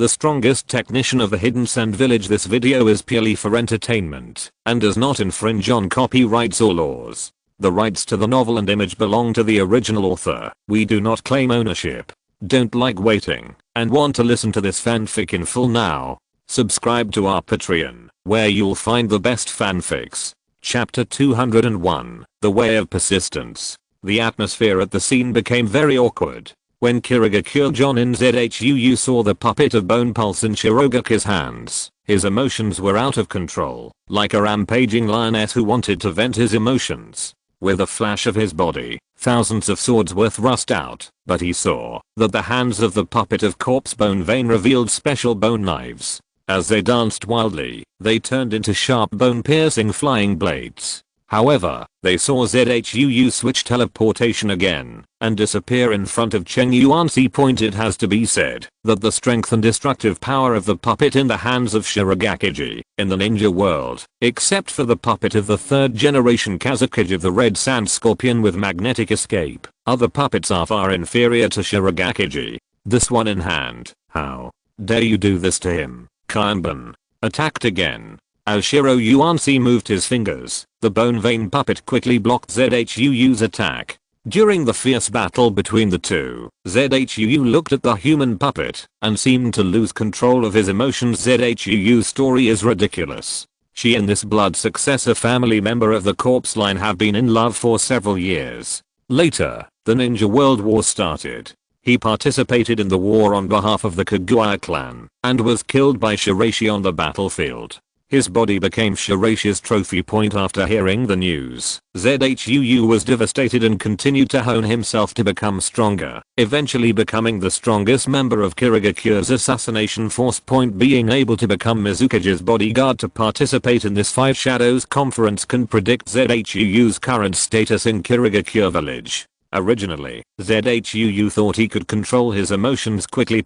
the strongest technician of the Hidden Sand Village. This video is purely for entertainment and does not infringe on copyrights or laws. The rights to the novel and image belong to the original author. We do not claim ownership. Don't like waiting and want to listen to this fanfic in full now? Subscribe to our Patreon, where you'll find the best fanfics. Chapter 201, The Way of Persistence. The atmosphere at the scene became very awkward. When Shirogakure jounin ZHUU saw the puppet of bone pulse in Shirogaki's hands, his emotions were out of control, like a rampaging lioness who wanted to vent his emotions. With a flash of his body, thousands of swords were thrust out, but he saw that the hands of the puppet of corpse bone vein revealed special bone knives. As they danced wildly, they turned into sharp bone-piercing flying blades. However, they saw ZHUU switch teleportation again and disappear in front of Cheng Yuanzi. It has to be said that the strength and destructive power of the puppet in the hands of Shirogakiji in the ninja world, except for the puppet of the third generation Kazekage of the red sand scorpion with magnetic escape, other puppets are far inferior to Shirogakiji. This one in hand, how dare you do this to him? Kanban attacked again. As Shiro Yuanzi moved his fingers, the bone vein puppet quickly blocked ZHUU's attack. During the fierce battle between the two, ZHUU looked at the human puppet and seemed to lose control of his emotions. ZHUU's story is ridiculous. She and this blood successor family member of the corpse line have been in love for several years. Later, the Ninja World War started. He participated in the war on behalf of the Kaguya clan and was killed by Shiraishi on the battlefield. His body became Shiraishi's trophy point after hearing the news. ZHUU was devastated and continued to hone himself to become stronger, eventually becoming the strongest member of Shirogakure's assassination force. Being able to become Mizukage's bodyguard to participate in this Five Shadows conference can predict ZHUU's current status in Shirogakure village. Originally, ZHUU thought he could control his emotions quickly.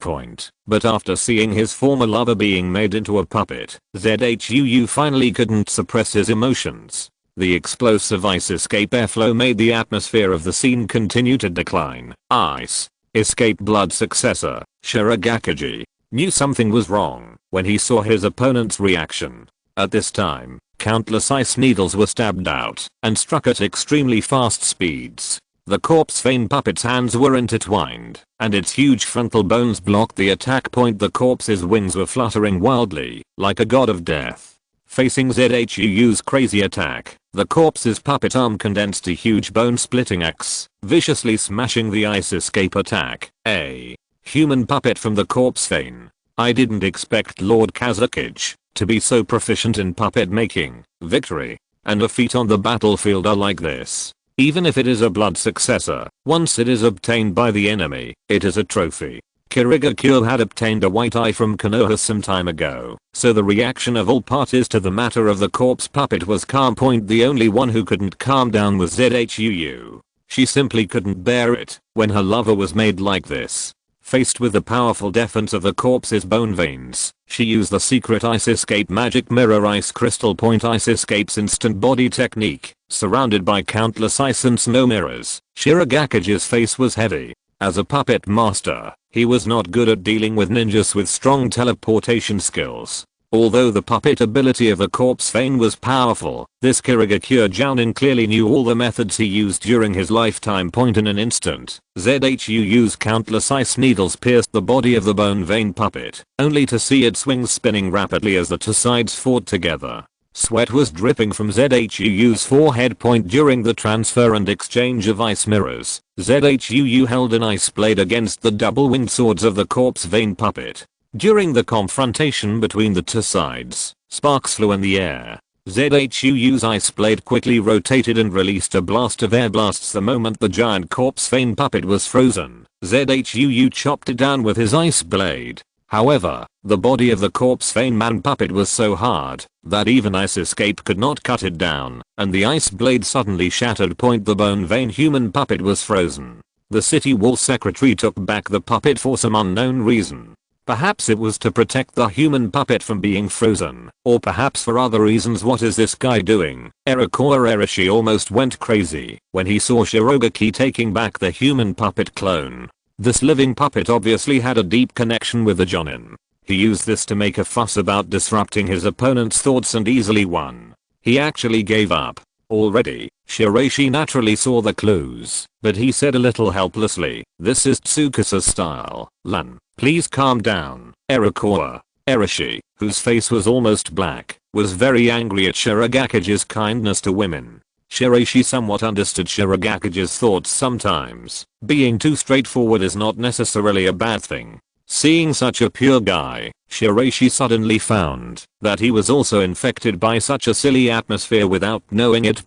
But after seeing his former lover being made into a puppet, ZHUU finally couldn't suppress his emotions. The explosive ice escape airflow made the atmosphere of the scene continue to decline. Ice escape blood successor, Shirogakiji, knew something was wrong when he saw his opponent's reaction. At this time, countless ice needles were stabbed out and struck at extremely fast speeds. The corpse vein puppet's hands were intertwined, and its huge frontal bones blocked the attack. The corpse's wings were fluttering wildly, like a god of death. Facing ZHUU's crazy attack, the corpse's puppet arm condensed a huge bone-splitting axe, viciously smashing the ice escape attack. A human puppet from the corpse vein. I didn't expect Lord Kazekage to be so proficient in puppet making. Victory and defeat on the battlefield are like this. Even if it is a blood successor, once it is obtained by the enemy, it is a trophy. Shirogakure had obtained a white eye from Konoha some time ago, so the reaction of all parties to the matter of the corpse puppet was calm. The only one who couldn't calm down was ZHUU. She simply couldn't bear it when her lover was made like this. Faced with the powerful defense of the corpse's bone veins, she used the secret ice escape magic mirror ice crystal. Ice escape's instant body technique, surrounded by countless ice and snow mirrors. Shirogakiji's face was heavy. As a puppet master, he was not good at dealing with ninjas with strong teleportation skills. Although the puppet ability of the corpse vein was powerful, this Shirogakure jounin clearly knew all the methods he used during his lifetime. In an instant, ZHUU's countless ice needles pierced the body of the bone vein puppet, only to see its wings spinning rapidly as the two sides fought together. Sweat was dripping from ZHUU's forehead. During the transfer and exchange of ice mirrors, ZHUU held an ice blade against the double-winged swords of the corpse vein puppet. During the confrontation between the two sides, sparks flew in the air. ZHUU's ice blade quickly rotated and released a blast of air blasts the moment the giant corpse vein puppet was frozen. ZHUU chopped it down with his ice blade. However, the body of the corpse vein man puppet was so hard that even ice escape could not cut it down, and the ice blade suddenly shattered. The bone vein human puppet was frozen. The city wall secretary took back the puppet for some unknown reason. Perhaps it was to protect the human puppet from being frozen, or perhaps for other reasons. What is this guy doing? Shiraishi almost went crazy when he saw Shirogakiji taking back the human puppet clone. This living puppet obviously had a deep connection with the jounin. He used this to make a fuss about disrupting his opponent's thoughts and easily won. He actually gave up. Already, Shiraishi naturally saw the clues, but he said a little helplessly, "This is Tsukusa's style, Lan. Please calm down." Shiraishi, whose face was almost black, was very angry at Shirogakiji's kindness to women. Shiraishi somewhat understood Shirogakiji's thoughts sometimes. Being too straightforward is not necessarily a bad thing. Seeing such a pure guy, Shiraishi suddenly found that he was also infected by such a silly atmosphere without knowing it.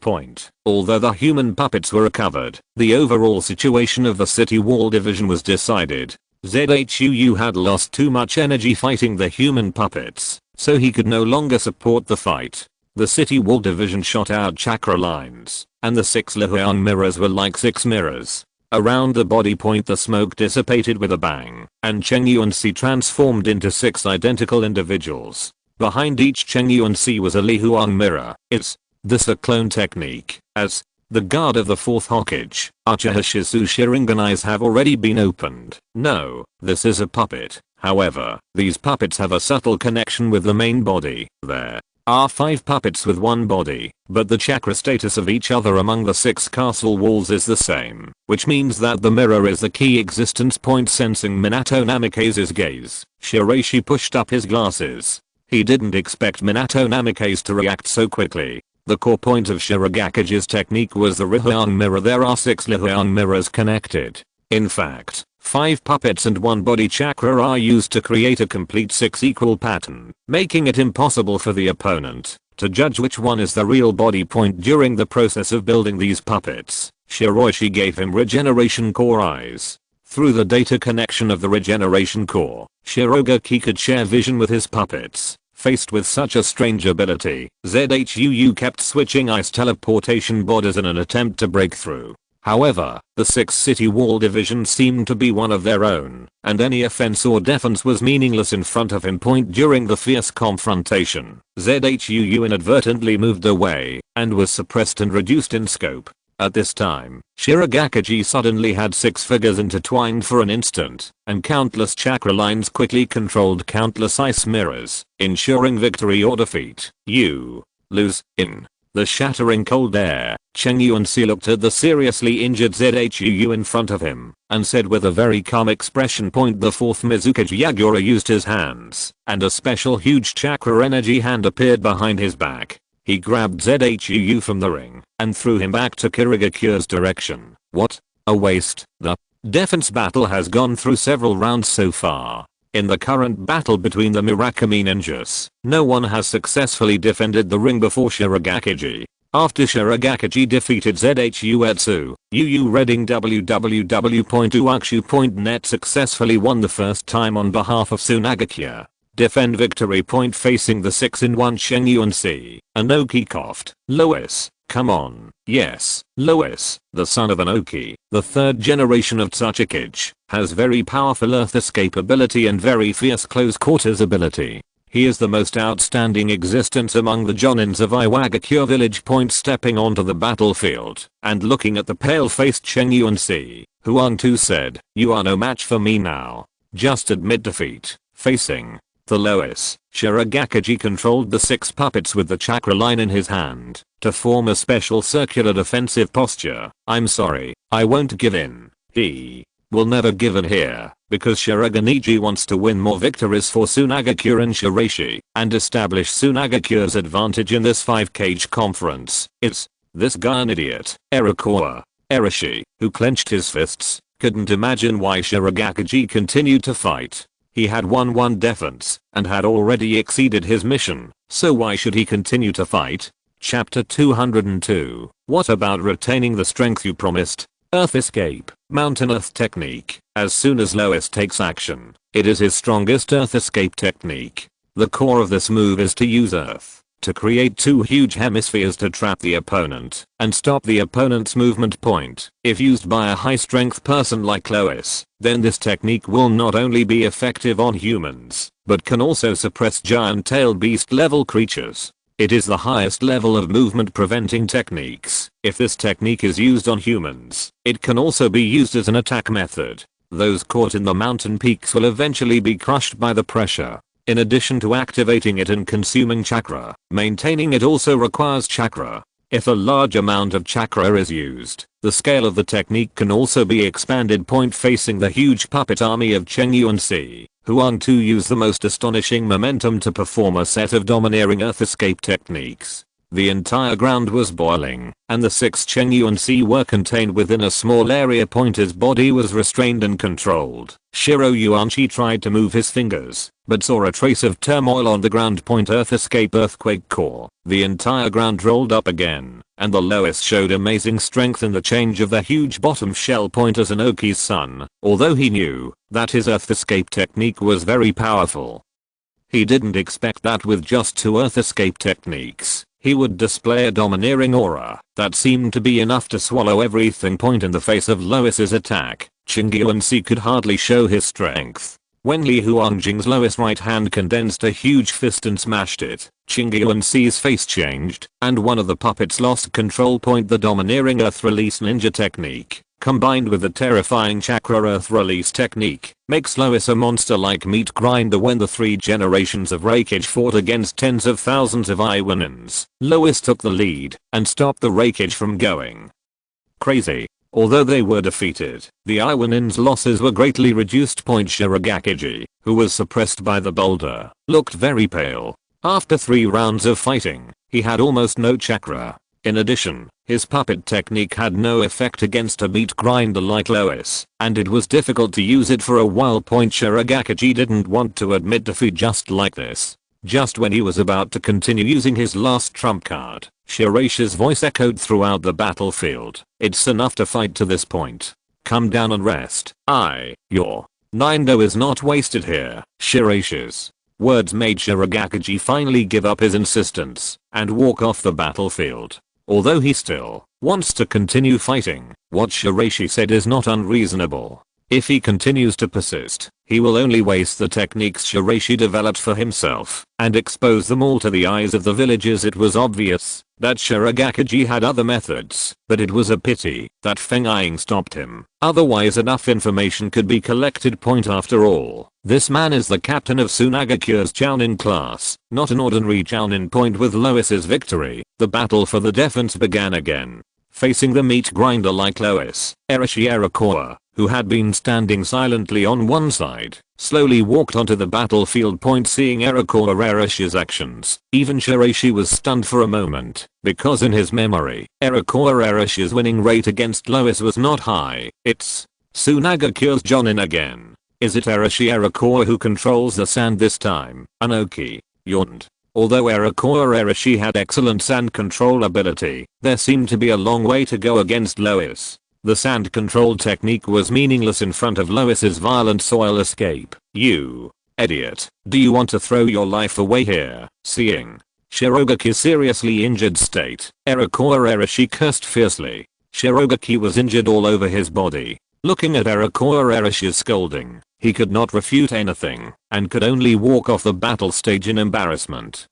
Although the human puppets were recovered, the overall situation of the city wall division was decided. ZHUU had lost too much energy fighting the human puppets, so he could no longer support the fight. The city wall division shot out chakra lines, and the 6 Lihuang mirrors were like 6 mirrors. Around the body point the smoke dissipated with a bang, and Chengyuansi transformed into 6 identical individuals. Behind each Chengyuansi was a Lihuang mirror. Is this a clone technique? As the guard of the 4th Hokage, Uchiha Shizu Sharingan eyes have already been opened. No, this is a puppet. However, these puppets have a subtle connection with the main body. There are 5 puppets with 1 body, but the chakra status of each other among the 6 castle walls is the same, which means that the mirror is the key existence point sensing Minato Namikaze's gaze. Shiraishi pushed up his glasses. He didn't expect Minato Namikaze to react so quickly. The core point of Shirogakiji's technique was the Lihuang mirror. There are 6 Lihuang mirrors connected. In fact, 5 puppets and 1 body chakra are used to create a complete 6 equal pattern, making it impossible for the opponent to judge which one is the real body point during the process of building these puppets. Shiraishi gave him regeneration core eyes. Through the data connection of the regeneration core, Shirogakiji could share vision with his puppets. Faced with such a strange ability, ZHUU kept switching ice teleportation borders in an attempt to break through. However, the 6 city wall division seemed to be one of their own, and any offense or defense was meaningless in front of him. During the fierce confrontation, ZHUU inadvertently moved away, and was suppressed and reduced in scope. At this time, Shirogakiji suddenly had 6 figures intertwined for an instant, and countless chakra lines quickly controlled countless ice mirrors, ensuring victory or defeat. You lose. In the shattering cold air, Chengyuansi looked at the seriously injured ZHUU in front of him, and said with a very calm expression, "The 4th Mizukage Yagura used his hands, and a special huge chakra energy hand appeared behind his back. He grabbed ZHUU from the ring and threw him back to Kirigakure's direction." What a waste. The defense battle has gone through several rounds so far. In the current battle between the Murakami ninjas, no one has successfully defended the ring before Shirogakiji. After Shirogakiji defeated ZHUetsu, Yu Redding www.uakshu.net successfully won the first time on behalf of Sunagakure. Defend victory. Facing the 6-in-1 Chengyuansi, Anoki coughed. "Lois, come on." Yes, Lois, the son of Anoki, the 3rd generation of Tsukikage, has very powerful earth escape ability and very fierce close quarters ability. He is the most outstanding existence among the Jounins of Iwagakure village. Stepping onto the battlefield and looking at the pale-faced Chengyuansi, Huang Tu said, "You are no match for me now. Just admit defeat." Facing the Lois, Shirogakiji controlled the 6 puppets with the chakra line in his hand to form a special circular defensive posture. "I'm sorry, I won't give in." He will never give in here, because Shirogakiji wants to win more victories for Sunagakure and Shiraishi, and establish Sunagakure's advantage in this 5-cage conference. Is this guy an idiot? Shiraishi, who clenched his fists, couldn't imagine why Shirogakiji continued to fight. He had won 1 defense, and had already exceeded his mission, so why should he continue to fight? Chapter 202. What about retaining the strength you promised? Earth Escape, Mountain Earth Technique. As soon as Lois takes action, it is his strongest Earth Escape technique. The core of this move is to use Earth to create 2 huge hemispheres to trap the opponent and stop the opponent's movement. If used by a high-strength person like Lois, then this technique will not only be effective on humans, but can also suppress giant-tailed beast-level creatures. It is the highest level of movement preventing techniques. If this technique is used on humans, it can also be used as an attack method. Those caught in the mountain peaks will eventually be crushed by the pressure. in addition to activating it and consuming chakra. Maintaining it also requires chakra. If a large amount of chakra is used, the scale of the technique can also be expanded. Facing the huge puppet army of Cheng Yuanxi, Huang Tu used the most astonishing momentum to perform a set of domineering earth escape techniques. The entire ground was boiling, and the 6 Cheng Yuanxi were contained within a small area. His body was restrained and controlled. Shiro Yuanqi tried to move his fingers, but saw a trace of turmoil on the ground. Earth escape earthquake core. The entire ground rolled up again, and the lowest showed amazing strength in the change of the huge bottom shell. As Anoki's son, although he knew that his earth escape technique was very powerful, he didn't expect that with just 2 earth escape techniques, he would display a domineering aura that seemed to be enough to swallow everything. In the face of Lois's attack, Cheng Yuanxi could hardly show his strength. When Li Huangjing's Lois right hand condensed a huge fist and smashed it, Cheng Yuanxi's face changed, and one of the puppets lost control. The domineering earth release ninja technique, combined with the terrifying chakra earth release technique, makes Lois a monster like meat grinder. When the 3 generations of Reikage fought against tens of thousands of Iwanins, Lois took the lead and stopped the Reikage from going crazy. Although they were defeated, the Iwanins' losses were greatly reduced. Shirogakiji, who was suppressed by the boulder, looked very pale. After 3 rounds of fighting, he had almost no chakra. In addition, his puppet technique had no effect against a meat grinder like Lois, and it was difficult to use it for a while. Shirogakiji didn't want to admit defeat just like this. Just when he was about to continue using his last trump card, Shiraishi's voice echoed throughout the battlefield. It's enough to fight to this point. Come down and rest. Your Nindo is not wasted here. Shiraishi's words made Shirogakiji finally give up his insistence and walk off the battlefield. Although he still wants to continue fighting, what Shiraishi said is not unreasonable. If he continues to persist, he will only waste the techniques Shiraishi developed for himself and expose them all to the eyes of the villagers. It was obvious that Shirogakiji had other methods, but it was a pity that Feng Ying stopped him. Otherwise enough information could be collected. After all, this man is the captain of Sunagakure's jounin class, not an ordinary jounin. With Lois's victory, the battle for the defense began again. Facing the meat grinder like Lois, Erashi Arakawa, who had been standing silently on one side, slowly walked onto the battlefield. Seeing Arakawa Erashi's actions, even Shiraishi was stunned for a moment, because in his memory, Arakawa Erashi's winning rate against Lois was not high. It's Sunagakure's jounin again. Is it Erashi Arakawa who controls the sand this time? Anoki yawned. Although Arakawa Erashi had excellent sand control ability, there seemed to be a long way to go against Lois. The sand control technique was meaningless in front of Lois's violent soil escape. You idiot. Do you want to throw your life away here? Seeing Shirogaki's seriously injured state, Arakawa Erashi cursed fiercely. Shirogaki was injured all over his body. Looking at Arakawa Erashi's scolding, he could not refute anything, and could only walk off the battle stage in embarrassment.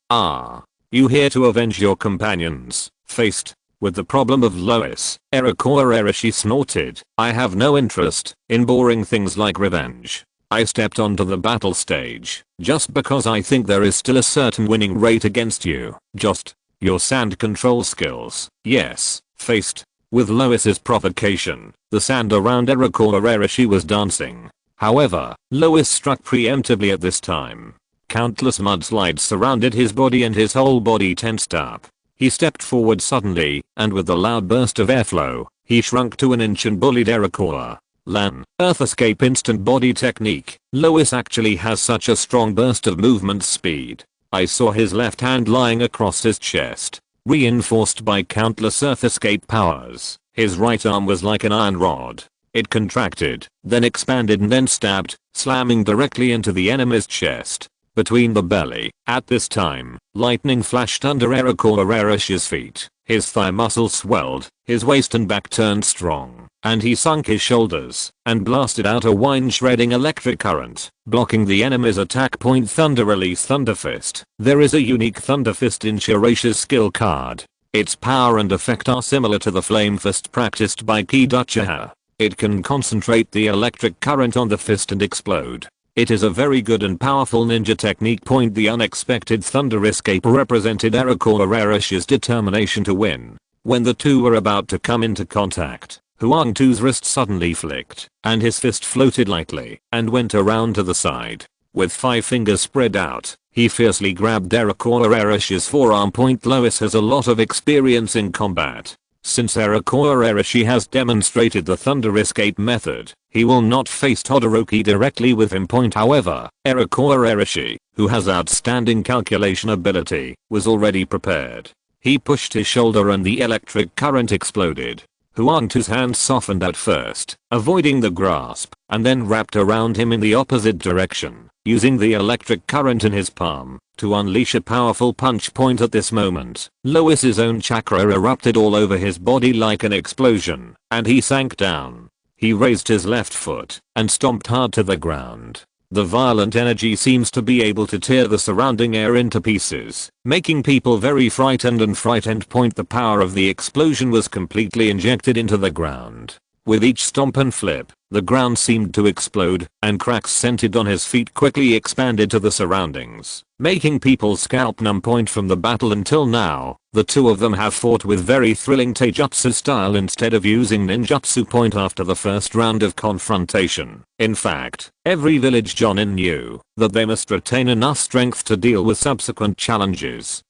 You here to avenge your companions? Faced with the problem of Lois, Arakawa Erashi snorted. I have no interest in boring things like revenge. I stepped onto the battle stage just because I think there is still a certain winning rate against you. Just your sand control skills. Yes. Faced with Lois's provocation, the sand around Arakawa Erashi was dancing. However, Lois struck preemptively at this time. Countless mudslides surrounded his body and his whole body tensed up. He stepped forward suddenly, and with a loud burst of airflow, he shrunk to an inch and bullied Arakawa. Lan, Earth Escape Instant Body Technique. Lois actually has such a strong burst of movement speed. I saw his left hand lying across his chest, reinforced by countless Earth Escape powers. His right arm was like an iron rod. It contracted, then expanded and then stabbed, slamming directly into the enemy's chest. Between the belly. At this time, lightning flashed under Arakawa Erashi's feet. His thigh muscles swelled, his waist and back turned strong, and he sunk his shoulders and blasted out a wine-shredding electric current, blocking the enemy's attack. Thunder Release Thunder Fist. There is a unique Thunder Fist in Shiraishi's skill card. Its power and effect are similar to the Flame Fist practiced by Kidachiha. It can concentrate the electric current on the fist and explode. It is a very good and powerful ninja technique. The unexpected thunder escape represented Shirogakishi's determination to win. When the two were about to come into contact, Huang Tu's wrist suddenly flicked, and his fist floated lightly and went around to the side. With 5 fingers spread out, he fiercely grabbed Shirogakishi's forearm. Lois has a lot of experience in combat. Since Shirogakishi's has demonstrated the thunder escape method, he will not face Todoroki directly with him. However, Shirogakishi's, who has outstanding calculation ability, was already prepared. He pushed his shoulder and the electric current exploded. Huang Tu's hand softened at first, avoiding the grasp, and then wrapped around him in the opposite direction, using the electric current in his palm to unleash a powerful punch. At this moment, Lois's own chakra erupted all over his body like an explosion, and he sank down. He raised his left foot and stomped hard to the ground. The violent energy seems to be able to tear the surrounding air into pieces, making people very frightened. The power of the explosion was completely injected into the ground. With each stomp and flip, the ground seemed to explode, and cracks scented on his feet quickly expanded to the surroundings, making people scalp numb. From the battle until now, the two of them have fought with very thrilling taijutsu style instead of using ninjutsu. After the first round of confrontation, in fact, every village jounin knew that they must retain enough strength to deal with subsequent challenges.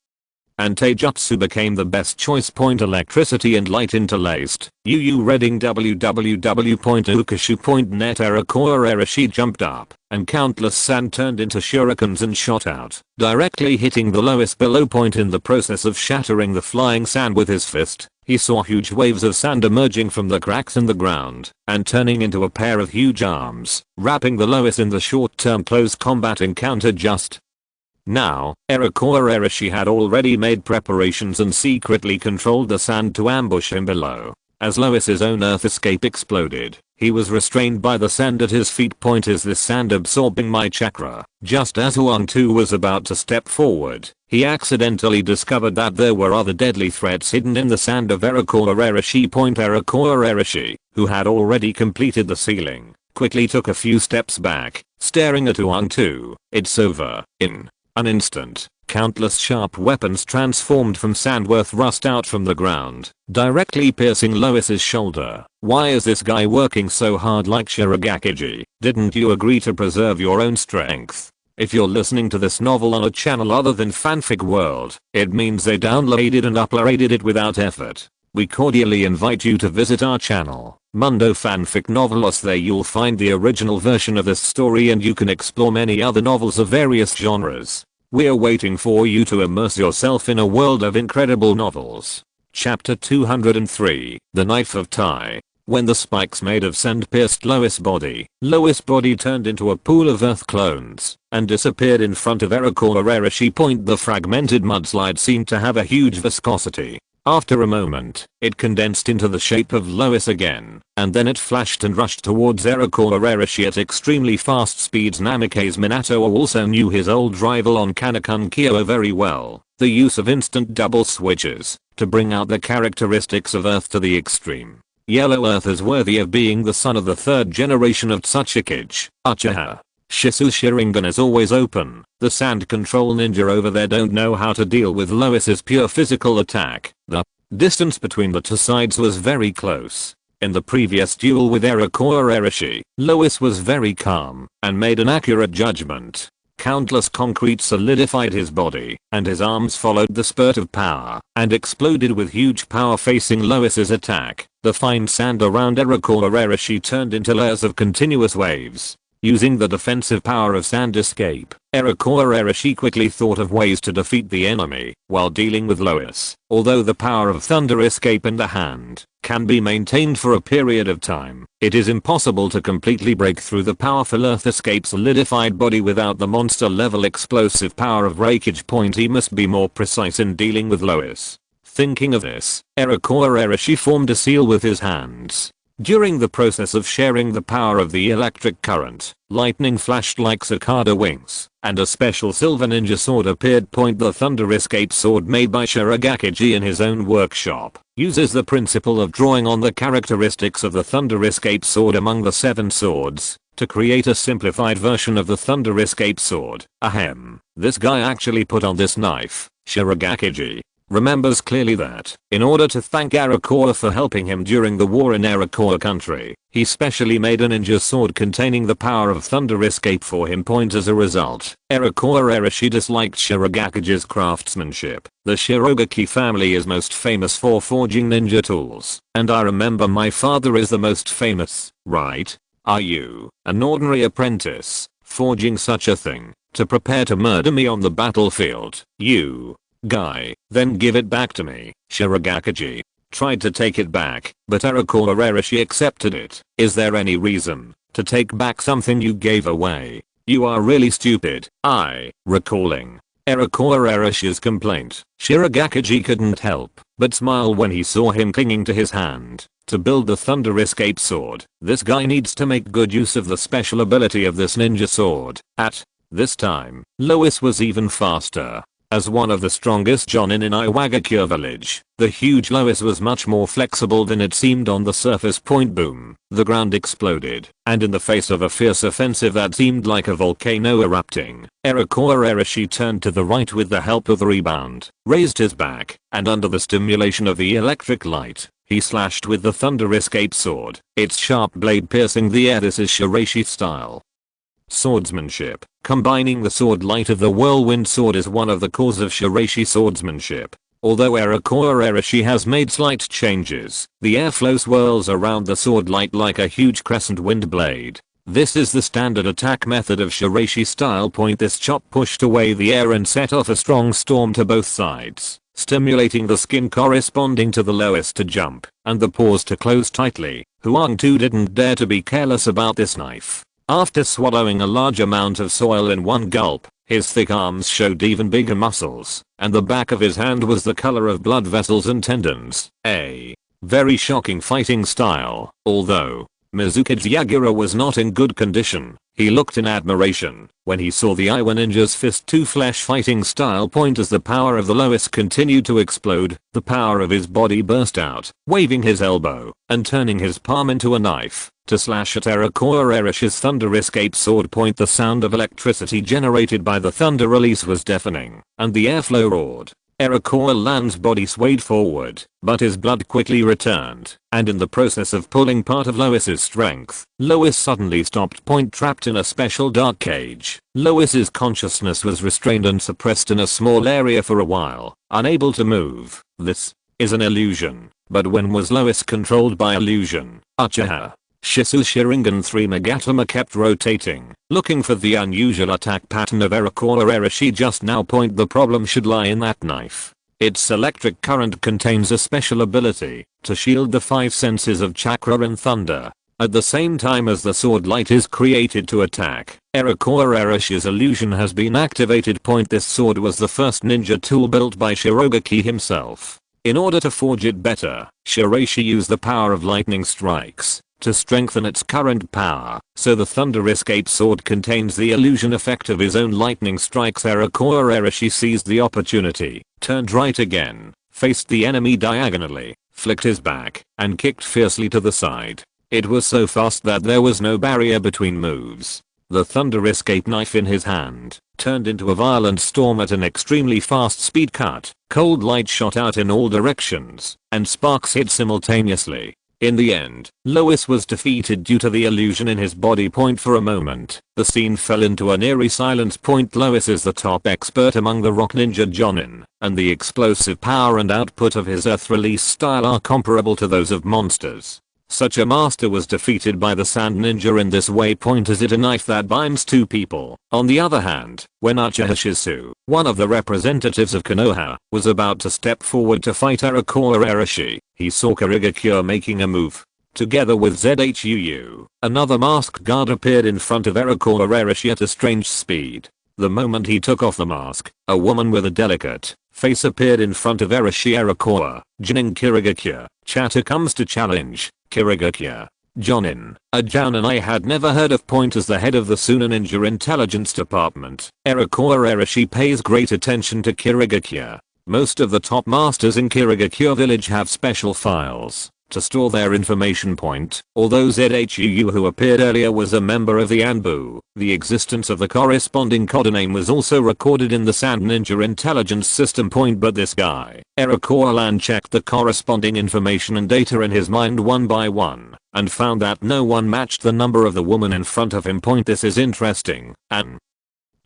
And taijutsu became the best choice. Electricity and light interlaced. Reading www.ukashu.net. Shirogakishi's jumped up, and countless sand turned into shurikens and shot out, directly hitting the lowest below. In the process of shattering the flying sand with his fist, he saw huge waves of sand emerging from the cracks in the ground and turning into a pair of huge arms, wrapping the lowest in the short-term close combat encounter. Just now, Shirogakishi's had already made preparations and secretly controlled the sand to ambush him below. As Lois's own earth escape exploded, he was restrained by the sand at his feet. Is this sand absorbing my chakra? Just as Huang Tu was about to step forward, he accidentally discovered that there were other deadly threats hidden in the sand of Shirogakishi's. Shirogakishi's, who had already completed the ceiling, quickly took a few steps back, staring at Huang Tu. It's over. In an instant, countless sharp weapons transformed from sand thrust out from the ground, directly piercing Lois's shoulder. Why is this guy working so hard like Shirogakiji? Didn't you agree to preserve your own strength? If you're listening to this novel on a channel other than Fanfic World, it means they downloaded and uploaded it without effort. We cordially invite you to visit our channel, Mundo Fanfic Novelos. There you'll find the original version of this story and you can explore many other novels of various genres. We're waiting for you to immerse yourself in a world of incredible novels. Chapter 203, The Knife of Tai. When the spikes made of sand pierced Lois' body turned into a pool of earth clones and disappeared in front of Shirogakishi's. The fragmented mudslide seemed to have a huge viscosity. After a moment, it condensed into the shape of Lois again, and then it flashed and rushed towards Shirogakishi's at extremely fast speeds. Namikaze Minato also knew his old rival on Kanekun Kyo very well. The use of instant double switches to bring out the characteristics of Earth to the extreme. Yellow Earth is worthy of being the son of the third generation of Tsukikage. Uchiha. Shisu's Sharingan is always open. The sand control ninja over there don't know how to deal with Lois's pure physical attack. The distance between the two sides was very close. In the previous duel with Shirogakishi's, Lois was very calm and made an accurate judgment. Countless concrete solidified his body, and his arms followed the spurt of power and exploded with huge power facing Lois's attack. The fine sand around Shirogakishi's turned into layers of continuous waves. Using the defensive power of sand escape, Shirogakishi's quickly thought of ways to defeat the enemy while dealing with Lois. Although the power of thunder escape in the hand can be maintained for a period of time, it is impossible to completely break through the powerful earth escape solidified body without the monster level explosive power of breakage. He must be more precise in dealing with Lois. Thinking of this, Shirogakishi's formed a seal with his hands. During the process of sharing the power of the electric current, lightning flashed like cicada wings, and a special silver ninja sword appeared. The thunder escape sword made by Shirogakiji in his own workshop uses the principle of drawing on the characteristics of the thunder escape sword among the 7 swords to create a simplified version of the Thunder Escape Sword. Ahem. This guy actually put on this knife. Shirogakiji remembers clearly that, in order to thank Arakawa for helping him during the war in Arakawa country, he specially made a ninja sword containing the power of Thunder Escape for him. As a result, Arakawa Arashi disliked Shirogakiji's craftsmanship. The Shirogaki family is most famous for forging ninja tools, and I remember my father is the most famous, right? Are you, an ordinary apprentice, forging such a thing, to prepare to murder me on the battlefield? You guy, then give it back to me. Shirogakiji tried to take it back, but Arakawa Arashi accepted it. Is there any reason to take back something you gave away? You are really stupid. Recalling Arakawa Arashi's complaint, Shirogakiji couldn't help but smile when he saw him clinging to his hand to build the Thunder Escape Sword. This guy needs to make good use of the special ability of this ninja sword. At this time, Lois was even faster. As one of the strongest jounin in Iwagakure village, the huge Lois was much more flexible than it seemed on the surface. Boom. The ground exploded, and in the face of a fierce offensive that seemed like a volcano erupting, Arakawa Arashi turned to the right with the help of the rebound, raised his back, and under the stimulation of the electric light, he slashed with the Thunder Escape Sword, its sharp blade piercing the air. This is Shiraishi style swordsmanship. Combining the sword light of the whirlwind sword is one of the cores of Shiraishi swordsmanship. Although Arakawa Arashi has made slight changes, the airflow swirls around the sword light like a huge crescent wind blade. This is the standard attack method of Shiraishi style. This chop pushed away the air and set off a strong storm to both sides, stimulating the skin corresponding to the Lois to jump and the pores to close tightly. Huang Tu didn't dare to be careless about this knife. After swallowing a large amount of soil in one gulp, his thick arms showed even bigger muscles, and the back of his hand was the color of blood vessels and tendons. A very shocking fighting style. Although Mizuki's Yagura was not in good condition, he looked in admiration when he saw the Iwa ninja's fist to flesh fighting style. As the power of the Lois continued to explode, the power of his body burst out, waving his elbow and turning his palm into a knife to slash at Arakawa Arashi's Thunder Escape Sword. The sound of electricity generated by the thunder release was deafening, and the airflow roared. Arakawa Land's body swayed forward, but his blood quickly returned, and in the process of pulling part of Lois's strength, Lois suddenly stopped. Trapped in a special dark cage, Lois's consciousness was restrained and suppressed in a small area for a while, unable to move. This is an illusion. But when was Lois controlled by illusion? Uchiha Shisu's Sharingan 3 Magatama kept rotating, looking for the unusual attack pattern of Arakawa Arashi just now. The problem should lie in that knife. Its electric current contains a special ability to shield the 5 senses of chakra and thunder. At the same time as the sword light is created to attack, Arakawa Arashi's illusion has been activated. This sword was the first ninja tool built by Shirogaki himself. In order to forge it better, Shiraishi used the power of lightning strikes to strengthen its current power, so the Thunder Escape Sword contains the illusion effect of his own lightning strikes. Arakawa Arashi seized the opportunity, turned right again, faced the enemy diagonally, flicked his back, and kicked fiercely to the side. It was so fast that there was no barrier between moves. The Thunder Escape knife in his hand turned into a violent storm at an extremely fast speed. Cold light shot out in all directions, and sparks hit simultaneously. In the end, Lois was defeated due to the illusion in his body. For a moment, the scene fell into an eerie silence. Lois is the top expert among the rock ninja jounin, and the explosive power and output of his earth release style are comparable to those of monsters. Such a master was defeated by the sand ninja in this way. Is it a knife that binds 2 people? On the other hand, when Uchiha Shisu, one of the representatives of Konoha, was about to step forward to fight Arakawa Arashi, he saw Shirogakure making a move. Together with ZHUU, another masked guard appeared in front of Arakawa Arashi at a strange speed. The moment he took off the mask, a woman with a delicate face appeared in front of Arashi. Arakawa, Jounin Shirogakure, Chatter comes to challenge Shirogakure. Jounin, a jounin I had never heard of. As the head of the Suna Ninja Intelligence Department, Arakawa Arashi pays great attention to Shirogakure. Most of the top masters in Shirogakure village have special files to store their information point. Although ZHUU who appeared earlier was a member of the Anbu, the existence of the corresponding codename was also recorded in the Sand Ninja intelligence system point, but this guy, Erakoran, checked the corresponding information and data in his mind one by one, and found that no one matched the number of the woman in front of him. This is interesting, and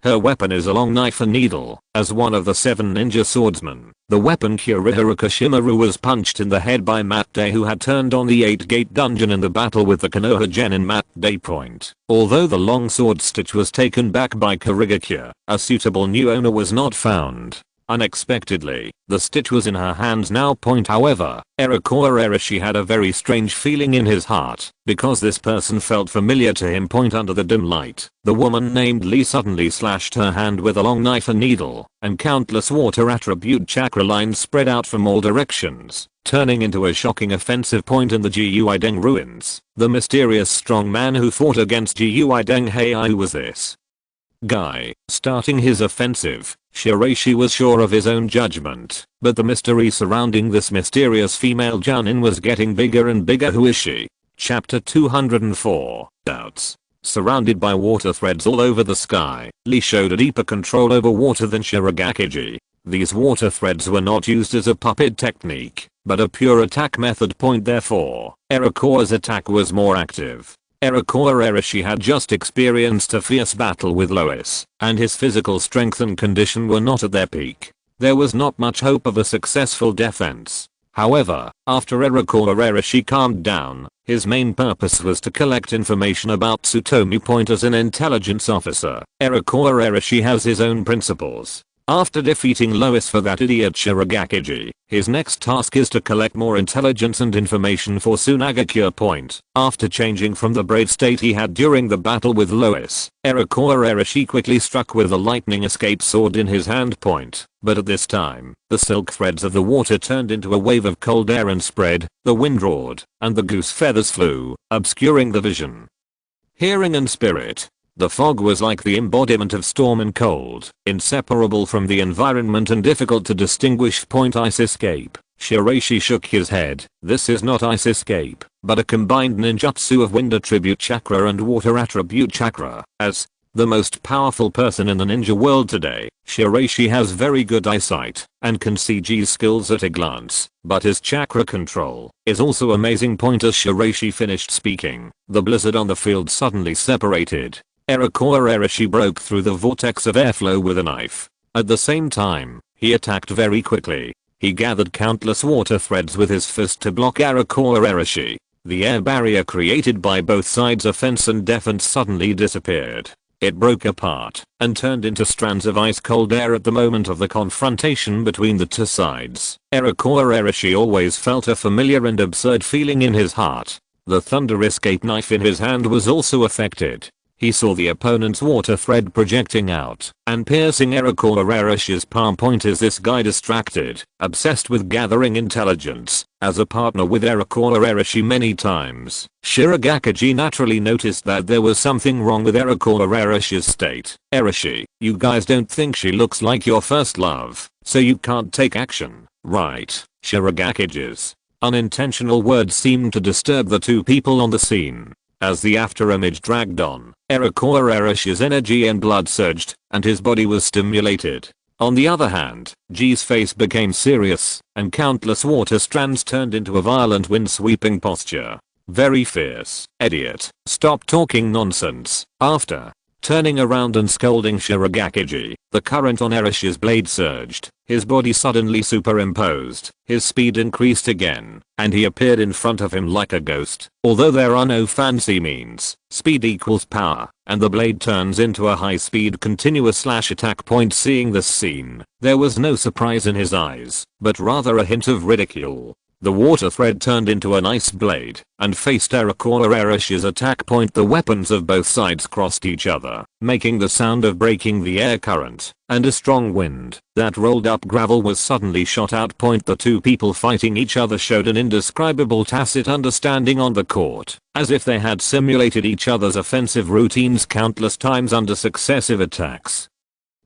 her weapon is a long knife and needle. As one of the 7 ninja swordsmen, the weapon Kurihara Kashimaru was punched in the head by Matt Day, who had turned on the 8-gate dungeon in the battle with the Konoha Genin Matt Day point. Although the long sword stitch was taken back by Kurigakure, a suitable new owner was not found. Unexpectedly, the stitch was in her hands now. However, Erakorashi had a very strange feeling in his heart, because this person felt familiar to him. Under the dim light, the woman named Lee suddenly slashed her hand with a long knife and needle, and countless water attribute chakra lines spread out from all directions, turning into a shocking offensive point in the Gyuideng ruins. The mysterious strong man who fought against Gyuideng. Hey, who was this guy? Starting his offensive, Shiraishi was sure of his own judgment, but the mystery surrounding this mysterious female jounin was getting bigger and bigger. Who is she? Chapter 204, Doubts. Surrounded by water threads all over the sky, Lee showed a deeper control over water than Shirogakiji. These water threads were not used as a puppet technique, but a pure attack method. Therefore, Erakora's attack was more active. Erakorashi had just experienced a fierce battle with Lois, and his physical strength and condition were not at their peak. There was not much hope of a successful defense. However, after Erakorashi calmed down, his main purpose was to collect information about Tsutomu Point. As an intelligence officer, Erakorashi has his own principles. After defeating Lois for that idiot Shirogakiji, his next task is to collect more intelligence and information for Sunagakure Point. After changing from the brave state he had during the battle with Lois, Erakorashi quickly struck with the lightning escape sword in his hand. But at this time, the silk threads of the water turned into a wave of cold air and spread, the wind roared, and the goose feathers flew, obscuring the vision. Hearing and spirit. The fog was like the embodiment of storm and cold, inseparable from the environment and difficult to distinguish. Ice escape. Shiraishi shook his head. This is not ice escape, but a combined ninjutsu of wind attribute chakra and water attribute chakra. As the most powerful person in the ninja world today, Shiraishi has very good eyesight and can see G's skills at a glance, but his chakra control is also amazing. As Shiraishi finished speaking, the blizzard on the field suddenly separated. Erakorashi broke through the vortex of airflow with a knife. At the same time, he attacked very quickly. He gathered countless water threads with his fist to block Erakorashi. The air barrier created by both sides' offense and defense suddenly disappeared. It broke apart and turned into strands of ice-cold air at the moment of the confrontation between the two sides. Erakorashi always felt a familiar and absurd feeling in his heart. The thunder escape knife in his hand was also affected. He saw the opponent's water thread projecting out and piercing Erakorarashi's palm. Is this guy distracted, obsessed with gathering intelligence? As a partner with Erakorarashi many times, Shirogakiji naturally noticed that there was something wrong with Erakorarashi's state. Arashi, you guys don't think she looks like your first love, so you can't take action, right? Shirogakiji's unintentional words seemed to disturb the two people on the scene. As the afterimage dragged on, Erakorarashi's energy and blood surged, and his body was stimulated. On the other hand, G's face became serious, and countless water strands turned into a violent wind-sweeping posture. Very fierce. Idiot, stop talking nonsense. After turning around and scolding Shirogakiji, the current on Arashi's blade surged. His body suddenly superimposed. His speed increased again, and he appeared in front of him like a ghost. Although there are no fancy means, speed equals power, and the blade turns into a high-speed continuous slash attack. Seeing this scene, there was no surprise in his eyes, but rather a hint of ridicule. The water thread turned into an ice blade and faced Erakorarashi's attack. The weapons of both sides crossed each other, making the sound of breaking the air current, and a strong wind that rolled up gravel was suddenly shot out. The two people fighting each other showed an indescribable tacit understanding on the court, as if they had simulated each other's offensive routines countless times under successive attacks.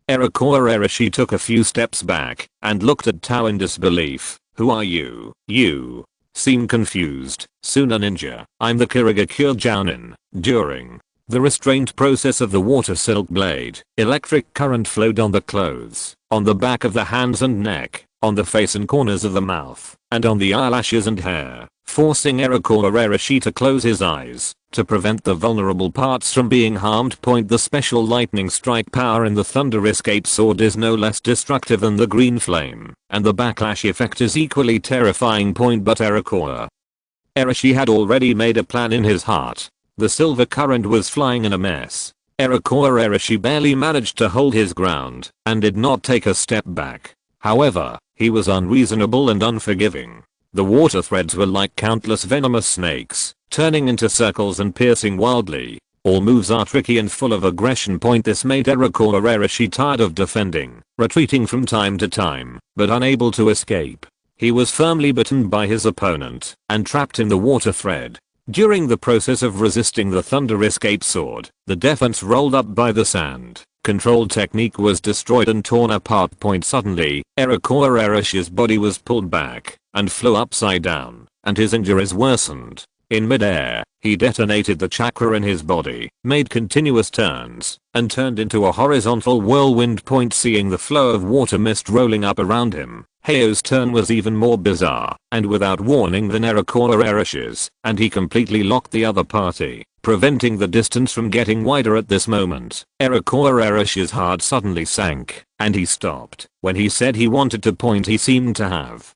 Erakorarashi took a few steps back and looked at Tao in disbelief. Who are you? You. seem confused. Suna ninja, I'm the Shirogakure jounin. During the restraint process of the water silk blade, electric current flowed on the clothes, on the back of the hands and neck, on the face and corners of the mouth, and on the eyelashes and hair, forcing Shiraishi to close his eyes to prevent the vulnerable parts from being harmed. The special lightning strike power in the Thunder Escape Sword is no less destructive than the green flame, and the backlash effect is equally terrifying. But Shiraishi had already made a plan in his heart. The silver current was flying in a mess. Shiraishi barely managed to hold his ground and did not take a step back. However, he was unreasonable and unforgiving. The water threads were like countless venomous snakes, turning into circles and piercing wildly. All moves are tricky and full of aggression. This made Shiraishi tired of defending, retreating from time to time, but unable to escape. He was firmly bitten by his opponent and trapped in the water thread. During the process of resisting the Thunder Escape Sword, the defense rolled up by the sand. Control technique was destroyed and torn apart. Suddenly, Shiraishi's body was pulled back and flew upside down, and his injuries worsened. In midair, he detonated the chakra in his body, made continuous turns, and turned into a horizontal whirlwind. Seeing the flow of water mist rolling up around him, Heio's turn was even more bizarre, and without warning than Shiraishi's, and he completely locked the other party, preventing the distance from getting wider. At this moment, Shiraishi's heart suddenly sank, and he stopped. When he said he wanted to point, he seemed to have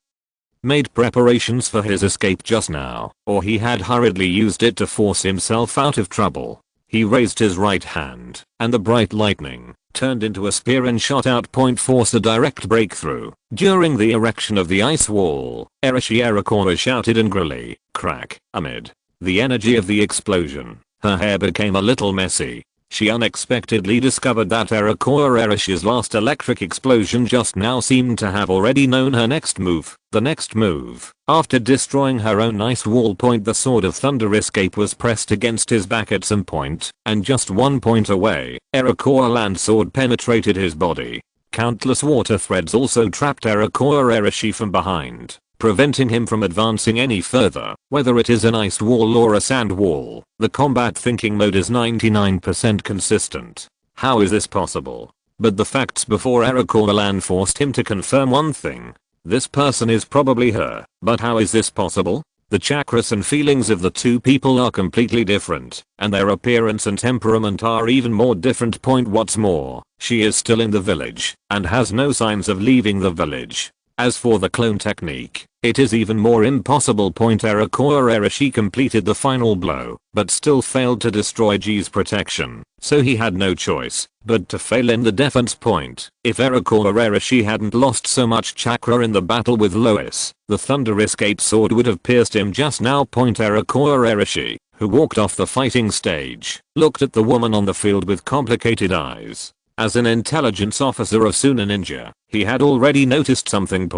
made preparations for his escape just now, or he had hurriedly used it to force himself out of trouble. He raised his right hand, and the bright lightning turned into a spear and shot out. Forced a direct breakthrough. During the erection of the ice wall, Shiraishi shouted angrily, "Crack!" Amid the energy of the explosion, her hair became a little messy. She unexpectedly discovered that Shiraishi's last electric explosion just now seemed to have already known her next move. The next move, after destroying her own ice wall. The Sword of Thunder Escape was pressed against his back at some point, and just 1 point away, Shiraishi sword penetrated his body. Countless water threads also trapped Shiraishi from behind, preventing him from advancing any further. Whether it is an ice wall or a sand wall, the combat thinking mode is 99% consistent. How is this possible? But the facts before Shiraishi forced him to confirm one thing. This person is probably her. But how is this possible? The chakras and feelings of the two people are completely different, and their appearance and temperament are even more different. What's more, she is still in the village, and has no signs of leaving the village. As for the clone technique, it is even more impossible. Shiraishi completed the final blow, but still failed to destroy Ji's protection, so he had no choice but to fail in the defense. If Shiraishi hadn't lost so much chakra in the battle with Lois, the Thunder Escape Sword would have pierced him just now. Shiraishi, who walked off the fighting stage, looked at the woman on the field with complicated eyes. As an intelligence officer of Suna Ninja, he had already noticed something.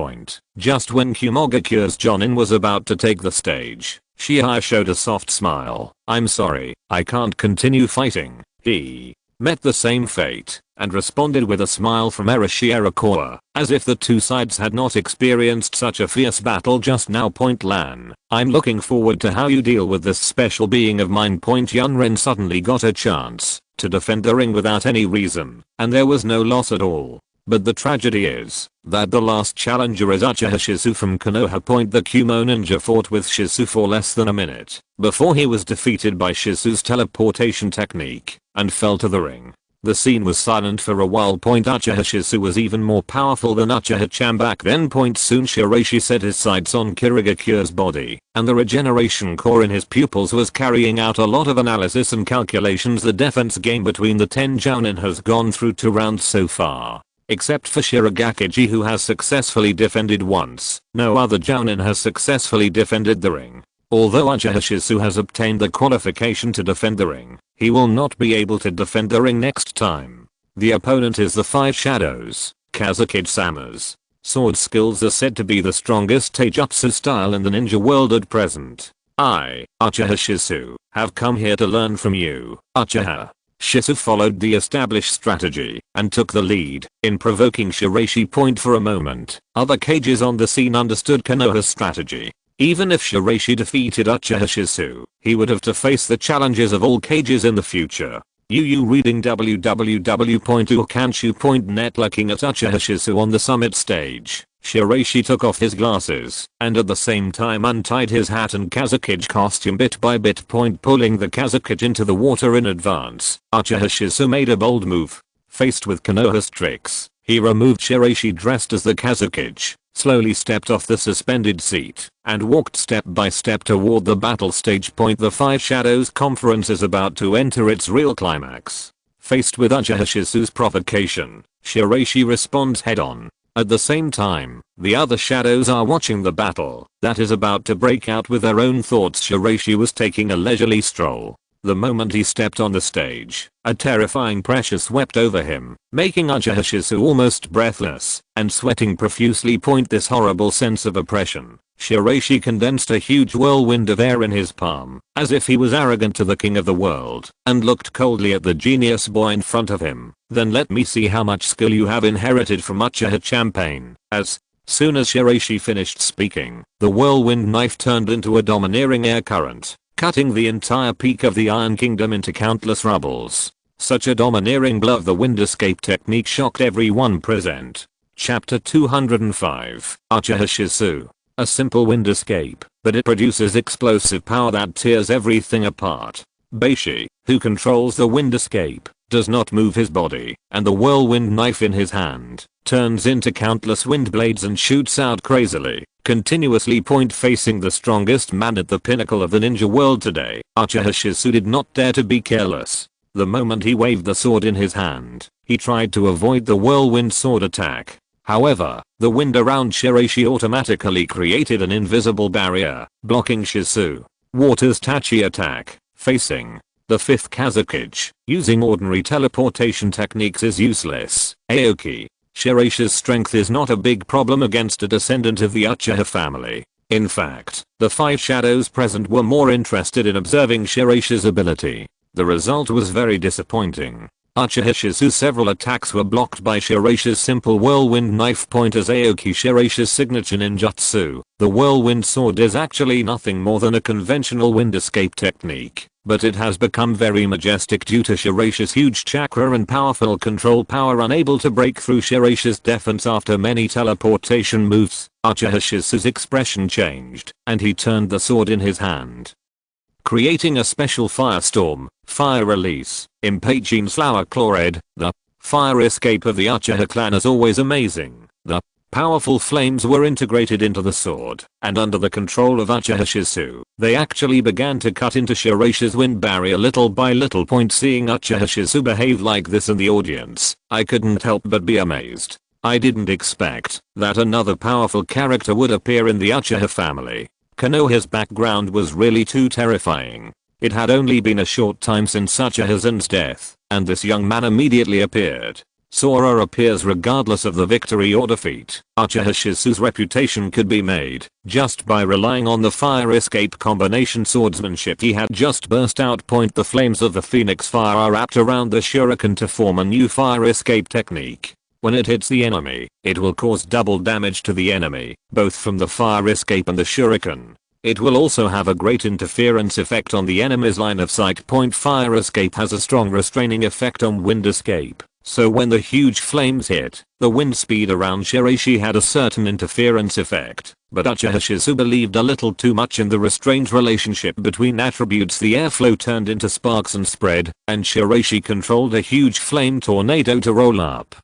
Just when Shirogakures jounin was about to take the stage, Shiraishi showed a soft smile. "I'm sorry, I can't continue fighting." He met the same fate and responded with a smile from Shiraishi, as if the two sides had not experienced such a fierce battle just now. Lan, I'm looking forward to how you deal with this special being of mine. Yunren suddenly got a chance to defend the ring without any reason, and there was no loss at all. But the tragedy is that the last challenger is Uchiha Shizu from Konoha. The Kumo ninja fought with Shizu for less than a minute before he was defeated by Shizu's teleportation technique and fell to the ring. The scene was silent for a while. Uchiha Shizu was even more powerful than Uchiha-chan back then. Soon Shiraishi set his sights on Shirogakure's body, and the regeneration core in his pupils was carrying out a lot of analysis and calculations. The defense game between the 10 jounin has gone through 2 rounds so far. Except for Shirogakiji, who has successfully defended once, no other jounin has successfully defended the ring. Although Uchiha Shizu has obtained the qualification to defend the ring, he will not be able to defend the ring next time. The opponent is the 5 shadows, Kazekage Sama's sword skills are said to be the strongest taijutsu style in the ninja world at present. I, Uchiha Shizu, have come here to learn from you. Uchiha Shizu followed the established strategy and took the lead in provoking Shiraishi. For a moment, other cages on the scene understood Konoha's strategy. Even if Shiraishi defeated Uchiha Shizu, he would have to face the challenges of all cages in the future. You reading www.ukanshu.net. Looking at Uchiha Shizu on the summit stage, Shiraishi took off his glasses and at the same time untied his hat and Kazekage costume bit by bit. Pulling the Kazekage into the water in advance, Uchiha Shizu made a bold move. Faced with Konoha's tricks, he removed Shiraishi dressed as the Kazekage, slowly stepped off the suspended seat, and walked step by step toward the battle stage. The Five Shadows Conference is about to enter its real climax. Faced with Uchiha Shizu's provocation, Shiraishi responds head-on. At the same time, the other shadows are watching the battle that is about to break out with their own thoughts. Shiraishi was taking a leisurely stroll. The moment he stepped on the stage, a terrifying pressure swept over him, making Uchiha Shizu almost breathless and sweating profusely. This horrible sense of oppression. Shiraishi condensed a huge whirlwind of air in his palm, as if he was arrogant to the king of the world, and looked coldly at the genius boy in front of him. Then let me see how much skill you have inherited from Uchiha Champagne. As soon as Shiraishi finished speaking, the whirlwind knife turned into a domineering air current, cutting the entire peak of the Iron Kingdom into countless rubbles. Such a domineering blow of the wind escape technique shocked everyone present. Chapter 205, Uchiha Shizu. A simple wind escape, but it produces explosive power that tears everything apart. Beishi, who controls the wind escape, does not move his body, and the whirlwind knife in his hand turns into countless wind blades and shoots out crazily, continuously facing the strongest man at the pinnacle of the ninja world today. Uchiha Shizu did not dare to be careless. The moment he waved the sword in his hand, he tried to avoid the whirlwind sword attack. However, the wind around Shiraishi automatically created an invisible barrier, blocking Shizu. Water's Tachi attack, facing the 5th Kazekage, using ordinary teleportation techniques is useless. Aoki. Shiraishi's strength is not a big problem against a descendant of the Uchiha family. In fact, the 5 shadows present were more interested in observing Shiraishi's ability. The result was very disappointing. Uchiha Shizu's several attacks were blocked by Shiraishi's simple whirlwind knife. As Aoki Shiraishi's signature ninjutsu, the whirlwind sword is actually nothing more than a conventional wind escape technique, but it has become very majestic due to Shiraishi's huge chakra and powerful control power. Unable to break through Shiraishi's defense after many teleportation moves, Uchiha Shizu's expression changed, and he turned the sword in his hand, creating a special firestorm, fire release, Impagine flower chloride. The fire escape of the Uchiha clan is always amazing. The powerful flames were integrated into the sword, and under the control of Uchiha Shizu, they actually began to cut into Shiraishi's wind barrier little by little. Seeing Uchiha Shizu behave like this in the audience, I couldn't help but be amazed. I didn't expect that another powerful character would appear in the Uchiha family. Konoha's background was really too terrifying. It had only been a short time since Uchiha-san's death, and this young man immediately appeared. Sora appears regardless of the victory or defeat. Uchiha Shizu's reputation could be made just by relying on the fire escape combination swordsmanship he had just burst out. The flames of the phoenix fire are wrapped around the shuriken to form a new fire escape technique. When it hits the enemy, it will cause double damage to the enemy, both from the fire escape and the shuriken. It will also have a great interference effect on the enemy's line of sight. Fire escape has a strong restraining effect on wind escape, so when the huge flames hit, the wind speed around Shiraishi had a certain interference effect. But Uchiha Shizu believed a little too much in the restrained relationship between attributes. The airflow turned into sparks and spread, and Shiraishi controlled a huge flame tornado to roll up.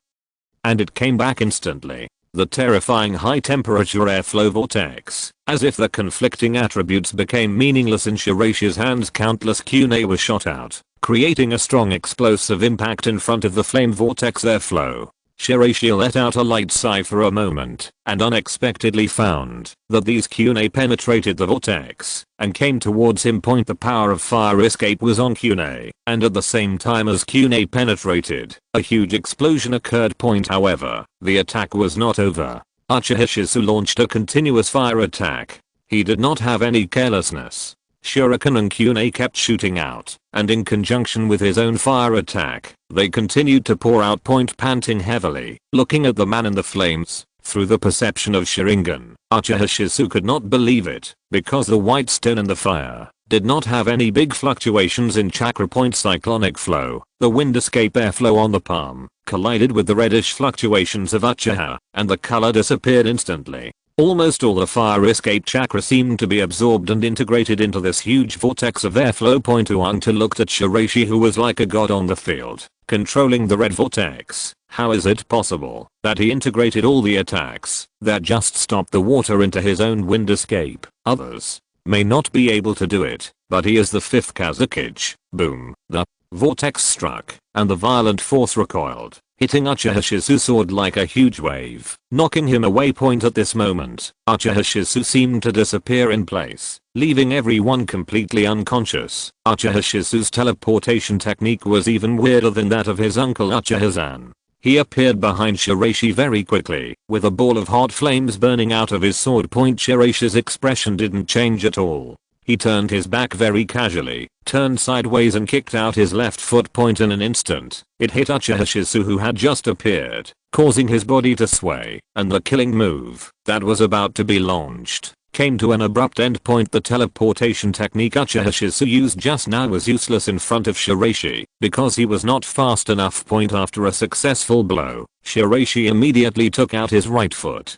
And it came back instantly. The terrifying high temperature airflow vortex. As if the conflicting attributes became meaningless in Shiraishi's hands, countless kunai were shot out, creating a strong explosive impact in front of the flame vortex airflow. Shiraishi let out a light sigh for a moment, and unexpectedly found that these kunai penetrated the vortex and came towards him. The power of fire escape was on kunai, and at the same time as kunai penetrated, a huge explosion occurred. However, the attack was not over. Uchiha Shizu launched a continuous fire attack. He did not have any carelessness. Shuriken and kunai kept shooting out, and in conjunction with his own fire attack, they continued to pour out. Panting heavily, looking at the man in the flames, Through the perception of Sharingan, Uchiha Shizu could not believe it, because the white stone and the fire did not have any big fluctuations in chakra point cyclonic flow. The wind escape airflow on the palm collided with the reddish fluctuations of Uchiha, and the color disappeared instantly. Almost all the fire escape chakra seemed to be absorbed and integrated into this huge vortex of airflow. Uchiha looked at Shiraishi, who was like a god on the field, controlling the red vortex. How is it possible that he integrated all the attacks that just stopped the water into his own wind escape? Others may not be able to do it, but he is the fifth Kazekage. Boom. The vortex struck, and the violent force recoiled, hitting Uchiha Shizu's sword like a huge wave, knocking him away. At this moment, Uchiha Shizu seemed to disappear in place, leaving everyone completely unconscious. Uchiha Shizu's teleportation technique was even weirder than that of his uncle Uchiha-san. He appeared behind Shiraishi very quickly, with a ball of hot flames burning out of his sword. Shiraishi's expression didn't change at all. He turned his back very casually, turned sideways and kicked out his left foot. In an instant, it hit Uchiha Shizu, who had just appeared, causing his body to sway, and the killing move that was about to be launched came to an abrupt end. The teleportation technique Uchiha Shizu used just now was useless in front of Shiraishi, because he was not fast enough. After a successful blow, Shiraishi immediately took out his right foot,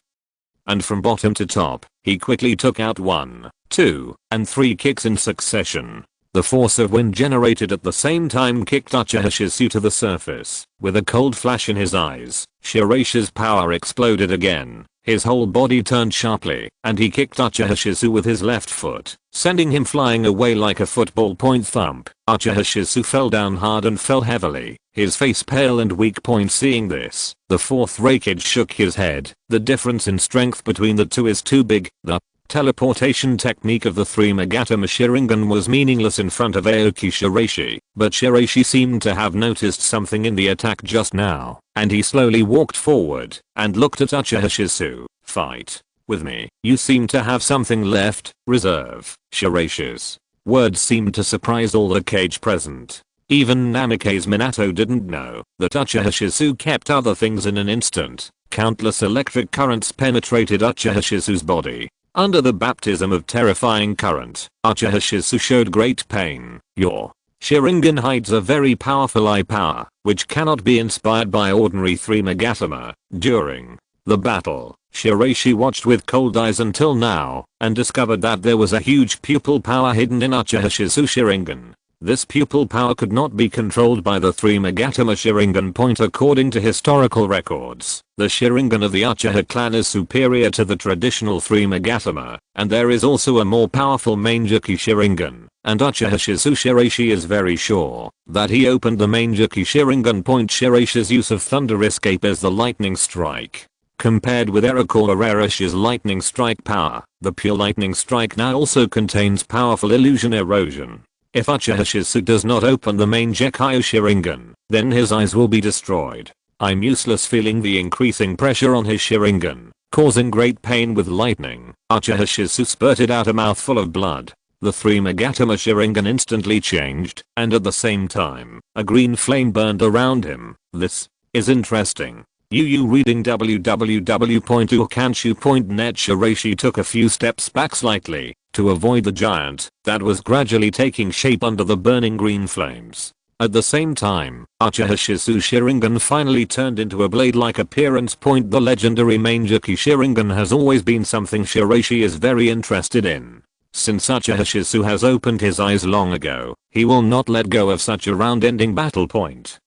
and from bottom to top, he quickly took out 1, 2, and 3 kicks in succession. The force of wind generated at the same time kicked Uchiha Shizu to the surface. With a cold flash in his eyes, Shiraishi's power exploded again. His whole body turned sharply, and he kicked Uchiha Shizu with his left foot, sending him flying away like a football. Thump. Uchiha Shizu fell down hard and fell heavily, his face pale and weak. Seeing this, the fourth Kazekage shook his head. The difference in strength between the two is too big. The teleportation technique of the 3 Magatama Sharingan was meaningless in front of Aoki Shiraishi, but Shiraishi seemed to have noticed something in the attack just now, and he slowly walked forward and looked at Uchiha Shizu. Fight with me. You seem to have something left, reserve. Shiraishi's words seemed to surprise all the cage present. Even Namikaze Minato didn't know that Uchiha Shizu kept other things. In an instant, countless electric currents penetrated Uchiha Shizu's body. Under the baptism of terrifying current, Uchiha Shizu showed great pain. Your Sharingan hides a very powerful eye power, which cannot be inspired by ordinary 3 Magatama. During the battle, Shiraishi watched with cold eyes until now, and discovered that there was a huge pupil power hidden in Uchiha Shizu Sharingan. This pupil power could not be controlled by the 3 Magatama Sharingan. According to historical records, the Sharingan of the Uchiha clan is superior to the traditional 3 Magatama, and there is also a more powerful Mangekyou Sharingan, and Uchiha Shizu Shiraishi is very sure that he opened the Mangekyou Sharingan. Shiraishi's use of thunder escape is the lightning strike. Compared with Ararish's lightning strike power, the pure lightning strike now also contains powerful illusion erosion. If Uchiha Shizu does not open the Mangekyou Sharingan, then his eyes will be destroyed. I'm useless. Feeling the increasing pressure on his Sharingan, causing great pain with lightning, Uchiha Shizu spurted out a mouthful of blood. The 3 Magatama Sharingan instantly changed, and at the same time, a green flame burned around him. This is interesting. Reading www.ukanshu.net. Shiraishi took a few steps back slightly to avoid the giant that was gradually taking shape under the burning green flames. At the same time, Uchiha Shizu's Sharingan finally turned into a blade-like appearance. The legendary Mangekyou Sharingan has always been something Shiraishi is very interested in. Since Uchiha Shizu has opened his eyes long ago, he will not let go of such a round-ending battle.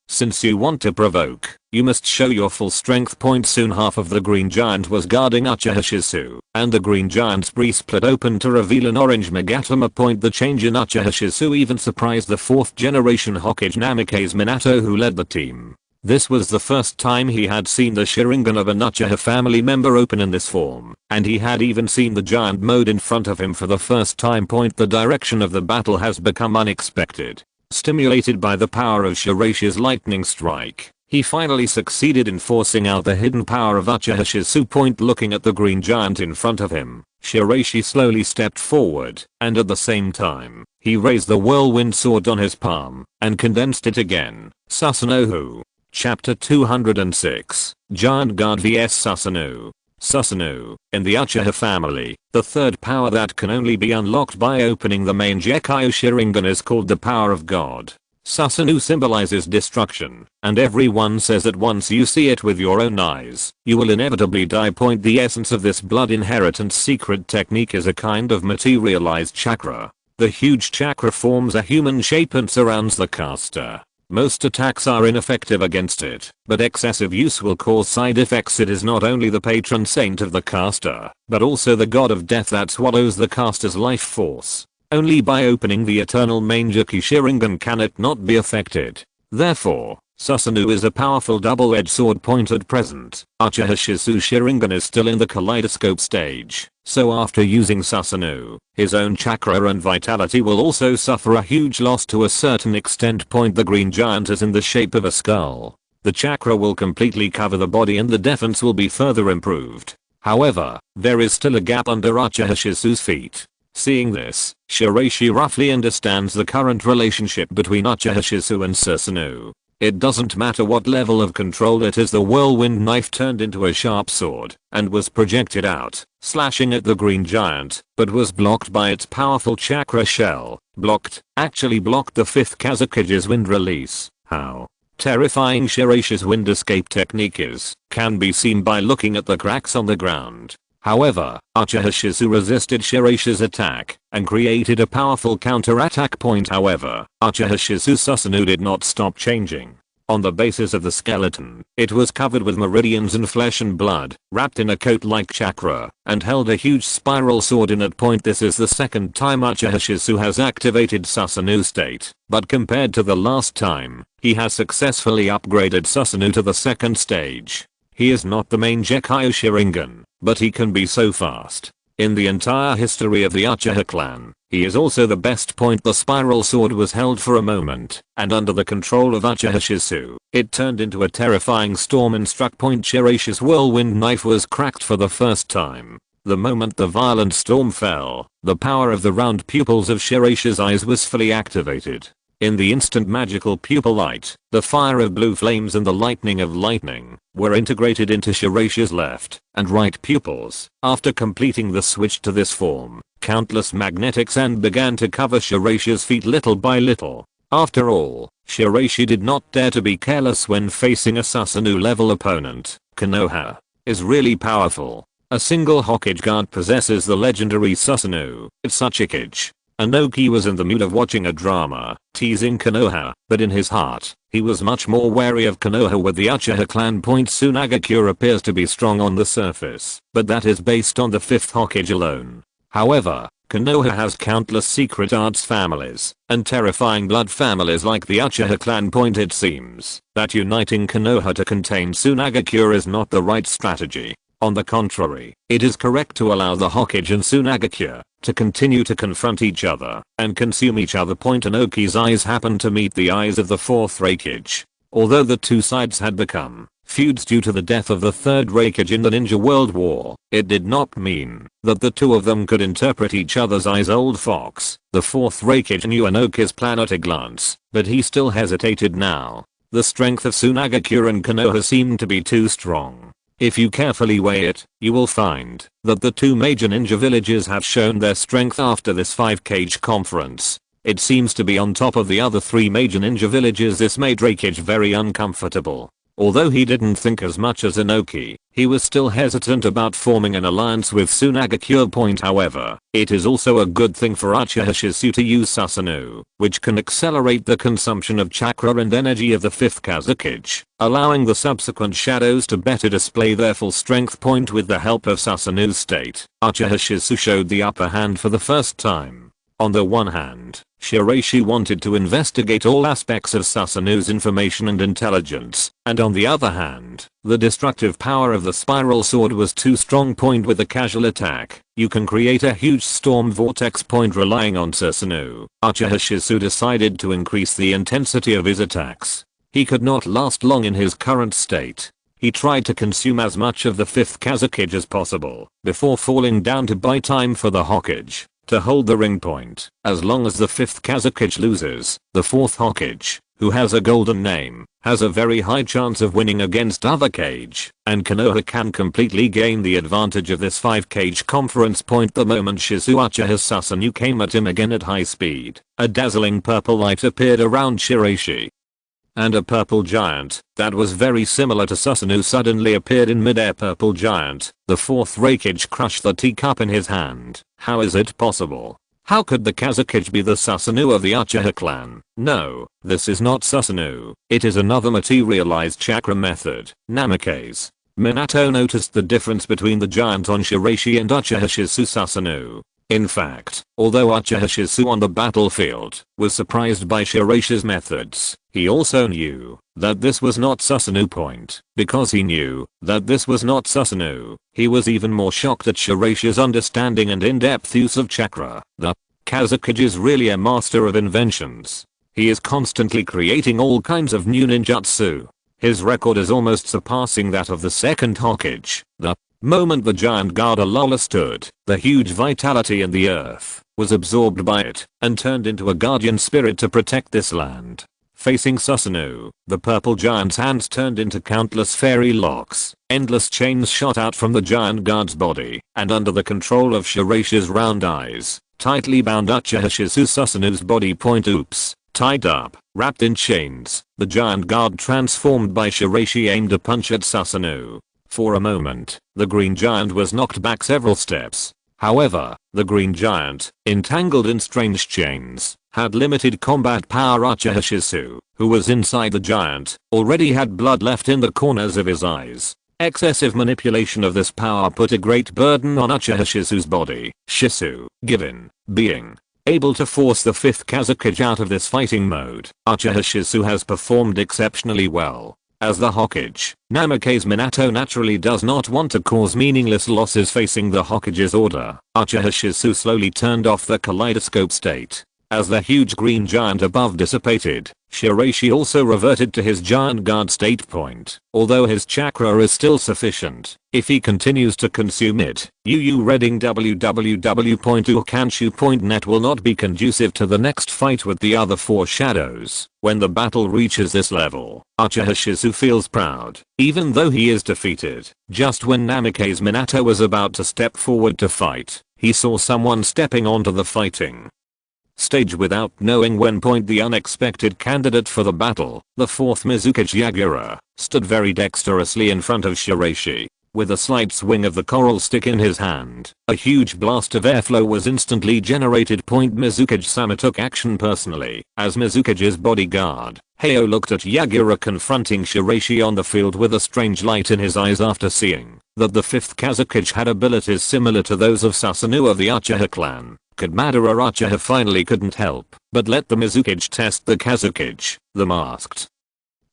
Since you want to provoke, you must show your full strength. Soon half of the green giant was guarding Uchiha Shizu, and the green giant's breast split open to reveal an orange Magatama. The change in Uchiha Shizu even surprised the 4th generation Hokage Namikaze Minato, who led the team. This was the first time he had seen the Sharingan of an Uchiha family member open in this form, and he had even seen the giant mode in front of him for the first time. The direction of the battle has become unexpected. Stimulated by the power of Shiraishi's lightning strike, he finally succeeded in forcing out the hidden power of Uchiha Shizu. Looking at the green giant in front of him, Shiraishi slowly stepped forward, and at the same time, he raised the whirlwind sword on his palm, and condensed it again. Susanoo. Chapter 206, Giant Guard vs Susanoo. Susanoo, in the Uchiha family, the third power that can only be unlocked by opening the main Gekkai Sharingan is called the power of God. Susanoo symbolizes destruction, and everyone says that once you see it with your own eyes, you will inevitably die. The essence of this blood inheritance secret technique is a kind of materialized chakra. The huge chakra forms a human shape and surrounds the caster. Most attacks are ineffective against it, but excessive use will cause side effects. It is not only the patron saint of the caster, but also the god of death that swallows the caster's life force. Only by opening the eternal main Gekkai Sharingan can it not be affected. Therefore, Susanoo is a powerful double-edged sword at present. Uchiha Shizu Sharingan is still in the kaleidoscope stage, so after using Susanoo, his own chakra and vitality will also suffer a huge loss to a certain extent. The green giant is in the shape of a skull. The chakra will completely cover the body and the defense will be further improved. However, there is still a gap under Uchiha Shizu's feet. Seeing this, Shiraishi roughly understands the current relationship between Uchiha Shizu and Susanoo. It doesn't matter what level of control it is, the whirlwind knife turned into a sharp sword and was projected out, slashing at the green giant, but was blocked by its powerful chakra shell. Actually blocked the 5th Kazekage's wind release. How terrifying Shiraishi's wind escape technique is, can be seen by looking at the cracks on the ground. However, Uchiha Shizu resisted Shiraishi's attack and created a powerful counter-attack. However, Uchiha Shizu Susanoo did not stop changing. On the basis of the skeleton, it was covered with meridians and flesh and blood, wrapped in a coat-like chakra, and held a huge spiral sword in it. This is the second time Uchiha Shizu has activated Susanoo state, but compared to the last time, he has successfully upgraded Susanoo to the second stage. He is not the main Gekkai Sharingan, but he can be so fast. In the entire history of the Uchiha clan, he is also the best. The spiral sword was held for a moment, and under the control of Uchiha Shizu, it turned into a terrifying storm and struck. Shiraishi's whirlwind knife was cracked for the first time. The moment the violent storm fell, the power of the round pupils of Shiraishi's eyes was fully activated. In the instant magical pupil light, the fire of blue flames and the lightning of lightning were integrated into Shiraishi's left and right pupils. After completing the switch to this form, countless magnetic sand began to cover Shiraishi's feet little by little. After all, Shiraishi did not dare to be careless when facing a Susanoo level opponent. Konoha is really powerful. A single Hokage guard possesses the legendary Susanoo. Tsukikage. Inoki was in the mood of watching a drama, teasing Konoha, but in his heart, he was much more wary of Konoha with the Uchiha clan. Sunagakure appears to be strong on the surface, but that is based on the 5th Hokage alone. However, Konoha has countless secret arts families, and terrifying blood families like the Uchiha clan. It seems that uniting Konoha to contain Sunagakure is not the right strategy. On the contrary, it is correct to allow the Hokage and Sunagakure to continue to confront each other and consume each other. Inoki's eyes happened to meet the eyes of the 4th Raikage. Although the two sides had become feuds due to the death of the 3rd Raikage in the Ninja World War, it did not mean that the two of them could interpret each other's eyes. Old Fox, the 4th Raikage, knew Inoki's plan at a glance, but he still hesitated now. The strength of Sunagakure and Konoha seemed to be too strong. If you carefully weigh it, you will find that the two major ninja villages have shown their strength after this 5-Kage conference. It seems to be on top of the other 3 major ninja villages. This made Raikage very uncomfortable. Although he didn't think as much as Inoki, he was still hesitant about forming an alliance with Sunagakure. However, it is also a good thing for Uchiha Shizu to use Susanoo, which can accelerate the consumption of chakra and energy of the 5th Kazekage, allowing the subsequent shadows to better display their full strength. With the help of Susanoo's state, Uchiha Shizu showed the upper hand for the first time. On the one hand, Shiraishi wanted to investigate all aspects of Susanoo's information and intelligence, and on the other hand, the destructive power of the spiral sword was too strong. With a casual attack, you can create a huge storm vortex. Relying on Susanoo, Uchiha Shizu decided to increase the intensity of his attacks. He could not last long in his current state. He tried to consume as much of the 5th Kazekage as possible before falling down to buy time for the Hokage to hold the ring point. As long as the 5th Kazekage loses, the 4th Hokage, who has a golden name, has a very high chance of winning against other Kage, and Konoha can completely gain the advantage of this 5 Kage conference point the moment Shizu Uchiha Susanoo came at him again at high speed. A dazzling purple light appeared around Shiraishi. And a purple giant, that was very similar to Susanoo, suddenly appeared in midair. Purple giant, the 4th Raikage crushed the teacup in his hand. How is it possible? How could the Kazekage be the Susanoo of the Uchiha clan? No, this is not Susanoo. It is another materialized chakra method, Namikaze. Minato noticed the difference between the giant on Shiraishi and Uchiha Shizu Susanoo. In fact, although Uchiha Shizu on the battlefield was surprised by Shiraishi's methods, he also knew that this was not Susanoo. Because he knew that this was not Susanoo, he was even more shocked at Shiraishi's understanding and in-depth use of chakra. The Kazekage is really a master of inventions. He is constantly creating all kinds of new ninjutsu. His record is almost surpassing that of the 2nd Hokage. The moment the giant god Alola stood, the huge vitality in the earth was absorbed by it and turned into a guardian spirit to protect this land. Facing Susanoo, the purple giant's hands turned into countless fairy locks. Endless chains shot out from the giant god's body, and under the control of Shiraishi's round eyes, tightly bound Uchiha Shizu Susanoo's body. Oops. Tied up, wrapped in chains, the giant god transformed by Shiraishi aimed a punch at Susanoo. For a moment, the green giant was knocked back several steps. However, the green giant, entangled in strange chains, had limited combat power. Uchiha Shizu, who was inside the giant, already had blood left in the corners of his eyes. Excessive manipulation of this power put a great burden on Uchiha Shizu's body. Shizu, given being able to force the 5th Kazekage out of this fighting mode, Uchiha Shizu has performed exceptionally well. As the Hokage, Namikaze Minato naturally does not want to cause meaningless losses facing the Hokage's order. Uchiha Shizu slowly turned off the kaleidoscope state. As the huge green giant above dissipated, Shiraishi also reverted to his giant guard state. Although his chakra is still sufficient, if he continues to consume it, reading www.ukanshu.net will not be conducive to the next fight with the other 4 shadows. When the battle reaches this level, Uchiha Shizu feels proud, even though he is defeated. Just when Namikaze Minato was about to step forward to fight, he saw someone stepping onto the fighting stage without knowing when. The unexpected candidate for the battle, the 4th Mizukage Yagura, stood very dexterously in front of Shiraishi. With a slight swing of the coral stick in his hand, a huge blast of airflow was instantly generated. Mizukage-sama took action personally. As Mizukage's bodyguard, Heio looked at Yagura confronting Shiraishi on the field with a strange light in his eyes after seeing that the 5th Kazekage had abilities similar to those of Susanoo of the Uchiha clan. Madara Uchiha finally couldn't help but let the Mizukage test the Kazekage. The masked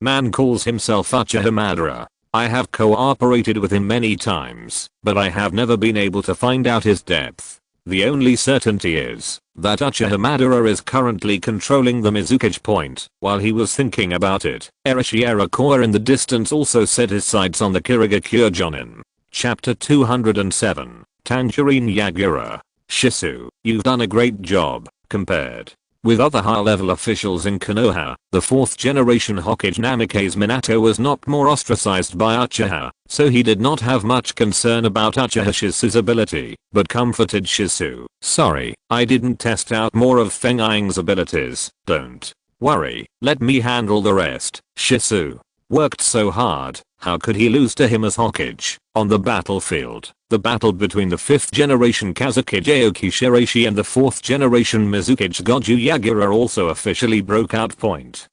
man calls himself Uchiha Madara. I have cooperated with him many times, but I have never been able to find out his depth. The only certainty is that Uchiha Madara is currently controlling the Mizukage. While he was thinking about it, Shirogakure in the distance also set his sights on the Shirogakure jounin. Chapter 207, Tangerine Yagura. Shizu, you've done a great job. Compared with other high-level officials in Konoha, the 4th generation Hokage Namikaze Minato was not more ostracized by Uchiha, so he did not have much concern about Uchiha Shizu's ability, but comforted Shizu. Sorry, I didn't test out more of Feng Ying's abilities. Don't worry, let me handle the rest. Shizu worked so hard, how could he lose to him as Hokage? On the battlefield, the battle between the 5th generation Kazekage Aoki Shiraishi and the 4th generation Mizukage Goju Yagura also officially broke out.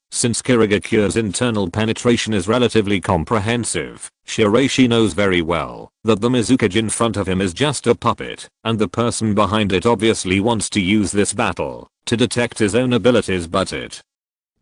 Since Shirogakure's internal penetration is relatively comprehensive, Shiraishi knows very well that the Mizukage in front of him is just a puppet, and the person behind it obviously wants to use this battle to detect his own abilities, but it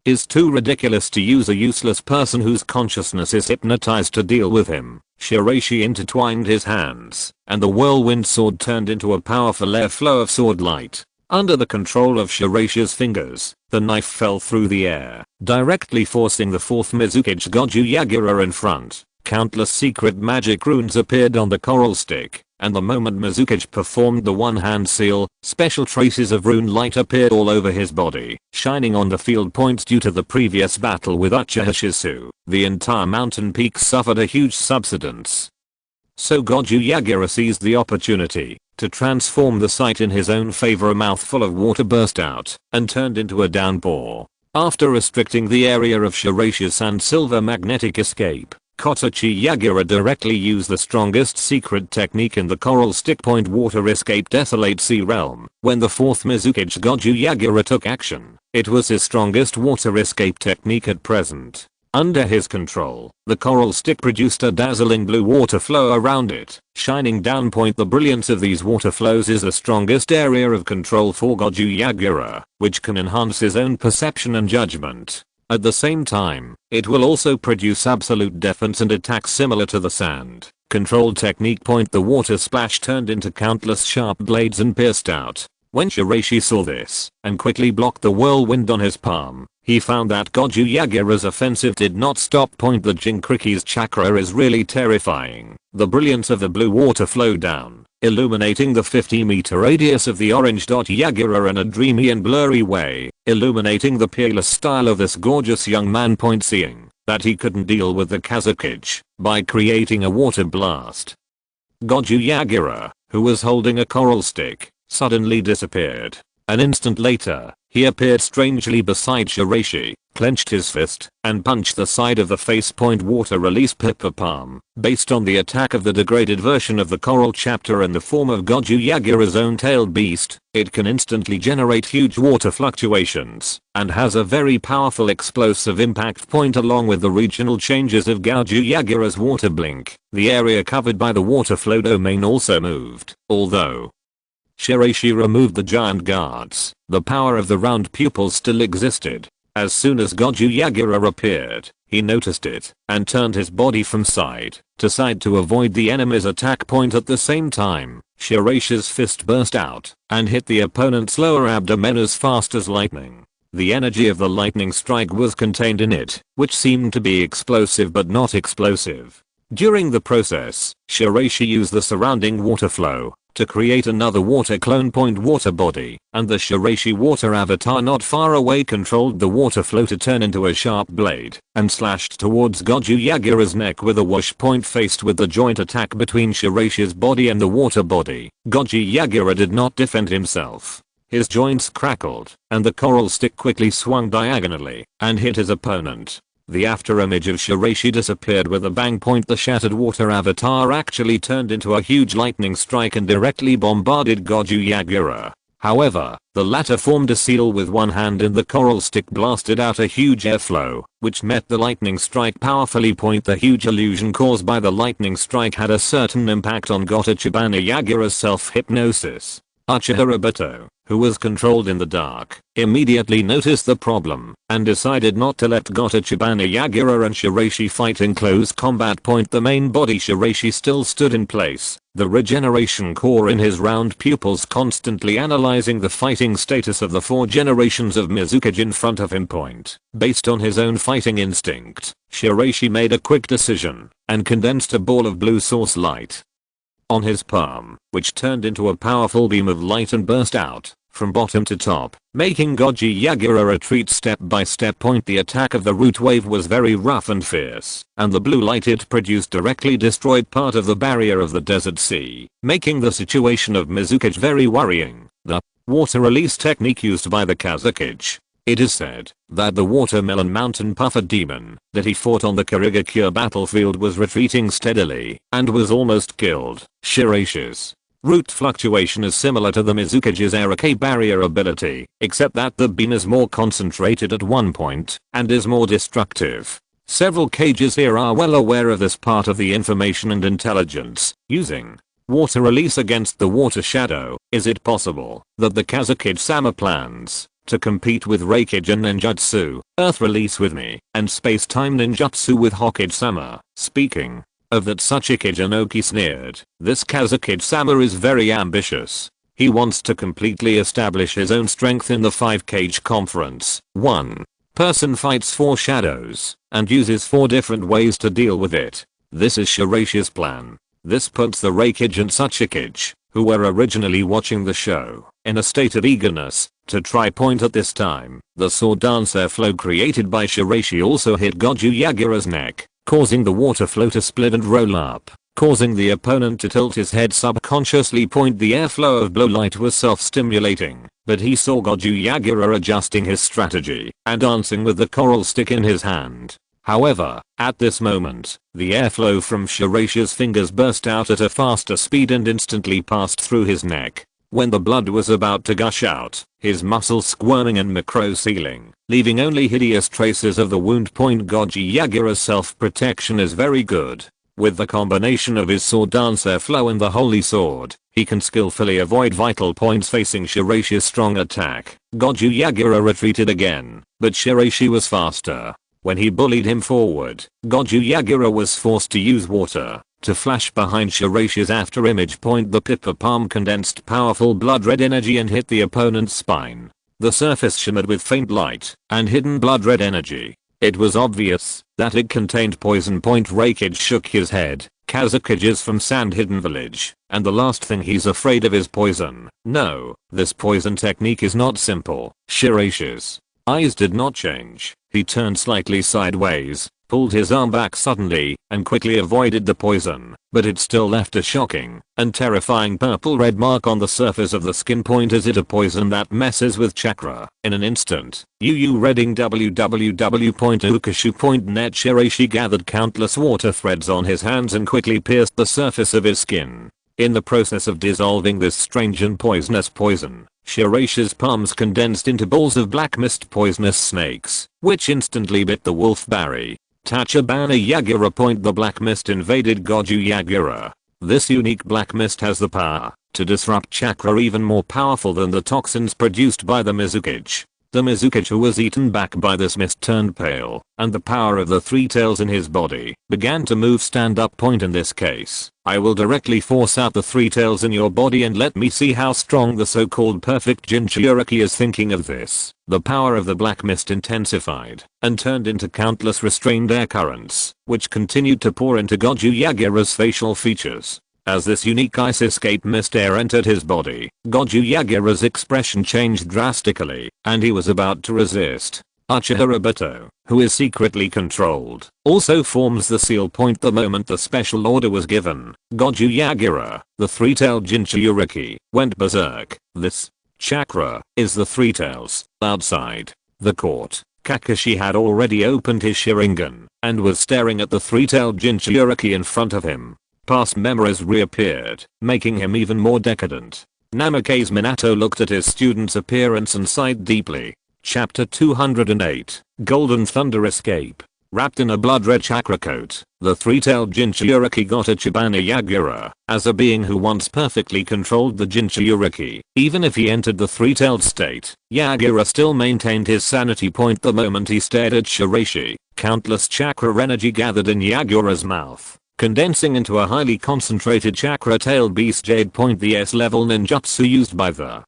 is too ridiculous to use a useless person whose consciousness is hypnotized to deal with him. Shiraishi intertwined his hands, and the whirlwind sword turned into a powerful airflow of sword light. Under the control of Shiraishi's fingers, the knife fell through the air, directly forcing the 4th Mizukage Goju Yagura in front. Countless secret magic runes appeared on the coral stick, and the moment Mizukage performed the one-hand seal, special traces of rune light appeared all over his body, shining on the field points due to the previous battle with Uchiha. The entire mountain peak suffered a huge subsidence. So Goju Yagura seized the opportunity to transform the site in his own favor. A mouthful of water burst out and turned into a downpour. After restricting the area of Shiraishi's sand silver magnetic escape, Kotochi Yagura directly used the strongest secret technique in the coral stick point water escape desolate sea realm. When the fourth Mizukage Goju Yagura took action, it was his strongest water escape technique at present. Under his control, the coral stick produced a dazzling blue water flow around it, shining down. The brilliance of these water flows is the strongest area of control for Goju Yagura, which can enhance his own perception and judgment. At the same time, it will also produce absolute defense and attacks similar to the sand control technique. The water splash turned into countless sharp blades and pierced out. When Shiraishi saw this and quickly blocked the whirlwind on his palm, he found that Goju Yagura's offensive did not stop. The Jinkriki's chakra is really terrifying. The brilliance of the blue water flowed down, illuminating the 50-meter radius of the orange dot Yagura in a dreamy and blurry way, illuminating the peerless style of this gorgeous young man. Seeing that he couldn't deal with the Kazekage by creating a water blast, Goju Yagura, who was holding a coral stick, suddenly disappeared. An instant later, he appeared strangely beside Shiraishi, clenched his fist, and punched the side of the face. Water release pippa palm. Based on the attack of the degraded version of the coral chapter in the form of Goju Yagura's own tailed beast, it can instantly generate huge water fluctuations, and has a very powerful explosive impact. Along with the regional changes of Goju Yagura's water blink, the area covered by the water flow domain also moved, although Shiraishi removed the giant guards, the power of the round pupils still existed. As soon as Goju Yagura appeared, he noticed it and turned his body from side to side to avoid the enemy's attack. At the same time, Shiraishi's fist burst out and hit the opponent's lower abdomen as fast as lightning. The energy of the lightning strike was contained in it, which seemed to be explosive but not explosive. During the process, Shiraishi used the surrounding water flow to create another water clone. Water body and the Shiraishi water avatar not far away controlled the water flow to turn into a sharp blade and slashed towards Goju Yagura's neck with a whoosh. Faced with the joint attack between Shiraishi's body and the water body, Goju Yagura did not defend himself. His joints crackled and the coral stick quickly swung diagonally and hit his opponent. The afterimage of Shiraishi disappeared with a bang. The shattered water avatar actually turned into a huge lightning strike and directly bombarded Goju Yagura. However, the latter formed a seal with one hand and the coral stick blasted out a huge airflow, which met the lightning strike powerfully. The huge illusion caused by the lightning strike had a certain impact on Gotochibana Yagura's self-hypnosis. Uchiha, who was controlled in the dark, immediately noticed the problem and decided not to let Gotochibana Yagura and Shiraishi fight in close combat. The main body Shiraishi still stood in place, the regeneration core in his round pupils constantly analyzing the fighting status of the 4 generations of Mizukage in front of him. Based on his own fighting instinct, Shiraishi made a quick decision and condensed a ball of blue source light on his palm, which turned into a powerful beam of light and burst out from bottom to top, making Goju Yagura retreat step by step. The attack of the root wave was very rough and fierce, and the blue light it produced directly destroyed part of the barrier of the desert sea, making the situation of Mizukage very worrying. The water release technique used by the Kazekage. It is said that the watermelon mountain puffer demon that he fought on the Shirogakure battlefield was retreating steadily and was almost killed. Shiraishi's root fluctuation is similar to the Mizukage's Arake barrier ability, except that the beam is more concentrated at one point and is more destructive. Several cages here are well aware of this part of the information and intelligence. Using water release against the water shadow, is it possible that the Kazekage-sama plans to compete with Reikage ninjutsu, Earth release with me, and space-time ninjutsu with Hokage-sama? Speaking of that, Sachikage Inoki sneered. This Kazekage-sama is very ambitious. He wants to completely establish his own strength in the 5-cage conference. 1 person fights 4 shadows and uses 4 different ways to deal with it. This is Shiraishi's plan. This puts the Reikage and Tsuchikage, who were originally watching the show, in a state of eagerness to try point at this time. The sword dance airflow created by Shiraishi also hit Goju Yagura's neck, causing the water flow to split and roll up, causing the opponent to tilt his head subconsciously. The airflow of blow light was self-stimulating, but he saw Goju Yagura adjusting his strategy and dancing with the coral stick in his hand. However, at this moment, the airflow from Shiraishi's fingers burst out at a faster speed and instantly passed through his neck. When the blood was about to gush out, his muscles squirming and macro-sealing, leaving only hideous traces of the wound. Goju Yagura's self-protection is very good. With the combination of his sword dance airflow and the holy sword, he can skillfully avoid vital points facing Shiraishi's strong attack. Goju Yagura retreated again, but Shiraishi was faster. When he bullied him forward, Goju Yagura was forced to use water to flash behind Shiraishi's after image. The Pippa palm condensed powerful blood red energy and hit the opponent's spine. The surface shimmered with faint light and hidden blood red energy. It was obvious that it contained poison. Reikage shook his head. Kazekage is from Sand Hidden Village, and the last thing he's afraid of is poison. No, this poison technique is not simple. Shiraishi's eyes did not change. He turned slightly sideways, pulled his arm back suddenly, and quickly avoided the poison, but it still left a shocking and terrifying purple-red mark on the surface of the skin. Is it a poison that messes with chakra? In an instant, reading www.ukashu.net, Shiraishi gathered countless water threads on his hands and quickly pierced the surface of his skin. In the process of dissolving this strange and poisonous poison, Shiraishi's palms condensed into balls of black mist, poisonous snakes, which instantly bit the wolf berry. Tachibana Yagura. The black mist invaded Goju Yagura. This unique black mist has the power to disrupt chakra even more powerful than the toxins produced by the Mizukage. The Mizukage who was eaten back by this mist turned pale, and the power of the three tails in his body began to move. Stand up. In this case, I will directly force out the three tails in your body and let me see how strong the so-called perfect Jinchuriki is. Thinking of this, the power of the black mist intensified and turned into countless restrained air currents, which continued to pour into Goju Yagura's facial features. As this unique ice escape mist air entered his body, Goju Yagura's expression changed drastically, and he was about to resist. Uchiha, who is secretly controlled, also forms the seal. The moment the special order was given, Goju Yagura, the three-tailed Jinchuriki, went berserk. This chakra is the three tails. Outside the court, Kakashi had already opened his Sharingan and was staring at the three-tailed Jinchuriki in front of him. Past memories reappeared, making him even more decadent. Namake's Minato looked at his student's appearance and sighed deeply. Chapter 208, Golden Thunder Escape. Wrapped in a blood-red chakra coat, the three-tailed Jinchuriki got at Chibana Yagura. As a being who once perfectly controlled the Jinchuriki, even if he entered the three-tailed state, Yagura still maintained his sanity. The moment he stared at Shiraishi, countless chakra energy gathered in Yagura's mouth, condensing into a highly concentrated chakra tailed beast jade. The S-level ninjutsu used by the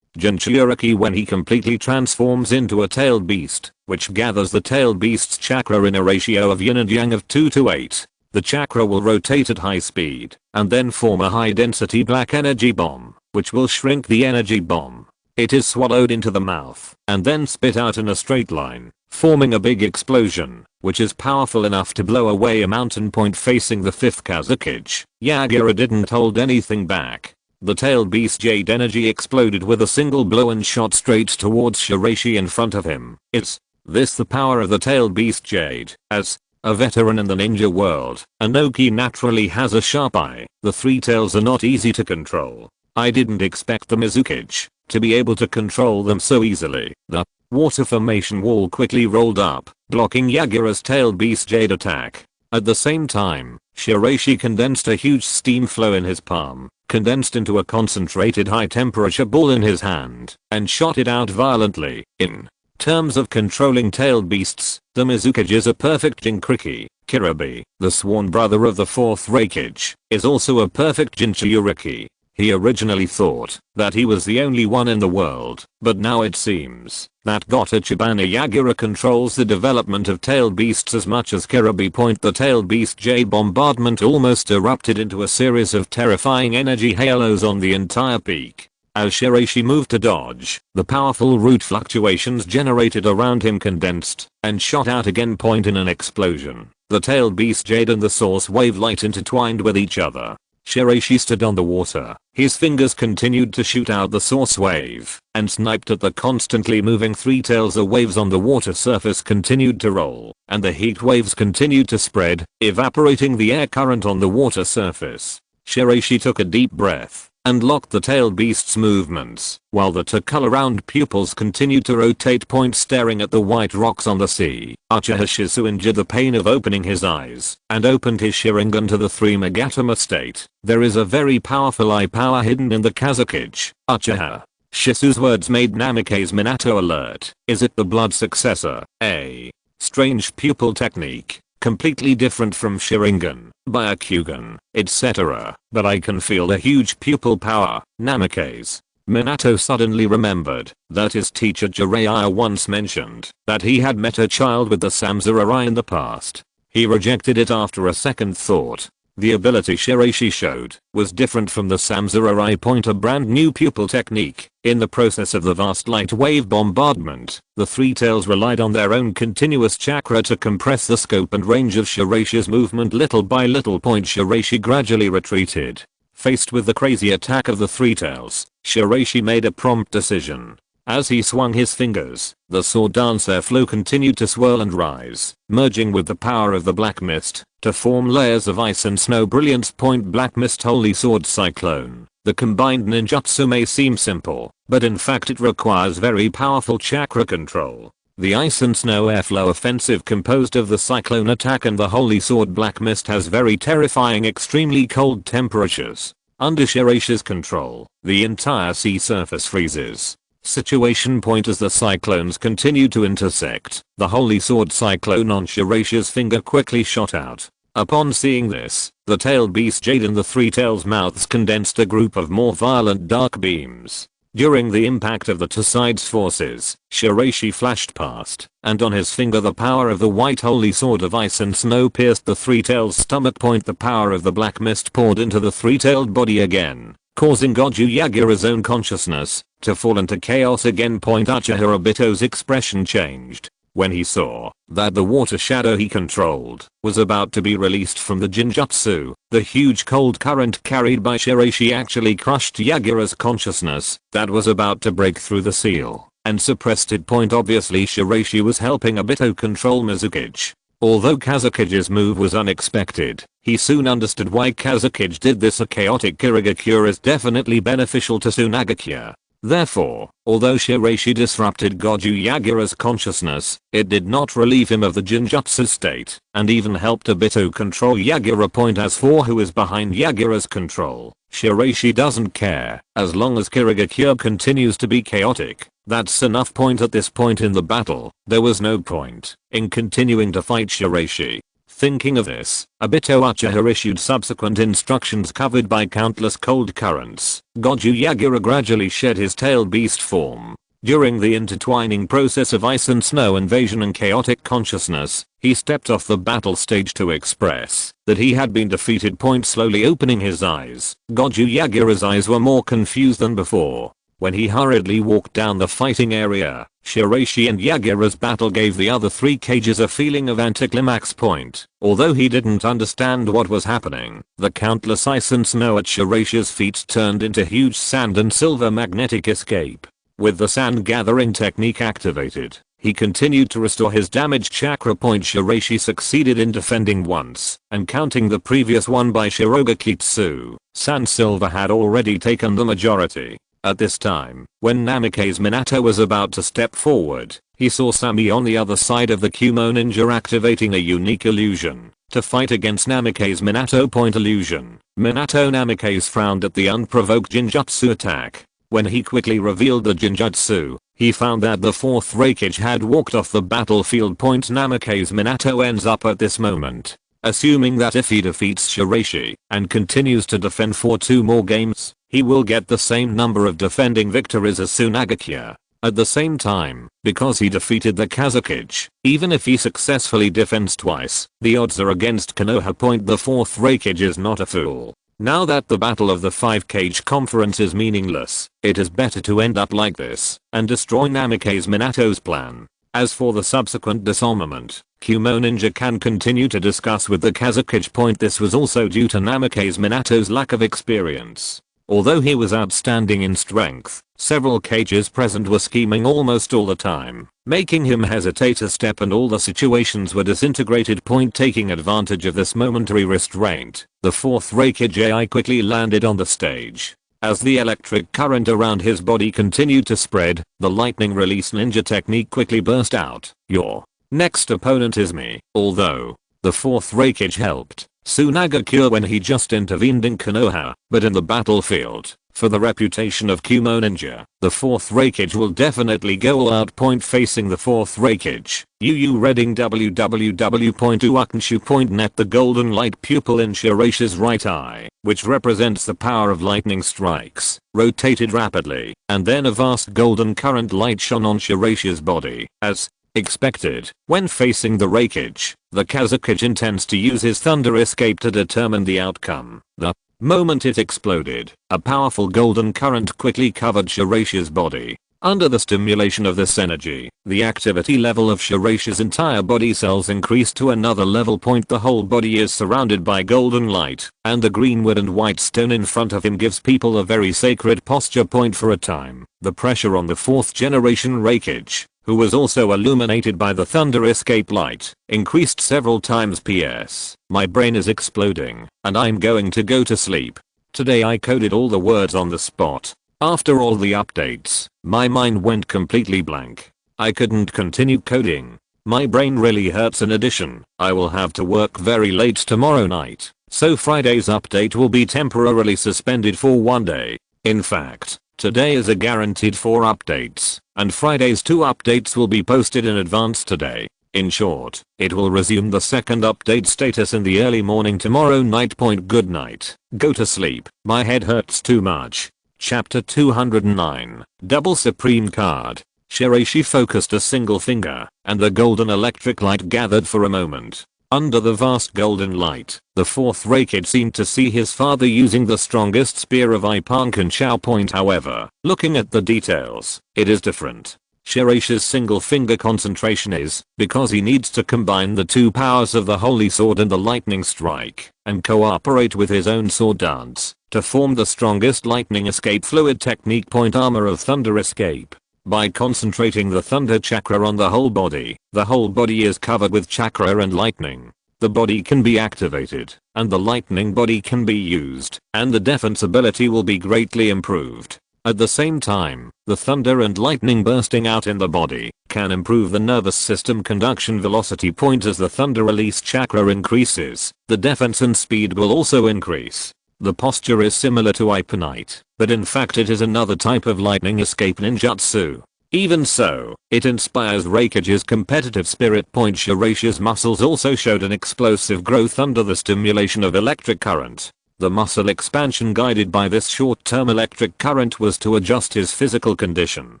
Jinchuriki when he completely transforms into a tailed beast, which gathers the tailed beast's chakra in a ratio of yin and yang of 2:8. The chakra will rotate at high speed, and then form a high density black energy bomb, which will shrink the energy bomb. It is swallowed into the mouth, and then spit out in a straight line, forming a big explosion, which is powerful enough to blow away a mountain. Facing the fifth Kazekage, Yagura didn't hold anything back. The tailed beast jade energy exploded with a single blow and shot straight towards Shiraishi in front of him. Is this the power of the tailed beast jade? As a veteran in the ninja world, Anoki naturally has a sharp eye. The three tails are not easy to control. I didn't expect the Mizukage to be able to control them so easily. The water formation wall quickly rolled up, blocking Yagura's tailed beast jade attack. At the same time, Shiraishi condensed a huge steam flow in his palm, condensed into a concentrated high temperature ball in his hand, and shot it out violently. In terms of controlling tailed beasts, the Mizukage is a perfect Jinchuriki. Kiribi, the sworn brother of the fourth Reikage, is also a perfect Jinchuriki. He originally thought that he was the only one in the world, but now it seems that Gotachibana Yagura controls the development of tailed beasts as much as Kirabi Point. The tailed beast jade bombardment almost erupted into a series of terrifying energy halos on the entire peak. As Shiraishi moved to dodge, the powerful root fluctuations generated around him condensed and shot out again. Point in an explosion. The tailed beast jade and the source wave light intertwined with each other. Shiraishi stood on the water. His fingers continued to shoot out the source wave and sniped at the constantly moving three tails. The waves on the water surface continued to roll, and the heat waves continued to spread, evaporating the air current on the water surface. Shiraishi took a deep breath and locked the tailed beast's movements, while the two round pupils continued to rotate. Point staring at the white rocks on the sea. Uchiha Shizu endured the pain of opening his eyes and opened his Sharingan to the 3 Megatama state. There is a very powerful eye power hidden in the Kazekage. Uchiha Shizu's words made Namikaze Minato alert. Is it the blood successor? A strange pupil technique, completely different from Sharingan, Byakugan, etc. But I can feel the huge pupil power. Namikaze Minato suddenly remembered that his teacher Jiraiya once mentioned that he had met a child with the Samsurai in the past. He rejected it after a second thought. The ability Shiraishi showed was different from the Samsurai. Point a brand new pupil technique. In the process of the vast light wave bombardment, the three tails relied on their own continuous chakra to compress the scope and range of Shiraishi's movement little by little. Point Shiraishi gradually retreated. Faced with the crazy attack of the three tails, Shiraishi made a prompt decision. As he swung his fingers, the sword dance airflow continued to swirl and rise, merging with the power of the black mist to form layers of ice and snow brilliance. Point black mist holy sword cyclone. The combined ninjutsu may seem simple, but in fact it requires very powerful chakra control. The ice and snow airflow offensive composed of the cyclone attack and the holy sword black mist has very terrifying extremely cold temperatures. Under Shiraishi's control, the entire sea surface freezes. Situation. Point as the cyclones continued to intersect, the holy sword cyclone on Shiraishi's finger quickly shot out. Upon seeing this, the tailed beast jade and the three tails mouths condensed a group of more violent dark beams. During the impact of the two sides' forces, Shiraishi flashed past, and on his finger the power of the white holy sword of ice and snow pierced the three tails' stomach. Point the power of the black mist poured into the three-tailed body again, causing Goju Yagura's own consciousness to fall into chaos again. Point Uchiha Obito's expression changed when he saw that the water shadow he controlled was about to be released from the Jinjutsu. The huge cold current carried by Shiraishi actually crushed Yagura's consciousness that was about to break through the seal and suppressed it. Point obviously Shiraishi was helping Obito control Mizukage. Although Kazekage's move was unexpected, he soon understood why Kazekage did this. A chaotic Shirogakure is definitely beneficial to Sunagakure. Therefore, although Shiraishi disrupted Goju Yagura's consciousness, it did not relieve him of the Jinjutsu state, and even helped Obito control Yagura. Point as for who is behind Yagura's control, Shiraishi doesn't care, as long as Shirogakure continues to be chaotic. That's enough. Point at this point in the battle, there was no point in continuing to fight Shiraishi. Thinking of this, Obito Uchiha issued subsequent instructions covered by countless cold currents. Goju Yagura gradually shed his tailed beast form. During the intertwining process of ice and snow invasion and chaotic consciousness, he stepped off the battle stage to express that he had been defeated. Point slowly opening his eyes, Goju Yagura's eyes were more confused than before. When he hurriedly walked down the fighting area, Shiraishi and Yagura's battle gave the other three cages a feeling of anticlimax. Point although he didn't understand what was happening, the countless ice and snow at Shiraishi's feet turned into huge sand and silver magnetic escape. With the sand gathering technique activated, he continued to restore his damaged chakra. Point Shiraishi succeeded in defending once, and counting the previous one by Shirogakitsu, sand silver had already taken the majority. At this time, when Namikaze Minato was about to step forward, he saw Sami on the other side of the Kumo ninja activating a unique illusion to fight against Namikaze Minato. Point illusion. Minato Namikaze frowned at the unprovoked Jinjutsu attack. When he quickly revealed the Jinjutsu, he found that the fourth Raikage had walked off the battlefield. Point Namikaze Minato ends up at this moment assuming that if he defeats Shiraishi and continues to defend for 2 more games, he will get the same number of defending victories as Sunagakure. At the same time, because he defeated the Kazekage, even if he successfully defends twice, the odds are against Konoha. The 4th Raikage is not a fool. Now that the battle of the 5-cage conference is meaningless, it is better to end up like this and destroy Namake's Minato's plan. As for the subsequent disarmament, Kumo Ninja can continue to discuss with the Kazekage. This was also due to Namake's Minato's lack of experience. Although he was outstanding in strength, several cages present were scheming almost all the time, making him hesitate a step, and all the situations were disintegrated. Taking advantage of this momentary restraint, the 4th Raikage AI quickly landed on the stage. As the electric current around his body continued to spread, the lightning release ninja technique quickly burst out. Your next opponent is me. Although the 4th Raikage helped Sunagakure when he just intervened in Konoha, but in the battlefield, for the reputation of Kumo Ninja, the 4th Raikage will definitely go all out. Facing the 4th Raikage, Yu reading www.uakunshu.net. The golden light pupil in Shiraishi's right eye, which represents the power of lightning strikes, rotated rapidly, and then a vast golden current light shone on Shiraishi's body. As expected, when facing the Raikage, the Kazekage intends to use his thunder escape to determine the outcome. The moment it exploded, a powerful golden current quickly covered Shiraishi's body. Under the stimulation of this energy, the activity level of Shiraishi's entire body cells increased to another level. The whole body is surrounded by golden light, and the green wood and white stone in front of him gives people a very sacred posture. For a time, the pressure on the 4th generation Raikage, who was also illuminated by the thunder escape light, increased several times. PS. My brain is exploding, and I'm going to go to sleep. Today I coded all the words on the spot. After all the updates, my mind went completely blank. I couldn't continue coding. My brain really hurts. In addition, I will have to work very late tomorrow night, so Friday's update will be temporarily suspended for 1 day. In fact, today is a guaranteed 4 updates, and Friday's 2 updates will be posted in advance today. In short, it will resume the 2nd update status in the early morning tomorrow night. Good night. Go to sleep. My head hurts too much. Chapter 209. Double Supreme Card. Shiraishi focused a single finger, and the golden electric light gathered for a moment. Under the vast golden light, the 4th Raikage seemed to see his father using the strongest spear of Ippan. However, looking at the details, it is different. Shiraishi's single finger concentration is because he needs to combine the 2 powers of the Holy Sword and the Lightning Strike, and cooperate with his own sword dance, to form the strongest lightning escape fluid technique. Armor of Thunder Escape. By concentrating the thunder chakra on the whole body is covered with chakra and lightning. The body can be activated, and the lightning body can be used, and the defense ability will be greatly improved. At the same time, the thunder and lightning bursting out in the body can improve the nervous system conduction velocity. As the thunder release chakra increases, the defense and speed will also increase. The posture is similar to Ippanite, but in fact it is another type of lightning escape ninjutsu. Even so, it inspires Raikage's competitive spirit. Shiraishi's muscles also showed an explosive growth under the stimulation of electric current. The muscle expansion guided by this short-term electric current was to adjust his physical condition,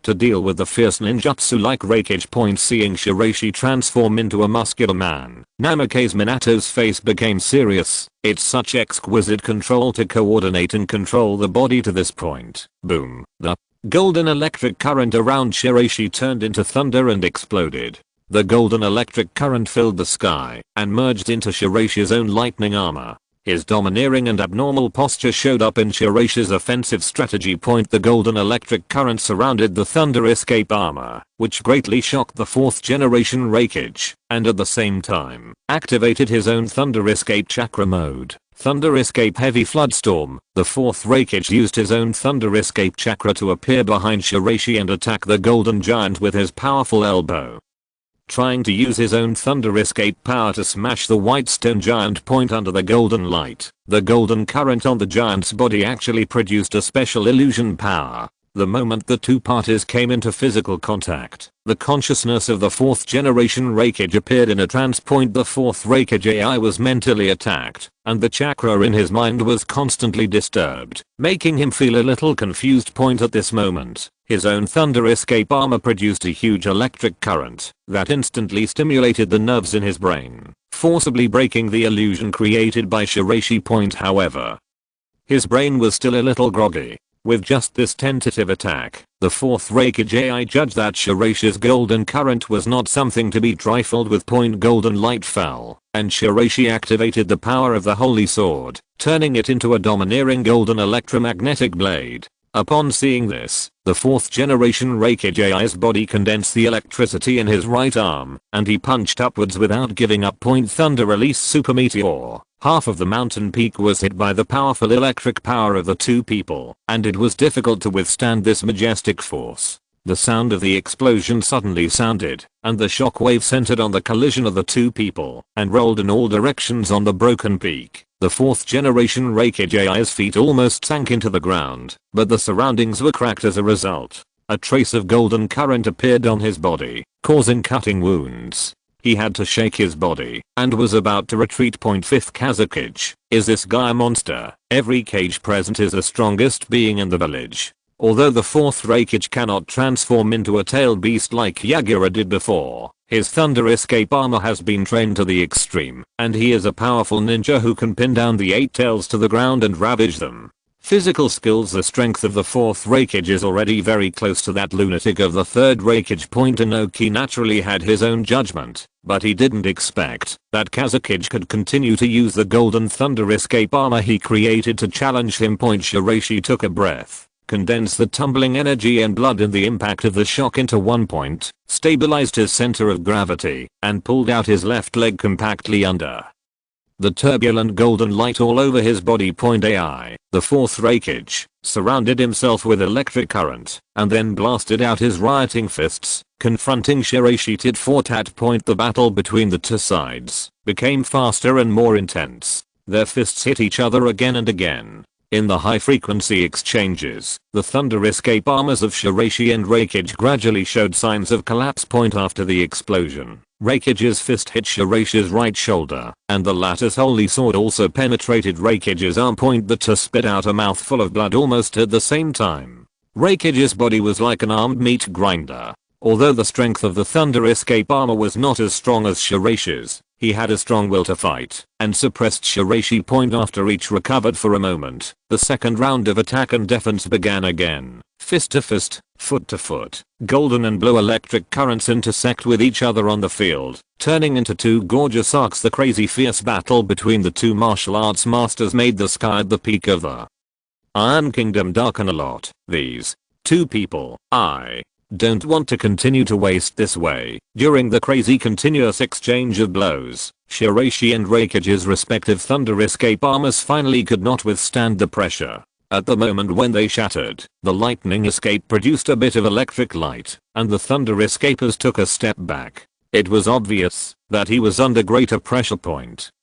to deal with the fierce ninjutsu like Raikage. Seeing Shiraishi transform into a muscular man, Namake's Minato's face became serious. It's such exquisite control to coordinate and control the body to this point. Boom. The golden electric current around Shiraishi turned into thunder and exploded. The golden electric current filled the sky and merged into Shiraishi's own lightning armor. His domineering and abnormal posture showed up in Shiraishi's offensive strategy. The golden electric current surrounded the thunder escape armor, which greatly shocked the 4th generation Raikage, and at the same time, activated his own thunder escape chakra mode. Thunder Escape Heavy Floodstorm. The 4th Raikage used his own Thunder Escape chakra to appear behind Shiraishi and attack the golden giant with his powerful elbow. Trying to use his own Thunder Escape power to smash the white stone giant. Under the golden light, the golden current on the giant's body actually produced a special illusion power. The moment the two parties came into physical contact, the consciousness of the 4th generation Reikage appeared in a trance. The 4th Reikage AI was mentally attacked, and the chakra in his mind was constantly disturbed, making him feel a little confused. At this moment, his own thunder escape armor produced a huge electric current that instantly stimulated the nerves in his brain, forcibly breaking the illusion created by Shiraishi. However, his brain was still a little groggy. With just this tentative attack, the 4th Reikage AI judged that Shiraishi's golden current was not something to be trifled with. Golden light fell, and Shiraishi activated the power of the holy sword, turning it into a domineering golden electromagnetic blade. Upon seeing this, the 4th generation Reikage AI's body condensed the electricity in his right arm, and he punched upwards without giving up. Thunder release super meteor. Half of the mountain peak was hit by the powerful electric power of the two people, and it was difficult to withstand this majestic force. The sound of the explosion suddenly sounded, and the shockwave centered on the collision of the two people and rolled in all directions on the broken peak. The 4th generation Reikage AI's feet almost sank into the ground, but the surroundings were cracked as a result. A trace of golden current appeared on his body, causing cutting wounds. He had to shake his body and was about to retreat. 5th Kazekage. Is this guy a monster? Every cage present is the strongest being in the village. Although the 4th Reikage cannot transform into a tailed beast like Yagura did before, his thunder escape armor has been trained to the extreme, and he is a powerful ninja who can pin down the 8 tails to the ground and ravage them. Physical skills. The strength of the 4th Reikage is already very close to that lunatic of the 3rd Reikage. Inoki naturally had his own judgment, but he didn't expect that Kazekage could continue to use the golden thunder escape armor he created to challenge him. Shiraishi took a breath, condensed the tumbling energy and blood in the impact of the shock into one point, stabilized his center of gravity, and pulled out his left leg compactly under the turbulent golden light all over his body. AI, the 4th Reikage, surrounded himself with electric current, and then blasted out his rioting fists, confronting Shiraishi. Tit for tat. The battle between the two sides became faster and more intense. Their fists hit each other again and again. In the high-frequency exchanges, the thunder escape armors of Shiraishi and Reikage gradually showed signs of collapse. After the explosion, Reikage's fist hit Shiraishi's right shoulder, and the latter's holy sword also penetrated Reikage's arm. The two spit out a mouthful of blood almost at the same time. Reikage's body was like an armed meat grinder. Although the strength of the thunder escape armor was not as strong as Shiraishi's, he had a strong will to fight, and suppressed Shiraishi. After each recovered for a moment, the second round of attack and defense began again. Fist to fist, foot to foot, golden and blue electric currents intersect with each other on the field, turning into two gorgeous arcs. The crazy fierce battle between the two martial arts masters made the sky at the peak of the Iron Kingdom darken a lot. These two people, I don't want to continue to waste this way. During the crazy continuous exchange of blows, Shiraishi and Reikage's respective thunder escape armors finally could not withstand the pressure. At the moment when they shattered, the lightning escape produced a bit of electric light, and the thunder escapers took a step back. It was obvious that he was under greater pressure.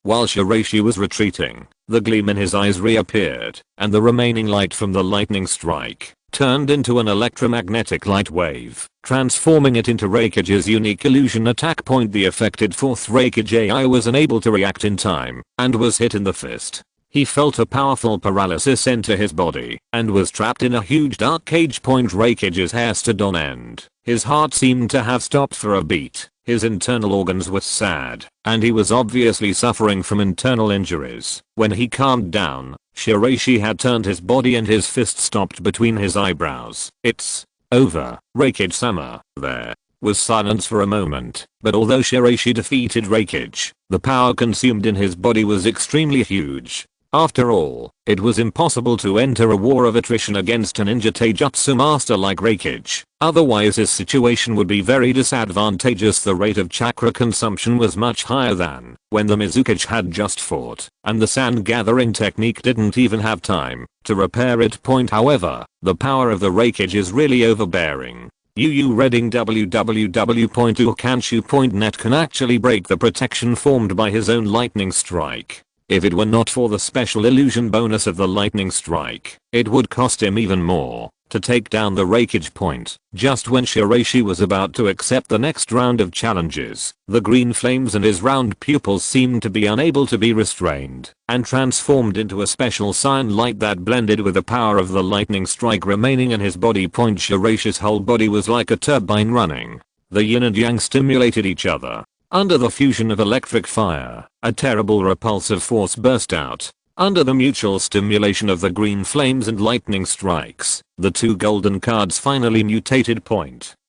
While Shiraishi was retreating, the gleam in his eyes reappeared, and the remaining light from the lightning strike turned into an electromagnetic light wave, transforming it into Reikage's unique illusion attack. The affected 4th Reikage AI was unable to react in time, and was hit in the fist. He felt a powerful paralysis enter his body, and was trapped in a huge dark cage. Reikage's hair stood on end. His heart seemed to have stopped for a beat. His internal organs were sad, and he was obviously suffering from internal injuries. When he calmed down, Shiraishi had turned his body and his fist stopped between his eyebrows. It's over, Reikage-sama. There was silence for a moment, but although Shiraishi defeated Reikage, the power consumed in his body was extremely huge. After all, it was impossible to enter a war of attrition against a ninja taijutsu master like Reikage. Otherwise his situation would be very disadvantageous. The rate of chakra consumption was much higher than when the Mizukage had just fought, and the sand gathering technique didn't even have time to repair it. However, the power of the Reikage is really overbearing. Reading www.ukanshu.net can actually break the protection formed by his own lightning strike. If it were not for the special illusion bonus of the lightning strike, it would cost him even more. to take down the Rakage point. Just when Shiraishi was about to accept the next round of challenges, the green flames in his round pupils seemed to be unable to be restrained and transformed into a special cyan light that blended with the power of the lightning strike remaining in his body. Shiraishi's whole body was like a turbine running. The yin and yang stimulated each other. Under the fusion of electric fire, a terrible repulsive force burst out. Under the mutual stimulation of the green flames and lightning strikes, the two golden cards finally mutated.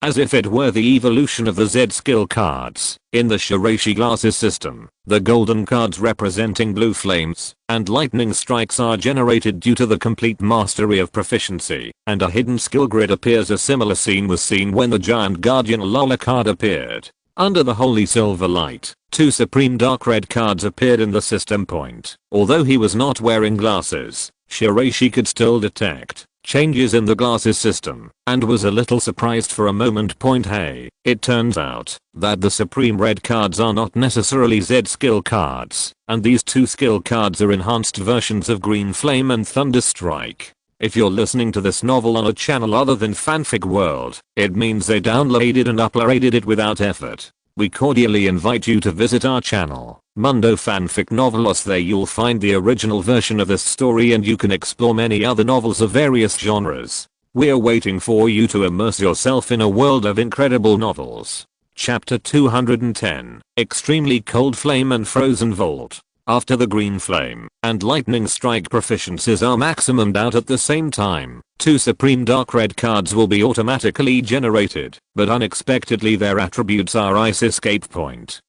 As if it were the evolution of the Z skill cards. In the Shiraishi glasses system, the golden cards representing blue flames and lightning strikes are generated due to the complete mastery of proficiency, and a hidden skill grid appears. A similar scene was seen when the giant guardian Lola card appeared. Under the holy silver light, two supreme dark red cards appeared in the system. Although he was not wearing glasses, Shiraishi could still detect changes in the glasses system and was a little surprised for a moment. Hey, it turns out that the supreme red cards are not necessarily Z skill cards, and these two skill cards are enhanced versions of Green Flame and Thunder Strike. If you're listening to this novel on a channel other than Fanfic World, it means they downloaded and uploaded it without effort. We cordially invite you to visit our channel, Mundo Fanfic Novelos. There you'll find the original version of this story and you can explore many other novels of various genres. We're waiting for you to immerse yourself in a world of incredible novels. Chapter 210, Extremely Cold Flame and Frozen Vault. After the green flame and lightning strike proficiencies are maximumed out at the same time, two supreme dark red cards will be automatically generated, but unexpectedly their attributes are ice escape.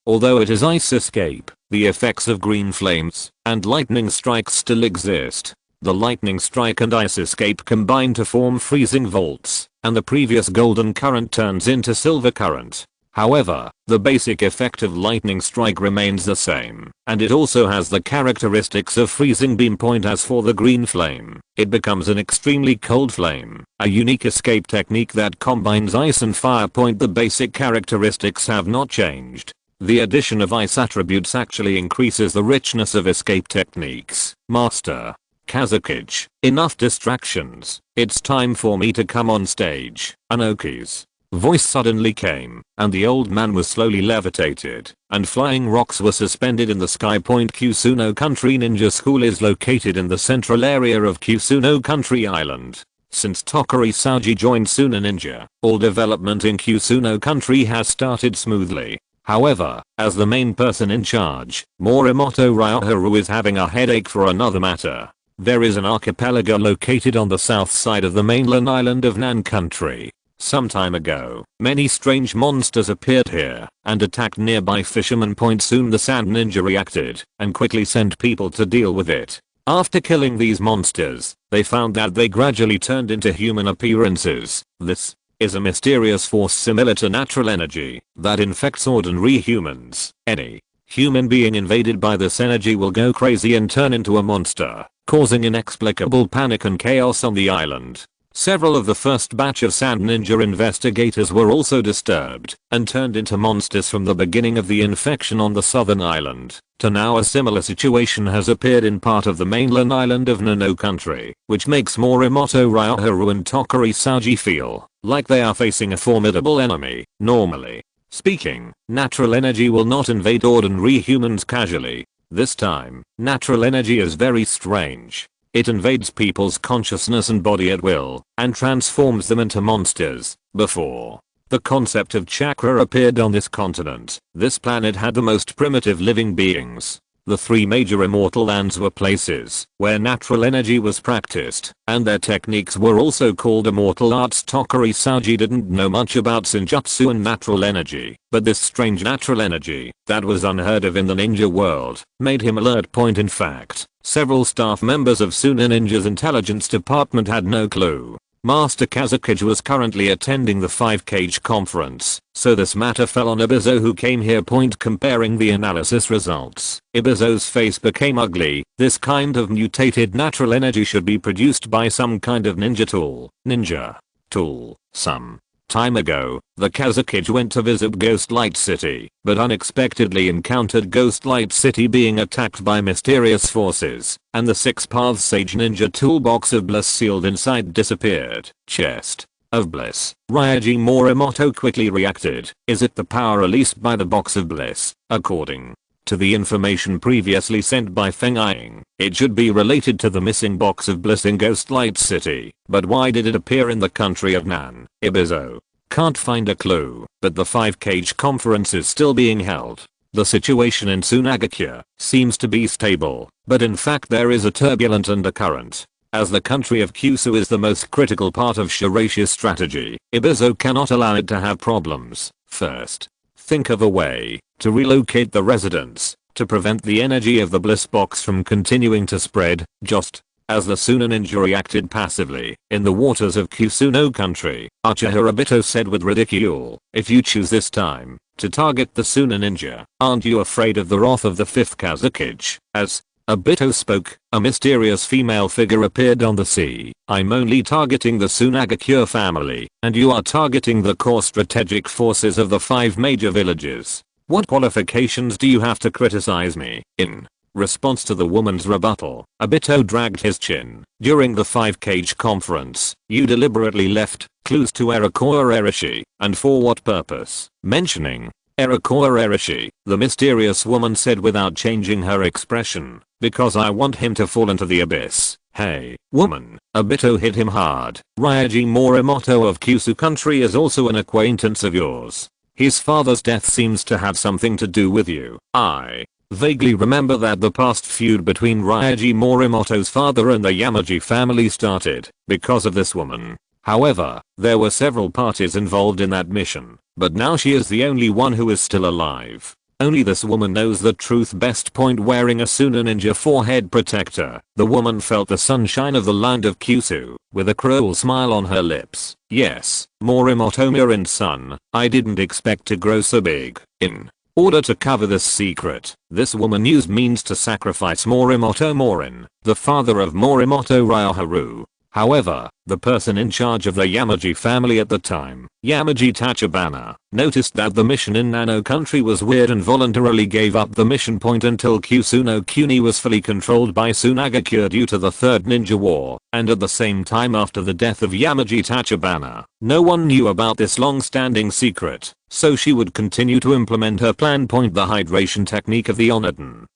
Although it is ice escape, the effects of green flames and lightning strikes still exist. The lightning strike and ice escape combine to form freezing vaults, and the previous golden current turns into silver current. However, the basic effect of lightning strike remains the same, and it also has the characteristics of freezing beam. As for the green flame, it becomes an extremely cold flame, a unique escape technique that combines ice and fire. The basic characteristics have not changed. The addition of ice attributes actually increases the richness of escape techniques. Master Kazekage, enough distractions. It's time for me to come on stage. Anoki's voice suddenly came, and the old man was slowly levitated, and flying rocks were suspended in the sky. Kusuno Country Ninja School is located in the central area of Kusuno Country Island. Since Tokuri Saji joined Suna Ninja, all development in Kusuno Country has started smoothly. However, as the main person in charge, Morimoto Ryoharu is having a headache for another matter. There is an archipelago located on the south side of the mainland island of Nan Country. Some time ago, many strange monsters appeared here and attacked nearby fishermen. Soon the Sand Ninja reacted and quickly sent people to deal with it. After killing these monsters, they found that they gradually turned into human appearances. This is a mysterious force similar to natural energy that infects ordinary humans. Any human being invaded by this energy will go crazy and turn into a monster, causing inexplicable panic and chaos on the island. Several of the first batch of Sand Ninja investigators were also disturbed and turned into monsters from the beginning of the infection on the southern island to now. A similar situation has appeared in part of the mainland island of Nano Country, which makes Morimoto Ryoharu and Tokuri Saji feel like they are facing a formidable enemy. Normally speaking, natural energy will not invade ordinary humans casually. This time, natural energy is very strange. It invades people's consciousness and body at will, and transforms them into monsters. Before the concept of chakra appeared on this continent, this planet had the most primitive living beings. The three major immortal lands were places where natural energy was practiced, and their techniques were also called immortal arts. Tokuri Saji didn't know much about Senjutsu and natural energy, but this strange natural energy that was unheard of in the ninja world made him alert. In fact, several staff members of Suna Ninja's intelligence department had no clue. Master Kazekage was currently attending the 5-Kage conference, so this matter fell on Ibizo, who came here. Comparing the analysis results, Ibizo's face became ugly. This kind of mutated natural energy should be produced by some kind of ninja tool. Ninja tool. Some Time ago, the Kazekage went to visit Ghost Light City, but unexpectedly encountered Ghost Light City being attacked by mysterious forces, and the 6 Paths Sage Ninja Toolbox of Bliss sealed inside disappeared. Chest of Bliss. Ryuji Morimoto quickly reacted. Is it the power released by the Box of Bliss? According to the information previously sent by Feng Ying, it should be related to the missing Box of Bliss in Ghost Light City. But why did it appear in the country of Nan? Ibizo. Can't find a clue, but the 5-Kage conference is still being held. The situation in Sunagakure seems to be stable, but in fact there is a turbulent undercurrent. As the country of Kyushu is the most critical part of Shiraishi's strategy, Ibizo cannot allow it to have problems. First, think of a way to relocate the residents, to prevent the energy of the Bliss Box from continuing to spread, just as the Suna Ninja reacted passively in the waters of Kusuno country. Uchiha Obito said with ridicule, if you choose this time to target the Suna Ninja, aren't you afraid of the wrath of the 5th Kazekage? As Obito spoke, a mysterious female figure appeared on the sea. I'm only targeting the Sunagakure family, and you are targeting the core strategic forces of the 5 major villages. What qualifications do you have to criticize me? In response to the woman's rebuttal, Obito dragged his chin. During the 5-Kage conference, you deliberately left clues to Shiraishi, and for what purpose? Mentioning Shiraishi, the mysterious woman said without changing her expression, because I want him to fall into the abyss. Hey, woman. Obito hit him hard. Ryuji Morimoto of Kyushu country is also an acquaintance of yours. His father's death seems to have something to do with you. I vaguely remember that the past feud between Ryuji Morimoto's father and the Yamaji family started because of this woman. However, there were several parties involved in that mission, but now she is the only one who is still alive. Only this woman knows the truth best. Wearing a Suna Ninja forehead protector, the woman felt the sunshine of the land of Kyushu, with a cruel smile on her lips. Yes, Morimoto-Murin son, I didn't expect to grow so big. In order to cover this secret, this woman used means to sacrifice Morimoto-Murin, the father of Morimoto Ryoharu. However, the person in charge of the Yamaji family at the time, Yamaji Tachibana, noticed that the mission in Nano country was weird and voluntarily gave up the mission point until Kusuno Kuni was fully controlled by Sunagakure due to the Third Ninja War, and at the same time after the death of Yamaji Tachibana. No one knew about this long-standing secret, so she would continue to implement her plan. The hydration technique of the Oniden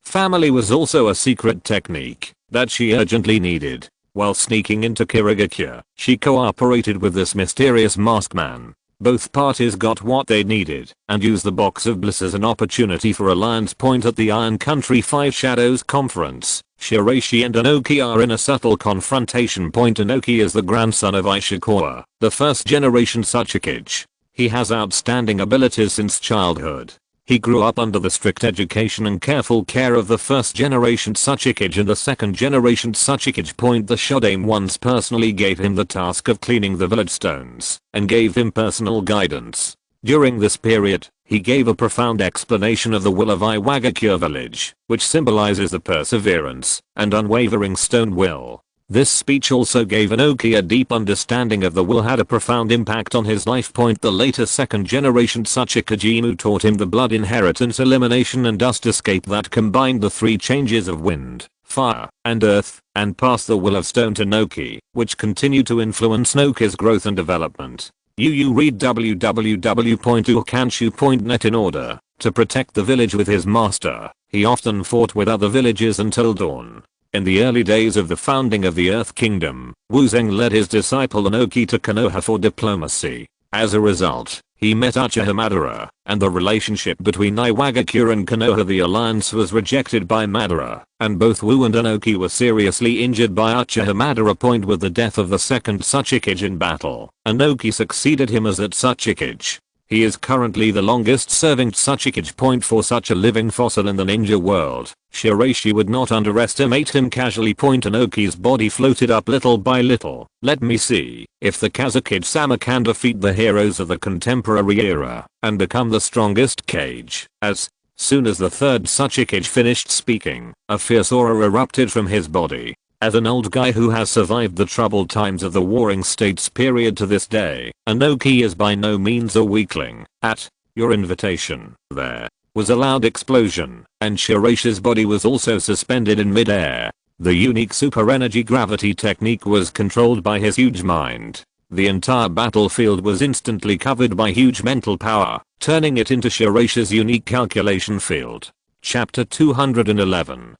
family was also a secret technique that she urgently needed. While sneaking into Shirogakure, she cooperated with this mysterious masked man. Both parties got what they needed and used the Box of Bliss as an opportunity for alliance. At the Iron Country 5 Shadows Conference, Shiraishi and Inoki are in a subtle confrontation. Inoki is the grandson of Ishikawa, the 1st generation Tsuchikage. He has outstanding abilities since childhood. He grew up under the strict education and careful care of the 1st generation Tsuchikage and the 2nd generation Tsuchikage. The Shodaime once personally gave him the task of cleaning the village stones and gave him personal guidance. During this period, he gave a profound explanation of the will of Iwagakure village, which symbolizes the perseverance and unwavering stone will. This speech also gave Inoki a deep understanding of the will, had a profound impact on his life. The later 2nd generation Tsuchikage taught him the blood inheritance, elimination and dust escape that combined the 3 changes of wind, fire, and earth, and passed the will of stone to Noki, which continued to influence Noki's growth and development. You read www.ukanshu.net. In order to protect the village with his master, he often fought with other villages until dawn. In the early days of the founding of the Earth Kingdom, Wuzeng led his disciple Inoki to Konoha for diplomacy. As a result, he met Uchiha Madara, and the relationship between Iwagakure and Konoha. The alliance was rejected by Madara, and both Wu and Inoki were seriously injured by Uchiha Madara. With the death of the 2nd Tsuchikage in battle, Inoki succeeded him as that Tsuchikage. He is currently the longest serving Tsuchikage. For such a living fossil in the ninja world, Shiraishi would not underestimate him casually. Inoki's body floated up little by little. Let me see if the Kazekage-sama can defeat the heroes of the contemporary era and become the strongest Kage. As soon as the 3rd Tsuchikage finished speaking, a fierce aura erupted from his body. As an old guy who has survived the troubled times of the Warring States period to this day, Inoki is by no means a weakling. At your invitation, there was a loud explosion, and Shiraishi's body was also suspended in mid-air. The unique super energy gravity technique was controlled by his huge mind. The entire battlefield was instantly covered by huge mental power, turning it into Shiraishi's unique calculation field. Chapter 211.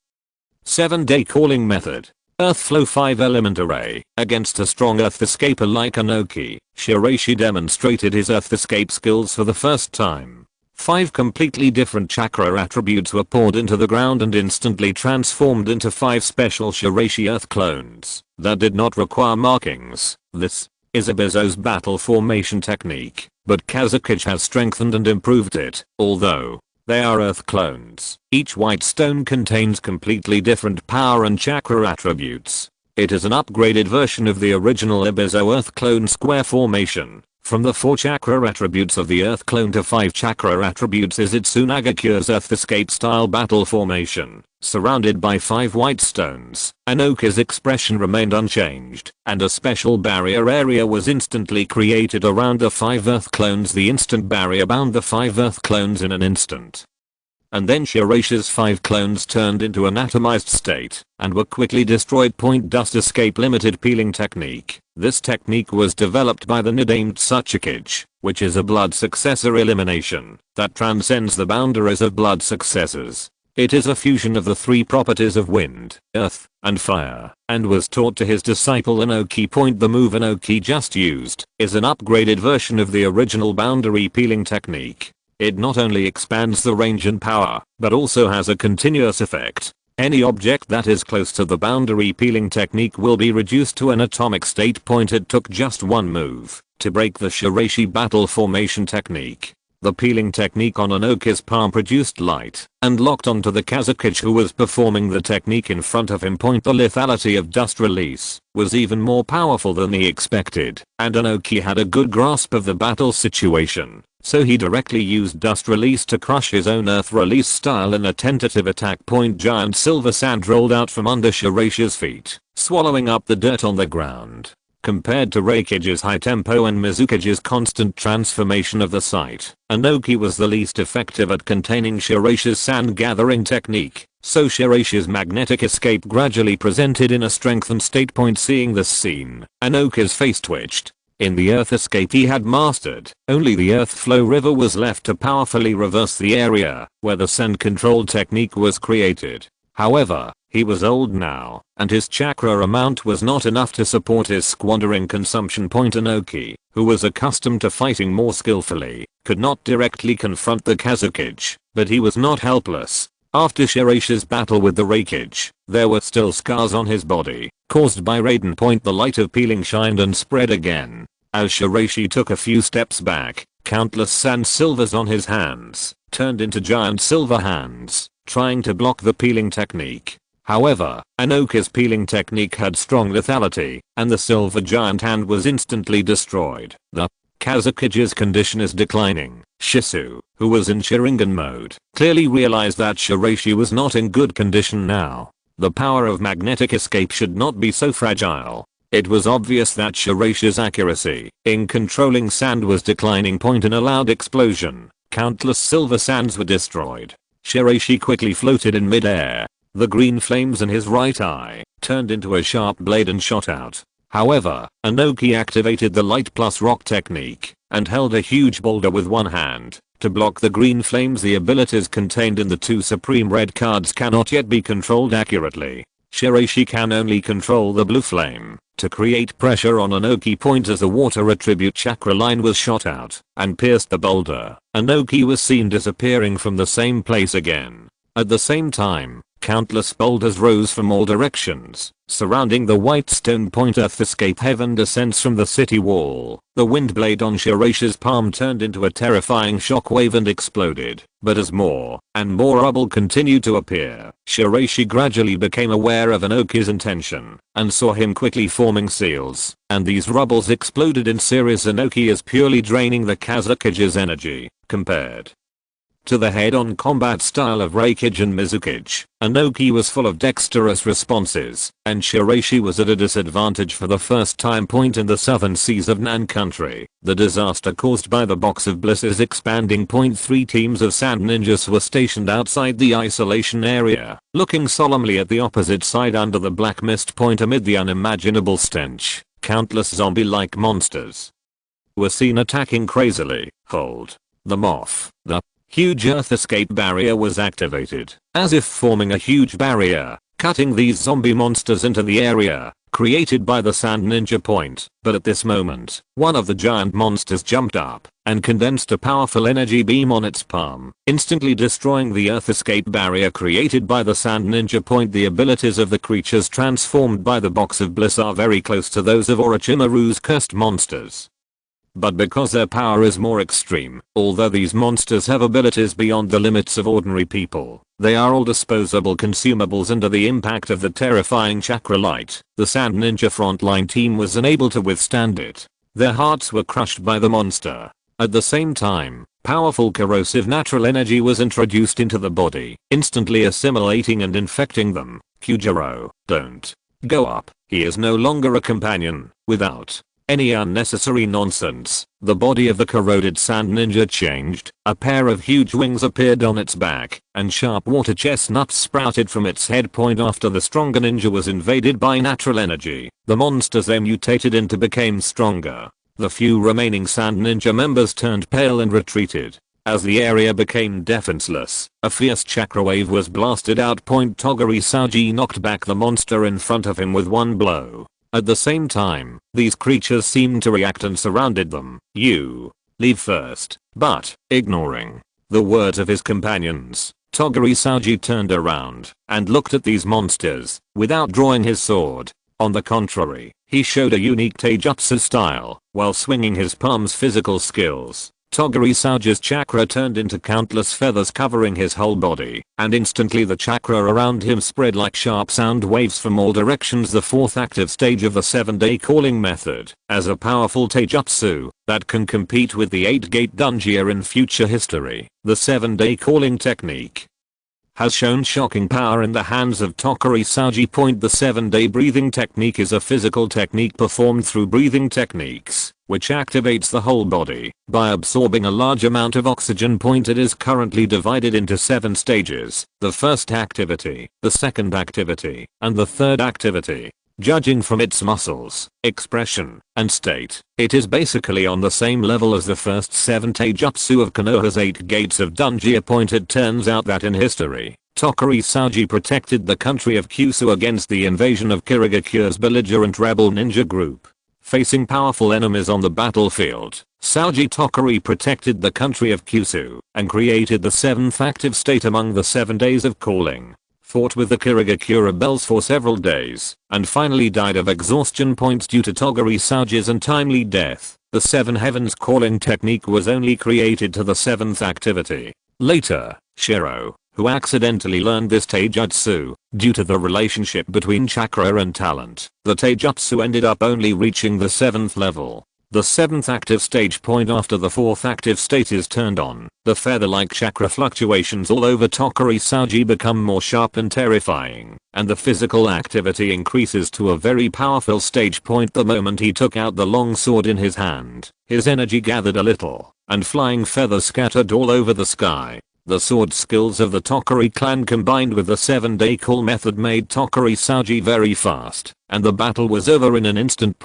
7-day calling method. Earthflow 5-element array. Against a strong Earth escaper like Inoki, Shiraishi demonstrated his Earth escape skills for the first time. 5 completely different chakra attributes were poured into the ground and instantly transformed into 5 special Shiraishi Earth clones that did not require markings. This is Ebizo's battle formation technique, but Kazekage has strengthened and improved it, although they are Earth clones. Each white stone contains completely different power and chakra attributes. It is an upgraded version of the original Ebizo Earth clone square formation. From the 4 chakra attributes of the Earth clone to 5 chakra attributes is its Sunagakure's Earth escape style battle formation. Surrounded by 5 white stones, Inoki's expression remained unchanged, and a special barrier area was instantly created around the 5 Earth clones. The instant barrier bound the 5 Earth clones in an instant. And then Shiraishi's 5 clones turned into an atomized state and were quickly destroyed. Dust escape limited peeling technique. This technique was developed by the named Third, which is a blood successor elimination that transcends the boundaries of blood successors. It is a fusion of the 3 properties of wind, earth, and fire, and was taught to his disciple Inoki. The move Inoki just used is an upgraded version of the original boundary peeling technique. It not only expands the range and power, but also has a continuous effect. Any object that is close to the boundary peeling technique will be reduced to an atomic state. It took just one move to break the Shiraishi battle formation technique. The peeling technique on Inoki's palm produced light and locked onto the Kazekage who was performing the technique in front of him. The lethality of dust release was even more powerful than he expected, and Inoki had a good grasp of the battle situation. So he directly used dust release to crush his own earth release style in a tentative attack. Giant silver sand rolled out from under Shiraishi's feet, swallowing up the dirt on the ground. Compared to Reikage's high tempo and Mizukage's constant transformation of the site, Inoki was the least effective at containing Shiraishi's sand gathering technique, so Shiraishi's magnetic escape gradually presented in a strengthened state. Seeing this scene, Inoki's face twitched. In the earth escape he had mastered, only the earth flow river was left to powerfully reverse the area where the sand control technique was created. However, he was old now, and his chakra amount was not enough to support his squandering consumption. Inoki, who was accustomed to fighting more skillfully, could not directly confront the Kazekage, but he was not helpless. After Shiraishi's battle with the Reikage, there were still scars on his body, caused by Raiden. The light of peeling shined and spread again. As Shiraishi took a few steps back, countless sand silvers on his hands turned into giant silver hands, trying to block the peeling technique. However, Inoki's peeling technique had strong lethality, and the silver giant hand was instantly destroyed. The Kazekage's condition is declining. Shisu, who was in Sharingan mode, clearly realized that Shiraishi was not in good condition now. The power of magnetic escape should not be so fragile. It was obvious that Shiraishi's accuracy in controlling sand was declining. In a loud explosion, countless silver sands were destroyed. Shiraishi quickly floated in mid-air. The green flames in his right eye turned into a sharp blade and shot out. However, Inoki activated the light plus rock technique and held a huge boulder with one hand to block the green flames. The abilities contained in the 2 supreme red cards cannot yet be controlled accurately. Shiraishi can only control the blue flame to create pressure on Inoki. As the water attribute chakra line was shot out and pierced the boulder, Inoki was seen disappearing from the same place again. At the same time, countless boulders rose from all directions, surrounding the white stone. Earth escape heaven descends from the city wall. The wind blade on Shiraishi's palm turned into a terrifying shockwave and exploded. But as more and more rubble continued to appear, Shiraishi gradually became aware of Inoki's intention and saw him quickly forming seals, and these rubbles exploded in series. Inoki is purely draining the Kazekage's energy. Compared to the head-on combat style of Reikage and Mizukage. Anoki was full of dexterous responses, and Shiraishi was at a disadvantage for the first time point in the southern seas of Nan country. The disaster caused by the Box of Bliss's expanding. 3 teams of sand ninjas were stationed outside the isolation area, looking solemnly at the opposite side under the black mist point amid the unimaginable stench. Countless zombie-like monsters were seen attacking crazily. Hold. The moth. The huge earth escape barrier was activated, as if forming a huge barrier, cutting these zombie monsters into the area created by the sand ninja point. But at this moment, one of the giant monsters jumped up and condensed a powerful energy beam on its palm, instantly destroying the earth escape barrier created by the sand ninja point. The abilities of the creatures transformed by the Box of Bliss are very close to those of Orochimaru's cursed monsters, but because their power is more extreme, although these monsters have abilities beyond the limits of ordinary people, they are all disposable consumables under the impact of the terrifying chakra light. The sand ninja frontline team was unable to withstand it. Their hearts were crushed by the monster. At the same time, powerful corrosive natural energy was introduced into the body, instantly assimilating and infecting them. Kyujiro, don't go up. He is no longer a companion. Without any unnecessary nonsense, the body of the corroded sand ninja changed. A pair of huge wings appeared on its back, and sharp water chestnuts sprouted from its head point. After the stronger ninja was invaded by natural energy, the monsters they mutated into became stronger. The few remaining sand ninja members turned pale and retreated. As the area became defenseless, a fierce chakra wave was blasted out. Toguri knocked back the monster in front of him with one blow. At the same time, these creatures seemed to react and surrounded them. You leave first. But, ignoring the words of his companions, Toguri turned around and looked at these monsters without drawing his sword. On the contrary, he showed a unique taijutsu style while swinging his palm's physical skills. Toguri-Saji's chakra turned into countless feathers covering his whole body, and instantly the chakra around him spread like sharp sound waves from all directions. The fourth active stage of the 7-day calling method, as a powerful taijutsu that can compete with the 8-gate Dunjia in future history. The 7-day calling technique has shown shocking power in the hands of Toguri-Saji. The 7-day breathing technique is a physical technique performed through breathing techniques, which activates the whole body by absorbing a large amount of oxygen. It is currently divided into 7 stages: the first activity, the second activity, and the third activity. Judging from its muscles, expression, and state, it is basically on the same level as the first 7 taijutsu of Konoha's 8 gates of Dunjia. It turns out that in history, Toguri-Saji protected the country of Kyushu against the invasion of Shiragakure's belligerent rebel ninja group. Facing powerful enemies on the battlefield, Toguri protected the country of Kyushu and created the 7th active state among the 7 days of calling, fought with the Shirogakure rebels for several days, and finally died of exhaustion. Due to Toguri-Saji's untimely death, the 7 heavens calling technique was only created to the 7th activity. Later, Shiro, who accidentally learned this taijutsu, due to the relationship between chakra and talent, the taijutsu ended up only reaching the 7th level. The 7th active stage. After the 4th active state is turned on, the feather-like chakra fluctuations all over Toguri-Saji become more sharp and terrifying, and the physical activity increases to a very powerful stage. The moment he took out the long sword in his hand, his energy gathered a little, and flying feathers scattered all over the sky. The sword skills of the Toguri clan combined with the 7-day call method made Toguri-Saji very fast, and the battle was over in an instant.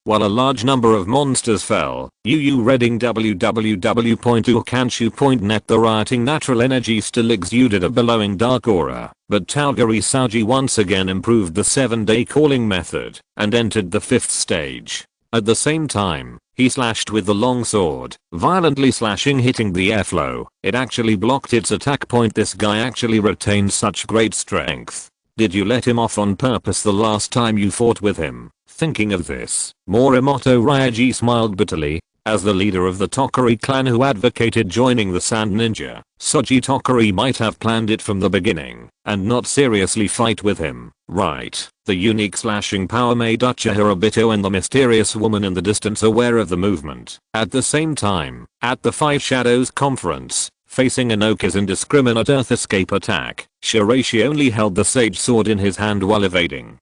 While a large number of monsters fell, reading www.ukanshu.net. The rioting natural energy still exuded a billowing dark aura, but Toguri-Saji once again improved the 7-day calling method, and entered the 5th stage. At the same time, he slashed with the long sword, violently slashing, hitting the airflow. It actually blocked its attack. This guy actually retained such great strength. Did you let him off on purpose the last time you fought with him? Thinking of this, Morimoto Ryaji smiled bitterly. As the leader of the Toguri clan who advocated joining the Sand Ninja, Soji Toguri might have planned it from the beginning, and not seriously fight with him, right? The unique slashing power made Uchiha Obito and the mysterious woman in the distance aware of the movement. At the same time, at the Five Shadows conference, Facing Inoki's indiscriminate earth escape attack, Shiraishi only held the sage sword in his hand while evading.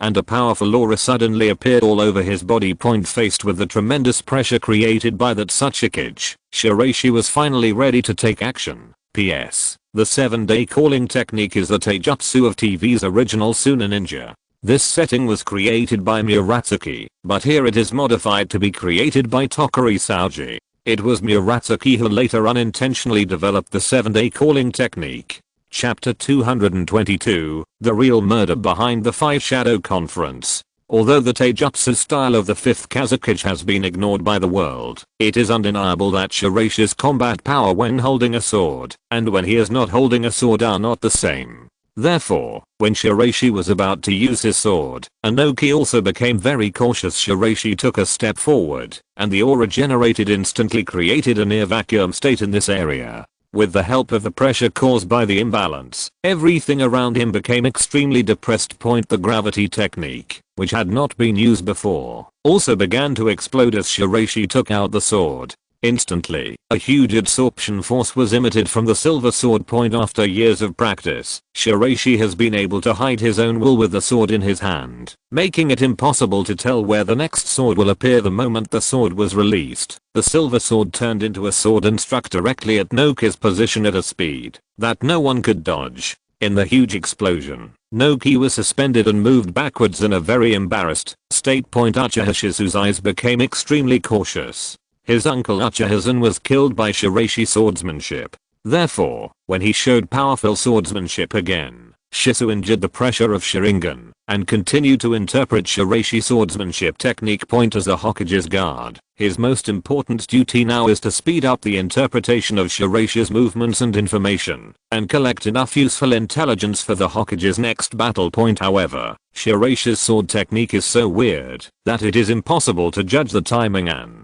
And a powerful aura suddenly appeared all over his body. Faced with the tremendous pressure created by that Kazekage, Shiraishi was finally ready to take action. P.S. The 7-day calling technique is the taijutsu of TV's original Suna Ninja. This setting was created by Murasaki, but here it is modified to be created by Tokuri Saoji. It was Murasaki who later unintentionally developed the 7-day calling technique. Chapter 222, The Real Murder Behind the Five Shadow Conference. Although the taijutsu style of the 5th Kazekage has been ignored by the world, it is undeniable that Shiraishi's combat power when holding a sword and when he is not holding a sword are not the same. Therefore, when Shiraishi was about to use his sword, Inoki also became very cautious. Shiraishi took a step forward, and the aura generated instantly created a near vacuum state in this area. With the help of the pressure caused by the imbalance, everything around him became extremely depressed. The gravity technique, which had not been used before, also began to explode as Shiraishi took out the sword. Instantly, a huge absorption force was emitted from the silver sword. After years of practice, Shiraishi has been able to hide his own will with the sword in his hand, making it impossible to tell where the next sword will appear. The moment the sword was released, the silver sword turned into a sword and struck directly at Noki's position at a speed that no one could dodge. In the huge explosion, Noki was suspended and moved backwards in a very embarrassed state. Uchihashizu's eyes became extremely cautious. His uncle Uchihazen was killed by Shiraishi swordsmanship. Therefore, when he showed powerful swordsmanship again, Shizu injured the pressure of Sharingan and continued to interpret Shiraishi swordsmanship technique. As a Hokage's guard, his most important duty now is to speed up the interpretation of Shiraishi's movements and information and collect enough useful intelligence for the Hokage's next battle. However, Shiraishi's sword technique is so weird that it is impossible to judge the timing and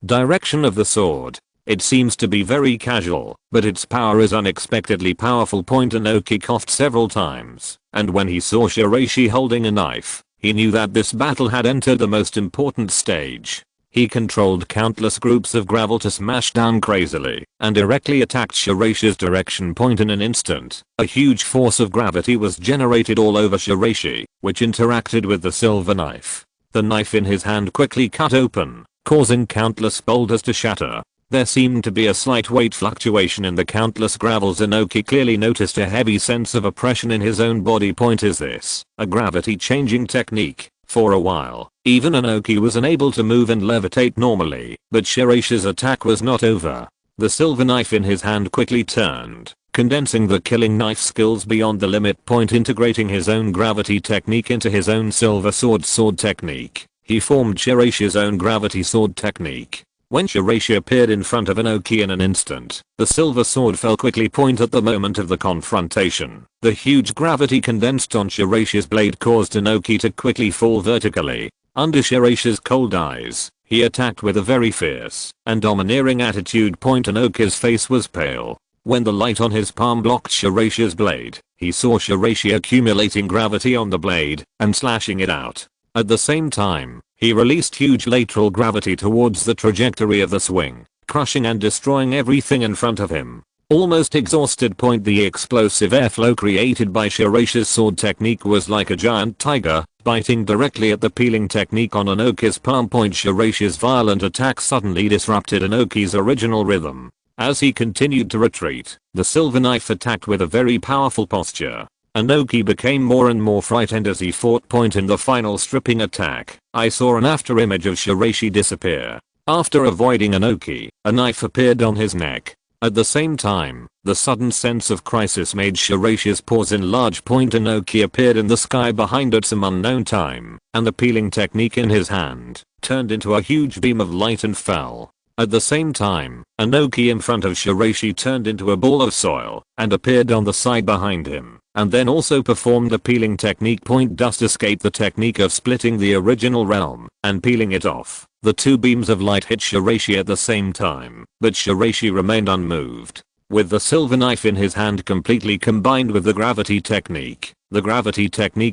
direction of the sword. It seems to be very casual, but its power is unexpectedly powerful. Inoki coughed several times, and when he saw Shiraishi holding a knife, he knew that this battle had entered the most important stage. He controlled countless groups of gravel to smash down crazily and directly attacked Shiraishi's direction. In an instant, a huge force of gravity was generated all over Shiraishi, which interacted with the silver knife. The knife in his hand quickly cut open, causing countless boulders to shatter. There seemed to be a slight weight fluctuation in the countless gravels. Inoki clearly noticed a heavy sense of oppression in his own body. Is this a gravity changing technique? For a while, even Inoki was unable to move and levitate normally, but Shiraishi's attack was not over. The silver knife in his hand quickly turned, condensing the killing knife skills beyond the limit. Integrating his own gravity technique into his own silver sword technique, he formed Shiraishi's own gravity sword technique. When Shiraishi appeared in front of Inoki in an instant, the silver sword fell quickly. At the moment of the confrontation, the huge gravity condensed on Shiraishi's blade caused Inoki to quickly fall vertically. Under Shiraishi's cold eyes, he attacked with a very fierce and domineering attitude. Inoki's face was pale. When the light on his palm blocked Shiraishi's blade, he saw Shiraishi accumulating gravity on the blade and slashing it out. At the same time, he released huge lateral gravity towards the trajectory of the swing, crushing and destroying everything in front of him. Almost exhausted. The explosive airflow created by Shiraishi's sword technique was like a giant tiger, biting directly at the peeling technique on Inoki's palm. Shiraishi's violent attack suddenly disrupted Inoki's original rhythm. As he continued to retreat, the silver knife attacked with a very powerful posture. Inoki became more and more frightened as he fought. In the final stripping attack, I saw an after image of Shiraishi disappear. After avoiding Inoki, a knife appeared on his neck. At the same time, the sudden sense of crisis made Shiraishi's paws enlarge. Inoki appeared in the sky behind at some unknown time, and the peeling technique in his hand turned into a huge beam of light and fell. At the same time, Inoki in front of Shiraishi turned into a ball of soil and appeared on the side behind him, and then also performed the peeling technique. Dust escaped the technique of splitting the original realm and peeling it off. The two beams of light hit Shiraishi at the same time, but Shiraishi remained unmoved. With the silver knife in his hand completely combined with the gravity technique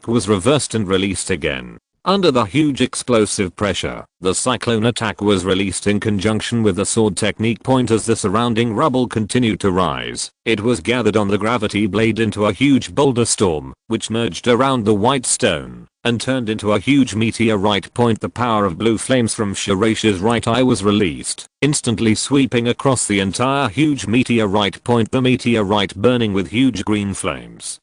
was reversed and released again. Under the huge explosive pressure, the cyclone attack was released in conjunction with the sword technique point. As the surrounding rubble continued to rise, it was gathered on the gravity blade into a huge boulder storm, which merged around the white stone and turned into a huge meteorite point. The power of blue flames from Shiraishi's right eye was released, instantly sweeping across the entire huge meteorite point, the meteorite burning with huge green flames.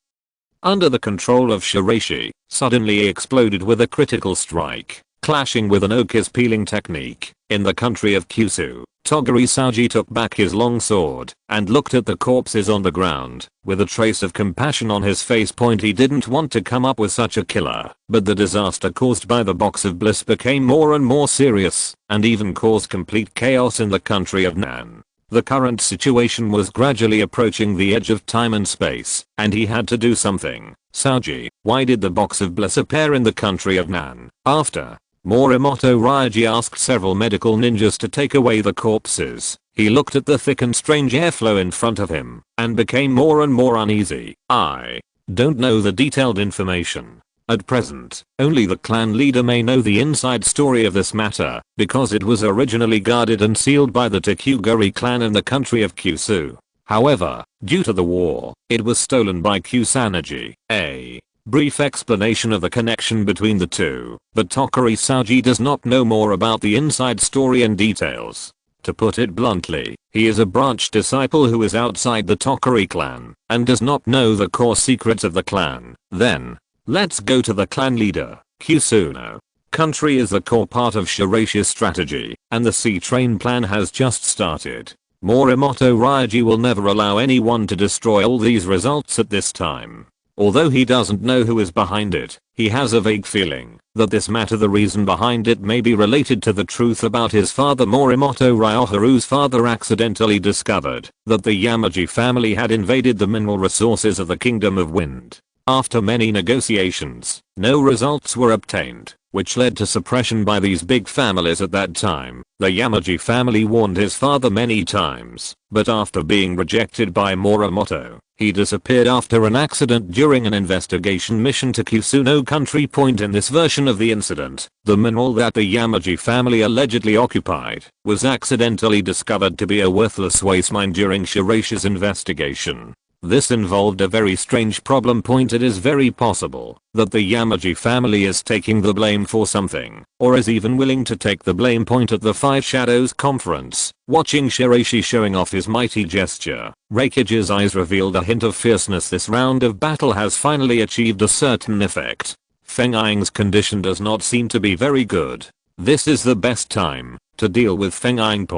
Under the control of Shiraishi, suddenly he exploded with a critical strike, clashing with an Oki's peeling technique. In the country of Kyushu, Toguri took back his long sword and looked at the corpses on the ground with a trace of compassion on his face. He didn't want to come up with such a killer, but the disaster caused by the box of bliss became more and more serious and even caused complete chaos in the country of Nan. The current situation was gradually approaching the edge of time and space, and he had to do something. Saji, why did the box of bliss appear in the country of Nan? After Morimoto Ryoji asked several medical ninjas to take away the corpses, he looked at the thick and strange airflow in front of him and became more and more uneasy. I don't know the detailed information. At present, only the clan leader may know the inside story of this matter, because it was originally guarded and sealed by the Takuguri clan in the country of Kyushu. However, due to the war, it was stolen by Kusanagi. A brief explanation of the connection between the two, but Toguri does not know more about the inside story and details. To put it bluntly, he is a branch disciple who is outside the Toguri clan and does not know the core secrets of the clan. Then, let's go to the clan leader. Kyushu country is the core part of Shiraishi's strategy, and the Sea Train plan has just started. Morimoto Ryoji will never allow anyone to destroy all these results at this time. Although he doesn't know who is behind it, he has a vague feeling that this matter, the reason behind it, may be related to the truth about his father. Morimoto Ryoharu's father accidentally discovered that the Yamaji family had invaded the mineral resources of the Kingdom of Wind. After many negotiations, no results were obtained, which led to suppression by these big families at that time. The Yamaji family warned his father many times, but after being rejected by Morimoto, he disappeared after an accident during an investigation mission to Kusuno country. In this version of the incident, the mineral that the Yamaji family allegedly occupied was accidentally discovered to be a worthless waste mine during Shiraishi's investigation. This involved a very strange problem. It is very possible that the Yamaji family is taking the blame for something, or is even willing to take the blame. At the Five Shadows conference, watching Shiraishi showing off his mighty gesture, Raikage's eyes revealed a hint of fierceness. This round of battle has finally achieved a certain effect. Feng Ying's condition does not seem to be very good. This is the best time to deal with Feng Ying.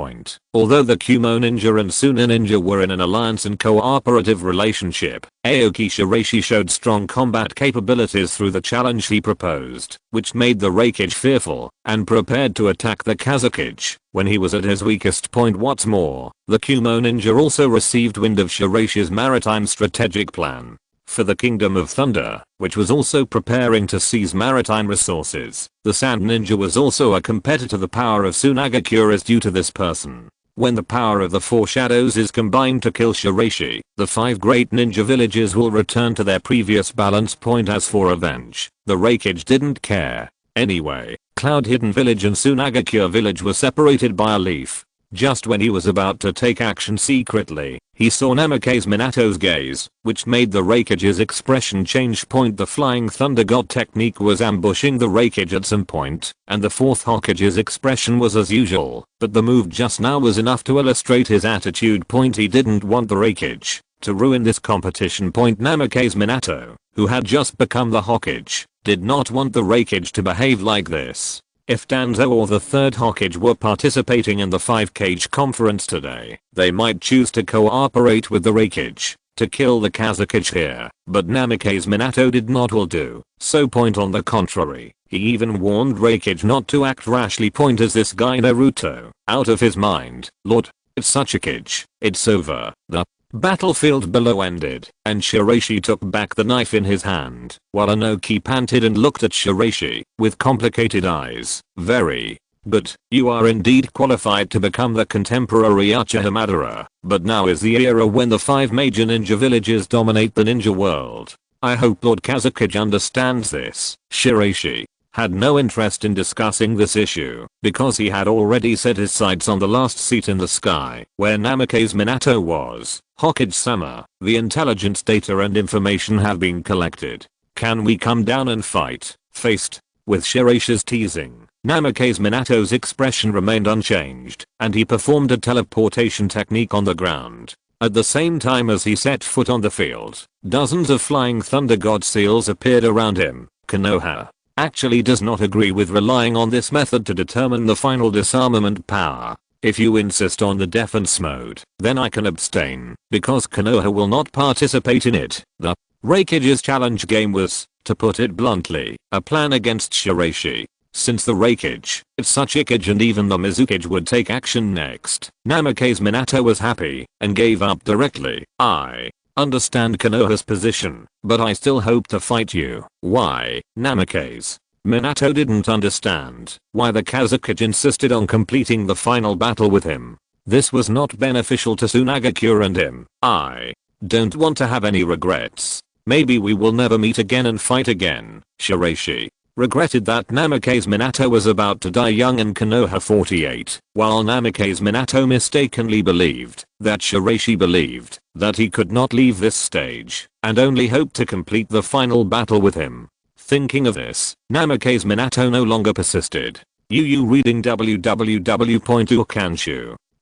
Although the Kumo ninja and Suna ninja were in an alliance and cooperative relationship, Aoki Shiraishi showed strong combat capabilities through the challenge he proposed, which made the Raikage fearful and prepared to attack the Kazekage when he was at his weakest point. What's more, the Kumo ninja also received wind of Shiraishi's maritime strategic plan for the Kingdom of Thunder, which was also preparing to seize maritime resources. The Sand Ninja was also a competitor. The power of Sunagakure is due to this person. When the power of the Four Shadows is combined to kill Shiraishi, the 5 great ninja villages will return to their previous balance point. As for revenge, the Raikage didn't care. Anyway, Cloud Hidden Village and Sunagakure Village were separated by a leaf. Just when he was about to take action secretly, he saw Namake's Minato's gaze, which made the Raikage's expression change. The Flying Thunder God technique was ambushing the Raikage at some point, and the 4th Hokage's expression was as usual, but the move just now was enough to illustrate his attitude. He didn't want the Raikage to ruin this competition. Namake's Minato, who had just become the Hokage, did not want the Raikage to behave like this. If Danzo or the 3rd Hokage were participating in the 5-Kage conference today, they might choose to cooperate with the Raikage to kill the Kazekage here, but Namake's Minato did not will do so. On the contrary, he even warned Raikage not to act rashly. Is this guy Naruto out of his mind? Lord, if such a Kage, it's over. The battlefield below ended, and Shiraishi took back the knife in his hand, while Inoki panted and looked at Shiraishi with complicated eyes. Very good, you are indeed qualified to become the contemporary Uchiha Madara, but now is the era when the 5 major ninja villages dominate the ninja world. I hope Lord Kazekage understands this. Shiraishi, had no interest in discussing this issue because he had already set his sights on the last seat in the sky where Namake's Minato was. Hokage-sama, the intelligence data and information have been collected. Can we come down and fight? Faced with Shiraishi's teasing, Namake's Minato's expression remained unchanged, and he performed a teleportation technique on the ground. At the same time as he set foot on the field, dozens of flying thunder god seals appeared around him. Konoha actually does not agree with relying on this method to determine the final disarmament power. If you insist on the defense mode, then I can abstain, because Konoha will not participate in it. The Raikage's challenge game was, to put it bluntly, a plan against Shiraishi. Since the Raikage, Tsuchikage and even the Mizukage would take action next, Namake's Minato was happy and gave up directly. I understand Konoha's position, but I still hope to fight you. Why? Namake's Minato didn't understand why the Kazekage insisted on completing the final battle with him. This was not beneficial to Sunagakure and him. I don't want to have any regrets. Maybe we will never meet again and fight again. Shiraishi regretted that Namake's Minato was about to die young in Konoha 48, while Namake's Minato mistakenly believed that Shiraishi believed that he could not leave this stage and only hoped to complete the final battle with him. Thinking of this, Namake's Minato no longer persisted. Reading www.ukanshu.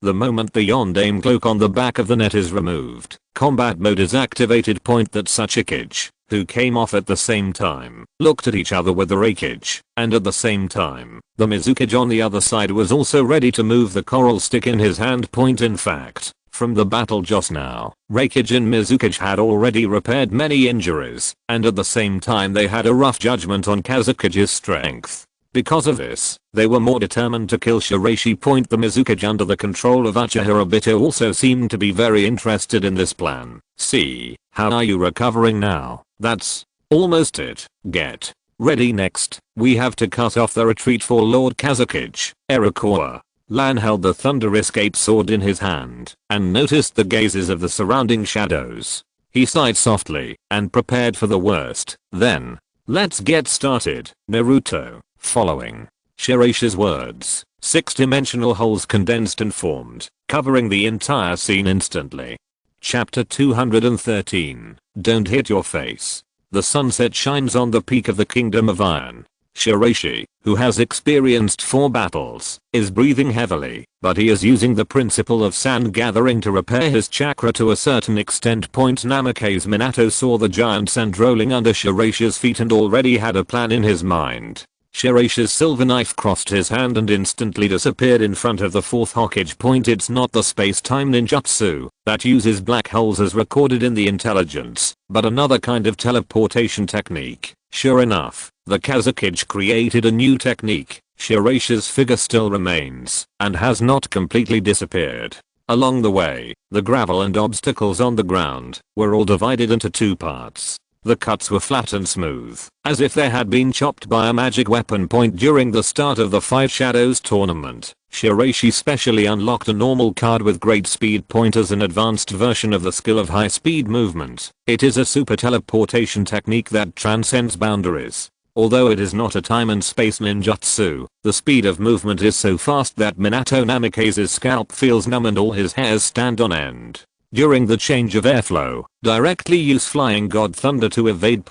The moment the Yondaime cloak on the back of the net is removed, combat mode is activated. That Tsuchikage, who came off at the same time, looked at each other with the Raikage, and at the same time, the Mizukage on the other side was also ready to move the coral stick in his hand. In fact, from the battle just now, Raikage and Mizukage had already repaired many injuries, and at the same time they had a rough judgment on Kazekage's strength. Because of this, they were more determined to kill Shiraishi. The Mizukage under the control of Uchiha Obito also seemed to be very interested in this plan. See, how are you recovering now? That's almost it. Get ready. Next, we have to cut off the retreat for Lord Kazekage. Iroquois Lan held the Thunder Escape sword in his hand and noticed the gazes of the surrounding shadows. He sighed softly and prepared for the worst. Then, let's get started. Naruto. Following Shiraishi's words, 6-dimensional holes condensed and formed, covering the entire scene instantly. Chapter 213. Don't hit your face. The sunset shines on the peak of the Kingdom of Iron. Shiraishi, who has experienced 4 battles, is breathing heavily, but he is using the principle of sand gathering to repair his chakra to a certain extent. Namake's Minato saw the giant sand rolling under Shiraishi's feet and already had a plan in his mind. Shiraishi's silver knife crossed his hand and instantly disappeared in front of the 4th Hokage. It's not the space-time ninjutsu that uses black holes as recorded in the intelligence, but another kind of teleportation technique. Sure enough, the Kazekage created a new technique. Shiraishi's figure still remains and has not completely disappeared. Along the way, the gravel and obstacles on the ground were all divided into 2 parts. The cuts were flat and smooth, as if they had been chopped by a magic weapon. During the start of the 5 Shadows tournament, Shiraishi specially unlocked a normal card with great speed. As an advanced version of the skill of high speed movement. It is a super teleportation technique that transcends boundaries. Although it is not a time and space ninjutsu, the speed of movement is so fast that Minato Namake's scalp feels numb and all his hairs stand on end. During the change of airflow, directly use Flying God Thunder to evade.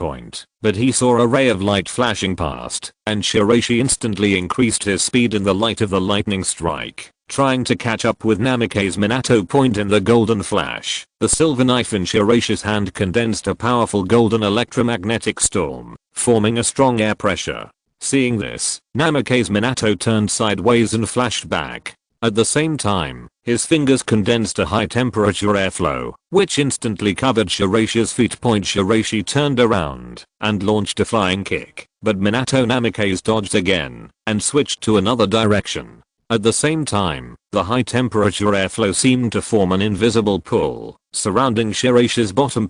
But he saw a ray of light flashing past, and Shiraishi instantly increased his speed in the light of the lightning strike, trying to catch up with Namake's Minato. In the golden flash, the silver knife in Shiraishi's hand condensed a powerful golden electromagnetic storm, forming a strong air pressure. Seeing this, Namake's Minato turned sideways and flashed back. At the same time, his fingers condensed a high temperature airflow, which instantly covered Shiraishi's feet. Shiraishi turned around and launched a flying kick, but Minato Namake's dodged again and switched to another direction. At the same time, the high temperature airflow seemed to form an invisible pull surrounding Shiraishi's bottom.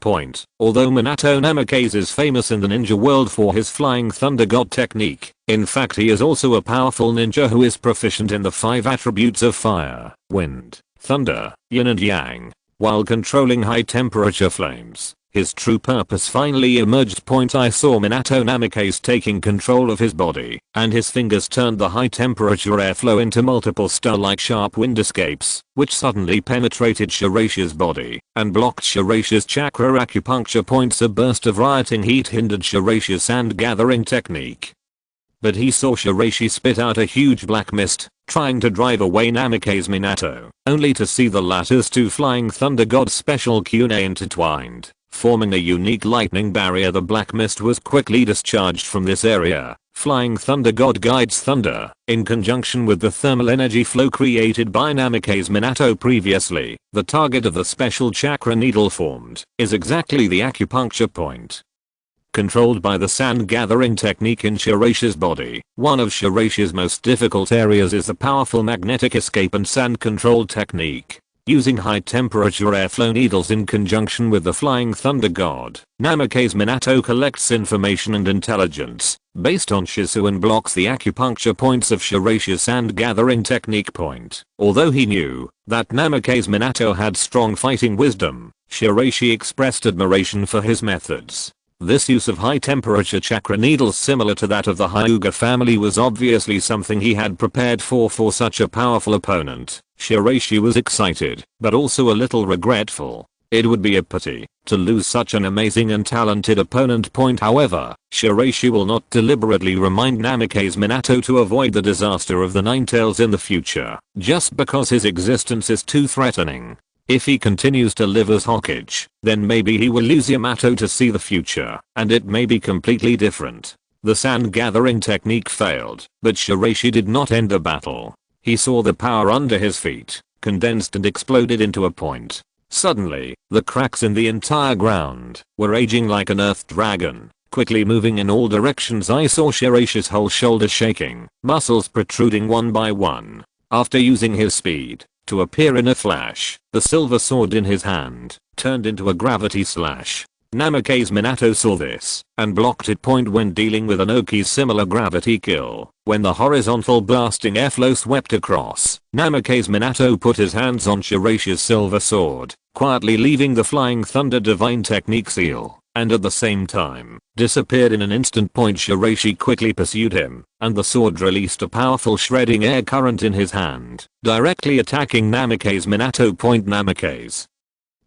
Although Minato Namake's is famous in the ninja world for his flying thunder god technique, in fact he is also a powerful ninja who is proficient in the 5 attributes of fire, wind, thunder, yin and yang. While controlling high temperature flames, His true purpose finally emerged. I saw Minato Namikaze taking control of his body, and his fingers turned the high temperature airflow into multiple star-like sharp wind escapes, which suddenly penetrated Shiraishi's body and blocked Shiraishi's chakra acupuncture points. A burst of rioting heat hindered Shiraishi's sand gathering technique. But he saw Shiraishi spit out a huge black mist, trying to drive away Namikaze Minato, only to see the latter's two flying thunder god special kunai intertwined, forming a unique lightning barrier. The black mist was quickly discharged from this area. Flying thunder god guides thunder, in conjunction with the thermal energy flow created by Namikaze Minato previously. The target of the special chakra needle formed is exactly the acupuncture point. Controlled by the sand gathering technique in Shiraishi's body, one of Shiraishi's most difficult areas is the powerful magnetic escape and sand control technique. Using high temperature airflow needles in conjunction with the flying thunder god, Namikaze Minato collects information and intelligence based on Shizu and blocks the acupuncture points of Shiraishi's sand gathering technique point. Although he knew that Namikaze Minato had strong fighting wisdom, Shiraishi expressed admiration for his methods. This use of high temperature chakra needles similar to that of the Hyuga family was obviously something he had prepared for such a powerful opponent. Shiraishi was excited, but also a little regretful. It would be a pity to lose such an amazing and talented opponent. However, Shiraishi will not deliberately remind Namikaze Minato to avoid the disaster of the Nine Tails in the future, just because his existence is too threatening. If he continues to live as Hokage, then maybe he will lose Yamato to see the future, and it may be completely different. The sand gathering technique failed, but Shiraishi did not end the battle. He saw the power under his feet, condensed and exploded into a point. Suddenly, the cracks in the entire ground were raging like an earth dragon, quickly moving in all directions. I saw Shiraishi's whole shoulder shaking, muscles protruding one by one. After using his speed to appear in a flash, the silver sword in his hand turned into a gravity slash. Namikaze Minato saw this and blocked it. When dealing with Anoki's similar gravity kill, when the horizontal blasting airflow swept across, Namikaze Minato put his hands on Shiraishi's silver sword, quietly leaving the flying thunder divine technique seal, and at the same time, disappeared in an instant. Shiraishi quickly pursued him, and the sword released a powerful shredding air current in his hand, directly attacking Namikaze Minato. Namikaze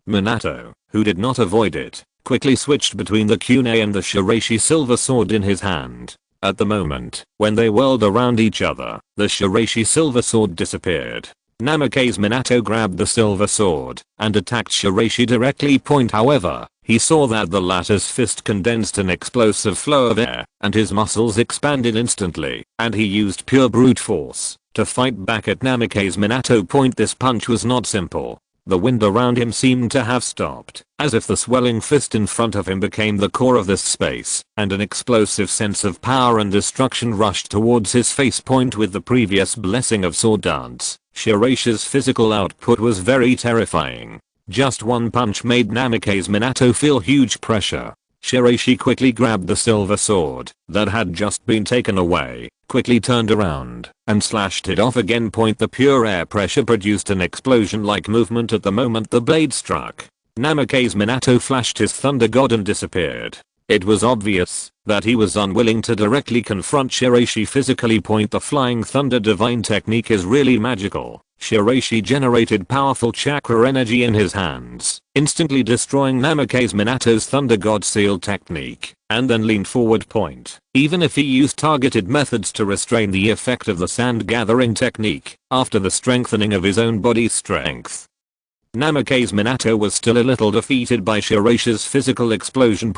Minato, who did not avoid it, quickly switched between the kunai and the Shiraishi silver sword in his hand. At the moment, when they whirled around each other, the Shiraishi silver sword disappeared. Namikaze Minato grabbed the silver sword and attacked Shiraishi directly. However, he saw that the latter's fist condensed an explosive flow of air, and his muscles expanded instantly, and he used pure brute force to fight back at Namikaze Minato. This punch was not simple. The wind around him seemed to have stopped, as if the swelling fist in front of him became the core of this space, and an explosive sense of power and destruction rushed towards his face. With the previous blessing of sword dance, Shiraishi's physical output was very terrifying. Just one punch made Namikaze Minato feel huge pressure. Shiraishi quickly grabbed the silver sword that had just been taken away, quickly turned around, and slashed it off again. The pure air pressure produced an explosion-like movement at the moment the blade struck. Namikaze Minato flashed his thunder god and disappeared. It was obvious that he was unwilling to directly confront Shiraishi physically. The flying thunder divine technique is really magical. Shiraishi generated powerful chakra energy in his hands, instantly destroying Namikaze Minato's thunder god seal technique, and then leaned forward. Even if he used targeted methods to restrain the effect of the sand gathering technique, after the strengthening of his own body's strength, Namikaze Minato was still a little defeated by Shiraishi's physical explosion.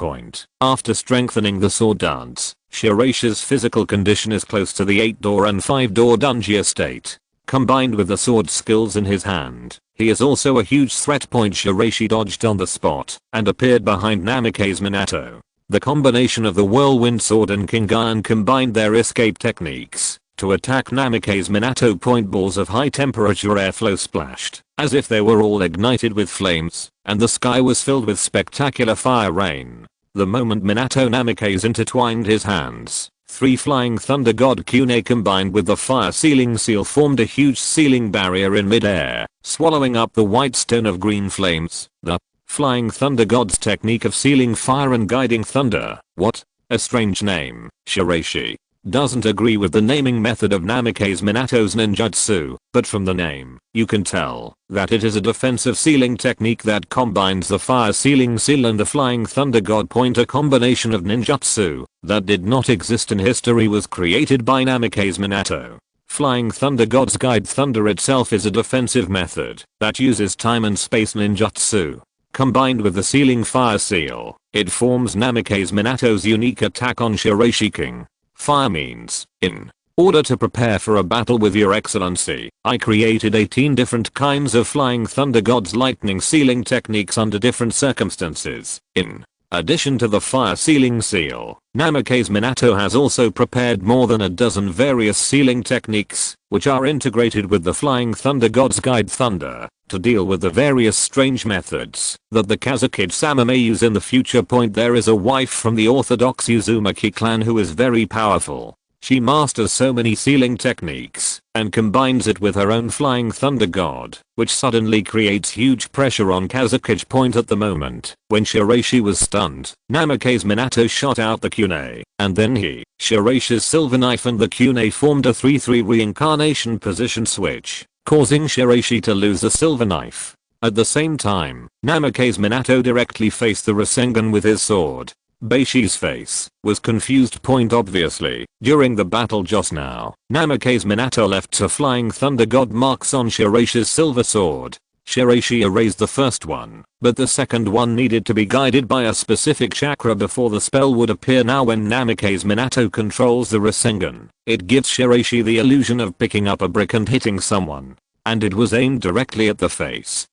After strengthening the sword dance, Shiraishi's physical condition is close to the 8-door and 5-door Dungia state. Combined with the sword skills in his hand, he is also a huge threat. Shiraishi dodged on the spot and appeared behind Namikaze Minato. The combination of the whirlwind sword and Kingan combined their escape techniques to attack Namikaze Minato. Balls of high temperature airflow splashed, as if they were all ignited with flames, and the sky was filled with spectacular fire rain. The moment Minato Namikaze intertwined his hands, 3 flying thunder god kunai combined with the fire sealing seal formed a huge sealing barrier in mid-air, swallowing up the white stone of green flames. The Flying Thunder God's technique of sealing fire and guiding thunder. What? A strange name. Shiraishi doesn't agree with the naming method of Namikaze Minato's ninjutsu, but from the name, you can tell that it is a defensive sealing technique that combines the fire sealing seal and the flying thunder god point. A combination of ninjutsu that did not exist in history was created by Namikaze Minato. Flying Thunder God's Guide Thunder itself is a defensive method that uses time and space ninjutsu. Combined with the sealing fire seal, it forms Namikaze Minato's unique attack on Shiraishi King. Fire means, in order to prepare for a battle with your excellency, I created 18 different kinds of Flying Thunder God's lightning sealing techniques under different circumstances. In addition to the fire sealing seal, Namikaze Minato has also prepared more than a dozen various sealing techniques, which are integrated with the Flying Thunder God's Guide Thunder, to deal with the various strange methods that the Kazekage-sama may use in the future. There is a wife from the orthodox Uzumaki clan who is very powerful. She masters so many sealing techniques and combines it with her own Flying Thunder God, which suddenly creates huge pressure on Kazekage. At the moment when Shiraishi was stunned, Namikaze Minato shot out the kunai, and then Shiraishi's silver knife and the kunai formed a 3-3 reincarnation position switch, causing Shiraishi to lose the silver knife. At the same time, Namikaze Minato directly faced the Rasengan with his sword. Beishi's face was confused. Obviously, during the battle just now, Namikaze Minato left two Flying Thunder God marks on Shiraishi's silver sword. Shiraishi erased the first one, but the second one needed to be guided by a specific chakra before the spell would appear. Now when Namikaze Minato controls the Rasengan, it gives Shiraishi the illusion of picking up a brick and hitting someone. And it was aimed directly at the face.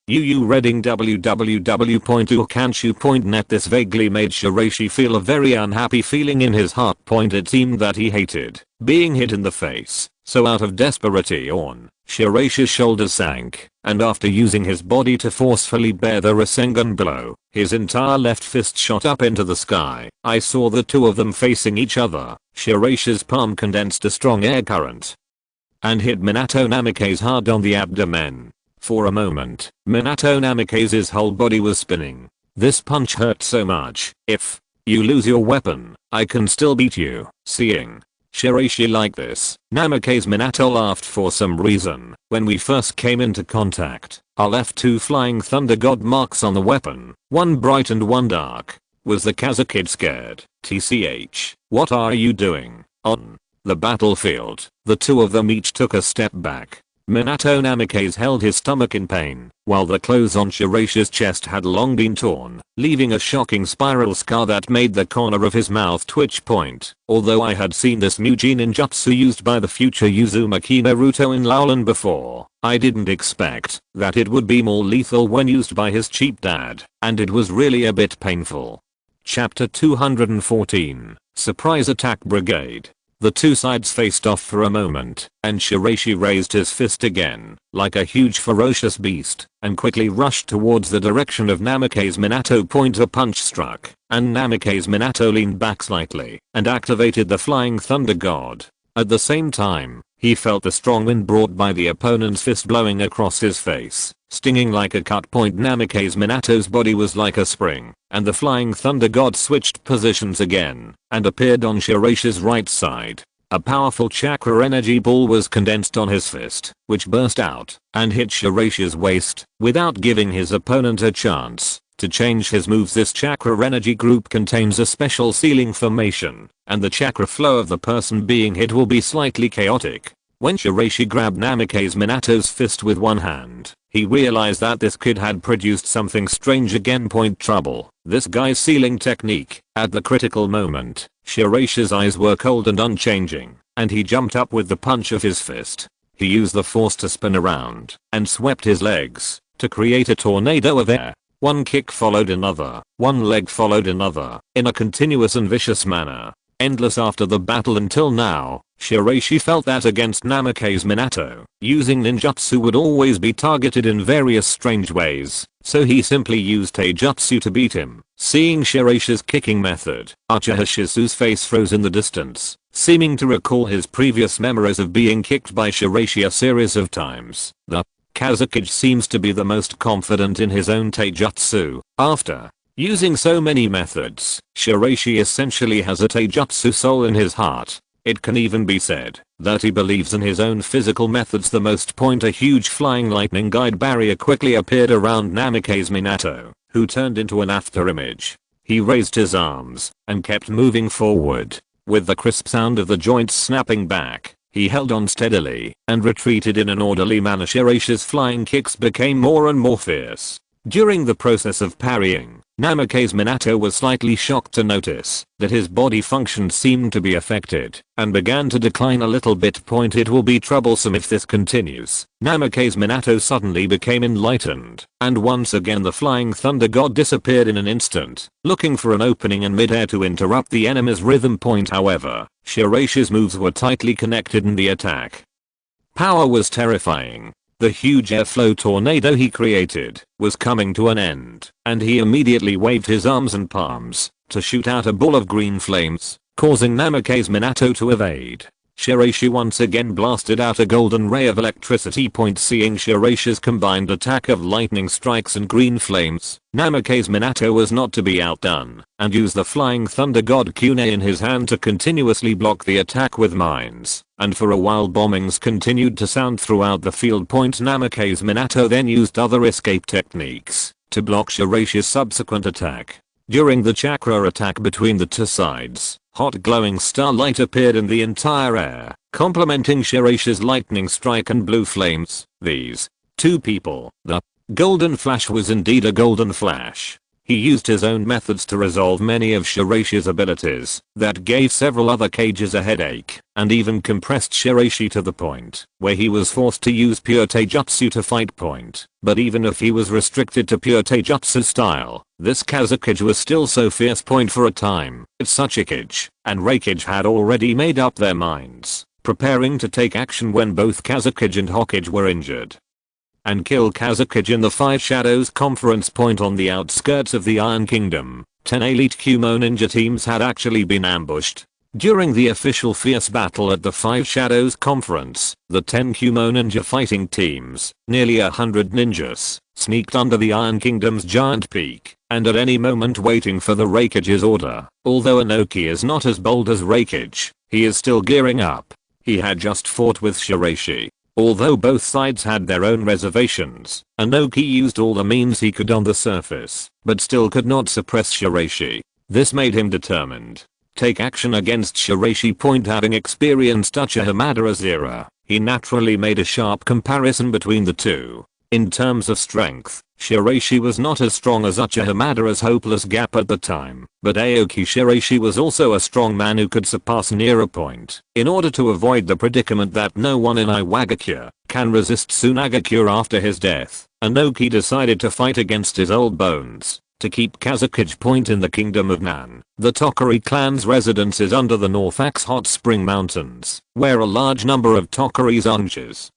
reading www.ukanshu.net. This vaguely made Shiraishi feel a very unhappy feeling in his heart. It seemed that he hated being hit in the face, so out of desperation, Shiraishi's shoulders sank, and after using his body to forcefully bear the Rasengan blow, his entire left fist shot up into the sky. I saw the two of them facing each other. Shiraishi's palm condensed a strong air current and hit Minato Namikaze hard on the abdomen. For a moment, Minato Namikaze's whole body was spinning. This punch hurt so much. If you lose your weapon, I can still beat you. Seeing Shiraishi like this, Namikaze Minato laughed. For some reason, when we first came into contact, I left two Flying Thunder God marks on the weapon, one bright and one dark. Was the Kazekage scared? TCH, what are you doing? On the battlefield, the two of them each took a step back. Minato Namikaze held his stomach in pain, while the clothes on Shiraishi's chest had long been torn, leaving a shocking spiral scar that made the corner of his mouth twitch. Although I had seen this new ninjutsu used by the future Uzumaki Naruto in Laulan before, I didn't expect that it would be more lethal when used by his cheap dad, and it was really a bit painful. Chapter 214, Surprise Attack Brigade. The two sides faced off for a moment, and Shiraishi raised his fist again, like a huge ferocious beast, and quickly rushed towards the direction of Namikaze Minato. A punch struck, and Namikaze Minato leaned back slightly, and activated the Flying Thunder God. At the same time, he felt the strong wind brought by the opponent's fist blowing across his face, stinging like a cut. Namikaze Minato's body was like a spring, and the Flying Thunder God switched positions again, and appeared on Shiraishi's right side. A powerful chakra energy ball was condensed on his fist, which burst out, and hit Shiraishi's waist, without giving his opponent a chance to change his moves. This chakra energy group contains a special sealing formation, and the chakra flow of the person being hit will be slightly chaotic. When Shiraishi grabbed Namikaze Minato's fist with one hand, he realized that this kid had produced something strange again. Trouble. This guy's sealing technique. At the critical moment, Shiraishi's eyes were cold and unchanging, and he jumped up with the punch of his fist. He used the force to spin around and swept his legs to create a tornado of air. One kick followed another, one leg followed another, in a continuous and vicious manner. Endless after the battle until now, Shiraishi felt that against Namikaze Minato, using ninjutsu would always be targeted in various strange ways, so he simply used taijutsu to beat him. Seeing Shiraishi's kicking method, Uchiha Shizu's face froze in the distance, seeming to recall his previous memories of being kicked by Shiraishi a series of times. The Kazekage seems to be the most confident in his own taijutsu. After using so many methods, Shiraishi essentially has a taijutsu soul in his heart. It can even be said that he believes in his own physical methods. The most point, a huge flying lightning guide barrier quickly appeared around Namikaze Minato, who turned into an after image. He raised his arms and kept moving forward. With the crisp sound of the joints snapping back, he held on steadily and retreated in an orderly manner. Shiraishi's flying kicks became more and more fierce. During the process of parrying, Namikaze Minato was slightly shocked to notice that his body function seemed to be affected and began to decline a little bit. It will be troublesome if this continues. Namikaze Minato suddenly became enlightened, and once again the flying thunder god disappeared in an instant, looking for an opening in midair to interrupt the enemy's rhythm. However, Shiraishi's moves were tightly connected and the attack power was terrifying. The huge airflow tornado he created was coming to an end, and he immediately waved his arms and palms to shoot out a ball of green flames, causing Namikaze Minato to evade. Shiraishi once again blasted out a golden ray of electricity. Seeing Shiraishi's combined attack of lightning strikes and green flames, Namikaze Minato was not to be outdone and used the flying thunder god kunai in his hand to continuously block the attack with mines, and for a while bombings continued to sound throughout the field. Namikaze Minato then used other escape techniques to block Shiraishi's subsequent attack. During the chakra attack between the two sides, hot glowing starlight appeared in the entire air, complementing Shiraishi's lightning strike and blue flames. These two people, the golden flash was indeed a golden flash. He used his own methods to resolve many of Shiraishi's abilities that gave several other cages a headache, and even compressed Shiraishi to the point where he was forced to use pure taijutsu to fight. But even if he was restricted to pure taijutsu style, this Kazekage was still so fierce. For a time, Tsukikage and Reikage had already made up their minds, preparing to take action when both Kazekage and Hokage were injured and kill Kazekage in the Five Shadows conference. On the outskirts of the Iron Kingdom, 10 elite Kumo ninja teams had actually been ambushed. During the official fierce battle at the Five Shadows conference, the 10 Kumo ninja fighting teams, nearly 100 ninjas, sneaked under the Iron Kingdom's giant peak, and at any moment waiting for the Reikage's order. Although Inoki is not as bold as Reikage, he is still gearing up. He had just fought with Shiraishi. Although both sides had their own reservations, Inoki used all the means he could on the surface, but still could not suppress Shiraishi. This made him determined take action against Shiraishi. Having experienced Uchiha Madara's era, he naturally made a sharp comparison between the two. In terms of strength, Shiraishi was not as strong as Uchiha Madara's hopeless gap at the time, but Aoki Shiraishi was also a strong man who could surpass Nira. In order to avoid the predicament that no one in Iwagakure can resist Sunagakure after his death, Inoki decided to fight against his old bones to keep Kazekage. In the Kingdom of Nan, the Tokari clan's residence is under the North Axe Hot Spring Mountains, where a large number of Tokari Zanjis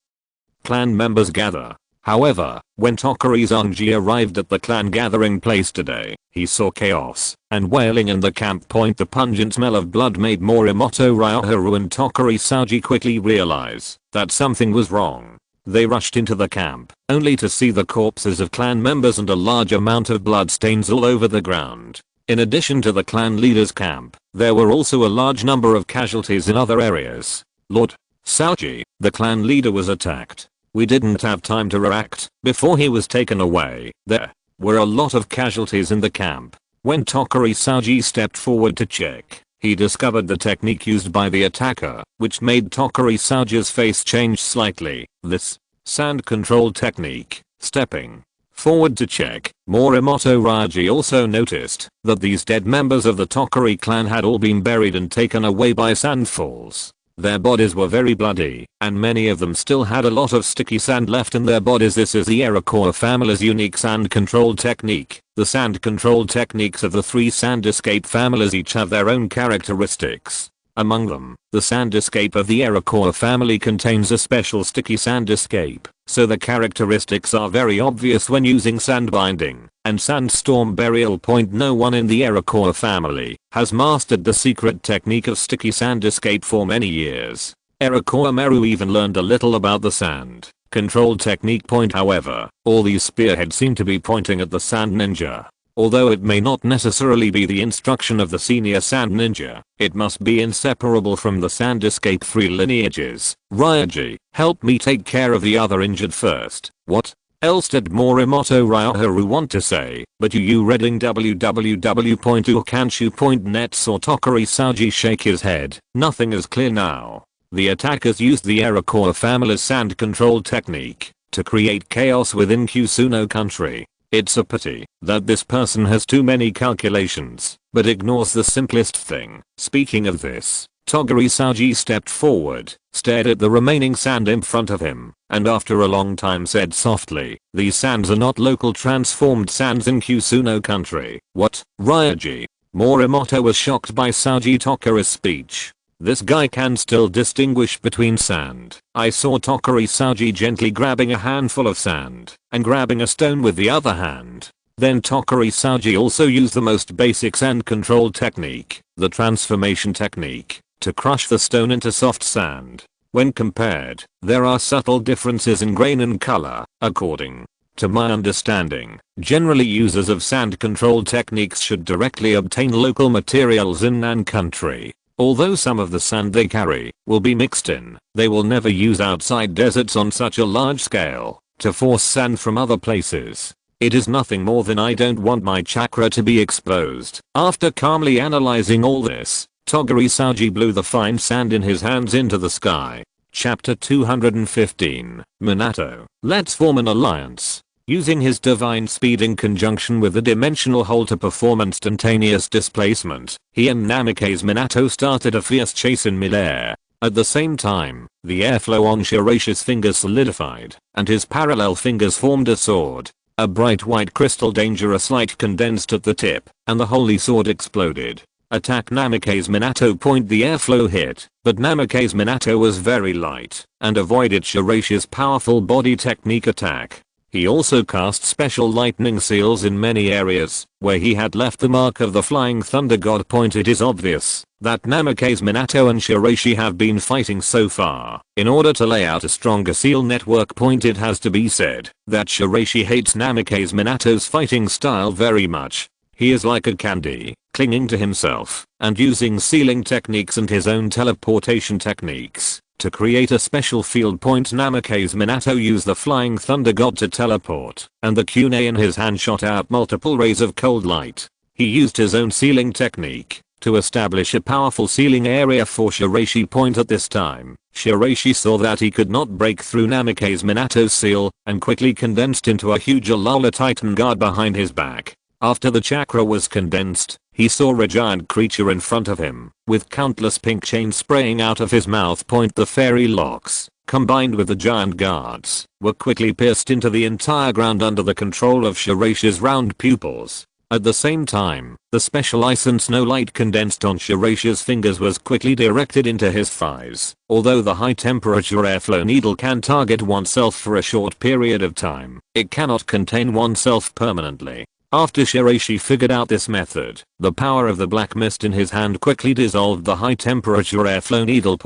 clan members gather. However, when Tokari Zanji arrived at the clan gathering place today, he saw chaos and wailing in the camp. The pungent smell of blood made Morimoto Ryoharu and Tokari Saji quickly realize that something was wrong. They rushed into the camp, only to see the corpses of clan members and a large amount of blood stains all over the ground. In addition to the clan leader's camp, there were also a large number of casualties in other areas. Lord Saji, the clan leader, was attacked. We didn't have time to react before he was taken away. There were a lot of casualties in the camp. When Tokari Saji stepped forward to check, he discovered the technique used by the attacker, which made Tokari Saji's face change slightly. This sand control technique. Stepping forward to check, Morimoto Raji also noticed that these dead members of the Tokari clan had all been buried and taken away by sandfalls. Their bodies were very bloody, and many of them still had a lot of sticky sand left in their bodies. This is the Iroquois family's unique sand control technique. The sand control techniques of the three sand escape families each have their own characteristics. Among them, the sand escape of the Iroquois family contains a special sticky sand escape, so the characteristics are very obvious when using sand binding and sandstorm burial. No one in the Iroquois family has mastered the secret technique of sticky sand escape for many years. Iroquois Meru even learned a little about the sand controlled technique point. However, all these spearheads seem to be pointing at the sand ninja. Although it may not necessarily be the instruction of the senior sand ninja, it must be inseparable from the sand escape 3 lineages. Ryuji, help me take care of the other injured first. What else did Morimoto Ryoharu want to say, but you reading www.ukanshu.net saw Tokuri shake his head. Nothing is clear now. The attackers used the Iroquois family's sand control technique to create chaos within Kusuno country. It's a pity that this person has too many calculations, but ignores the simplest thing. Speaking of this, Toguri stepped forward, stared at the remaining sand in front of him, and after a long time said softly, "These sands are not local transformed sands in Kusuno country." What? Ryuji? Morimoto was shocked by Toguri's speech. This guy can still distinguish between sand. I saw Tokuri gently grabbing a handful of sand and grabbing a stone with the other hand. Then Tokuri also used the most basic sand control technique, the transformation technique, to crush the stone into soft sand. When compared, there are subtle differences in grain and color. According to my understanding, generally users of sand control techniques should directly obtain local materials in Nan country. Although some of the sand they carry will be mixed in, they will never use outside deserts on such a large scale to force sand from other places. It is nothing more than I don't want my chakra to be exposed. After calmly analyzing all this, Toguri blew the fine sand in his hands into the sky. Chapter 215, Minato. Let's form an alliance. Using his divine speed in conjunction with the dimensional hole to perform instantaneous displacement, he and Namikaze Minato started a fierce chase in midair. At the same time, the airflow on Shiraishi's fingers solidified, and his parallel fingers formed a sword. A bright white crystal dangerous light condensed at the tip, and the holy sword exploded. Attack Namikaze Minato. The airflow hit, but Namikaze Minato was very light, and avoided Shiraishi's powerful body technique attack. He also cast special lightning seals in many areas where he had left the mark of the flying thunder god. It is obvious that Namikaze Minato and Shiraishi have been fighting so far. In order to lay out a stronger seal network. It has to be said that Shiraishi hates Namikaze Minato's fighting style very much. He is like a candy, clinging to himself and using sealing techniques and his own teleportation techniques to create a special field. Namikaze Minato used the flying thunder god to teleport, and the kunai in his hand shot out multiple rays of cold light. He used his own sealing technique to establish a powerful sealing area for Shiraishi. At this time, Shiraishi saw that he could not break through Namikaze Minato's seal and quickly condensed into a huge Alala Titan guard behind his back. After the chakra was condensed, he saw a giant creature in front of him, with countless pink chains spraying out of his mouth. The fairy locks, combined with the giant guards, were quickly pierced into the entire ground under the control of Shiraishi's round pupils. At the same time, the special ice and snow light condensed on Shiraishi's fingers was quickly directed into his thighs. Although the high temperature airflow needle can target oneself for a short period of time, it cannot contain oneself permanently. After Shiraishi figured out this method, the power of the black mist in his hand quickly dissolved the high temperature airflow needle.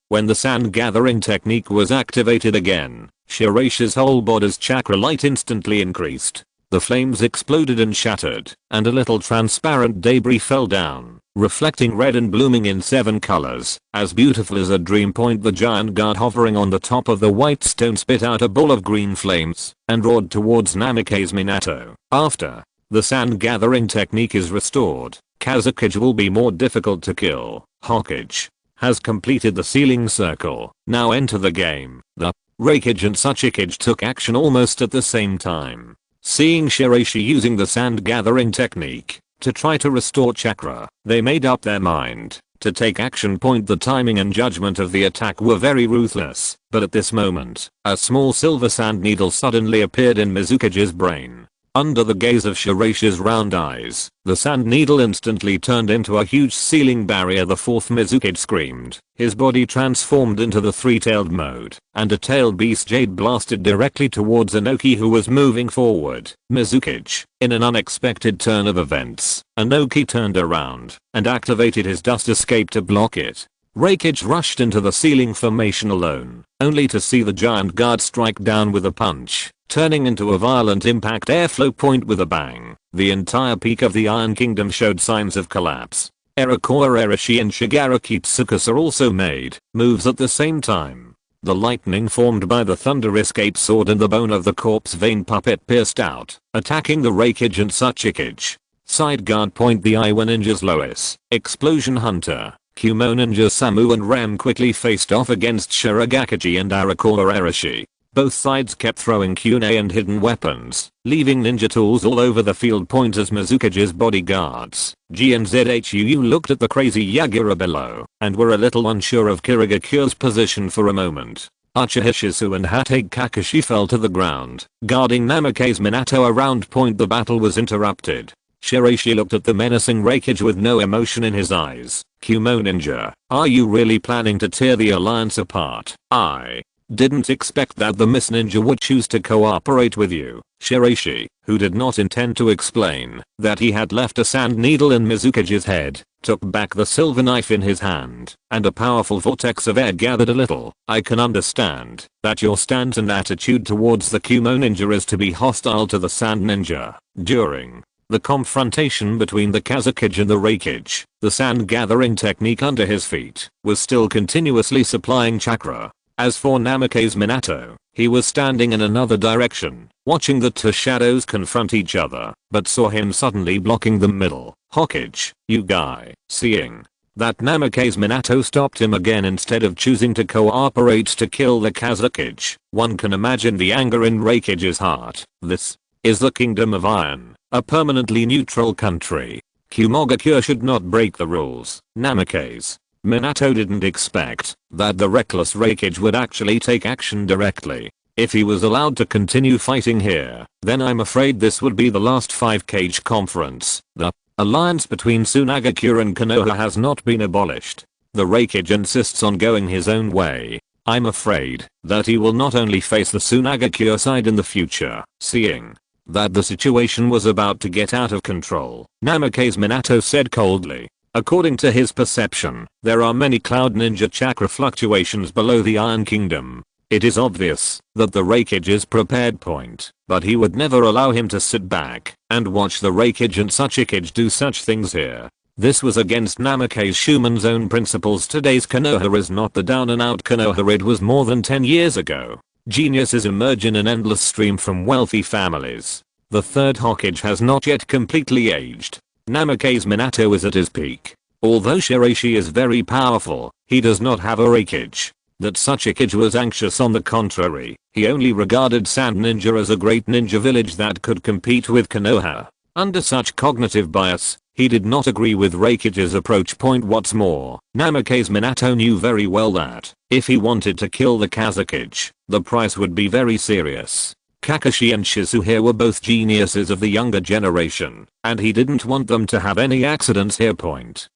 When the sand gathering technique was activated again, Shiraishi's whole body's chakra light instantly increased. The flames exploded and shattered, and a little transparent debris fell down, reflecting red and blooming in 7 colors, as beautiful as a dream. The giant guard hovering on the top of the white stone spit out a ball of green flames and roared towards Namikaze Minato. After the sand gathering technique is restored, Kazekage will be more difficult to kill. Hokage has completed the sealing circle. Now enter the game. The Reikage and Tsuchikage took action almost at the same time. Seeing Shiraishi using the sand gathering technique to try to restore chakra, they made up their mind to take action. The timing and judgment of the attack were very ruthless, but at this moment, a small silver sand needle suddenly appeared in Mizukage's brain. Under the gaze of Shiraishi's round eyes, the sand needle instantly turned into a huge sealing barrier. The 4th Mizukage screamed. His body transformed into the 3-tailed mode, and a tailed beast jade blasted directly towards Inoki, who was moving forward. Mizukage, in an unexpected turn of events, Inoki turned around and activated his dust escape to block it. Reikage rushed into the ceiling formation alone, only to see the giant guard strike down with a punch, turning into a violent impact airflow point with a bang. The entire peak of the Iron Kingdom showed signs of collapse. Shiraishi and Shirogakiji also made moves at the same time. The lightning formed by the thunder escape sword and the bone of the corpse vein puppet pierced out, attacking the Reikage and Tsukikage. Side guard point the Iwa ninjas Lois, Explosion Hunter, Kumo ninja Samu and Ram quickly faced off against Shirogakiji and Shiraishi. Both sides kept throwing kunai and hidden weapons, leaving ninja tools all over the field point as Mizukage's bodyguards. G and ZHUU looked at the crazy Yagura below, and were a little unsure of Shirogakuri's position for a moment. Uchiha Shizu and Hatake Kakashi fell to the ground, guarding Namake's Minato around point. The battle was interrupted. Shiraishi looked at the menacing Reikage with no emotion in his eyes. Kumo ninja, are you really planning to tear the alliance apart? I didn't expect that the Miss Ninja would choose to cooperate with you. Shiraishi, who did not intend to explain that he had left a sand needle in Mizukage's head, took back the silver knife in his hand, and a powerful vortex of air gathered a little. I can understand that your stance and attitude towards the Kumo ninja is to be hostile to the sand ninja. During the confrontation between the Kazekage and the Reikage, the sand gathering technique under his feet was still continuously supplying chakra. As for Namake's Minato, he was standing in another direction, watching the two shadows confront each other, but saw him suddenly blocking the middle. Hokage, you guy. Seeing that Namake's Minato stopped him again instead of choosing to cooperate to kill the Kazekage, one can imagine the anger in Reikage's heart. This is the Kingdom of Iron, a permanently neutral country. Shirogakure should not break the rules. Namake's Minato didn't expect that the reckless Reikage would actually take action directly. If he was allowed to continue fighting here, then I'm afraid this would be the last 5-Kage conference. The alliance between Sunagakure and Konoha has not been abolished. The Reikage insists on going his own way. I'm afraid that he will not only face the Sunagakure side in the future. Seeing that the situation was about to get out of control, Namake's Minato said coldly. According to his perception, there are many Cloud Ninja chakra fluctuations below the Iron Kingdom. It is obvious that the Reikage is prepared point, but he would never allow him to sit back and watch the Reikage and Tsukikage do such things here. This was against Namake's Shumen's own principles. Today's Konoha is not the down and out Konoha it was more than 10 years ago. Geniuses emerge in an endless stream from wealthy families. The third Hokage has not yet completely aged. Namake's Minato is at his peak. Although Shiraishi is very powerful, he does not have a Reikage. That Tsukikage was anxious on the contrary, he only regarded Sand Ninja as a great ninja village that could compete with Konoha. Under such cognitive bias, he did not agree with Reikage's approach. What's more, Namake's Minato knew very well that, if he wanted to kill the Kazekage, the price would be very serious. Kakashi and Shizu here were both geniuses of the younger generation, and he didn't want them to have any accidents here.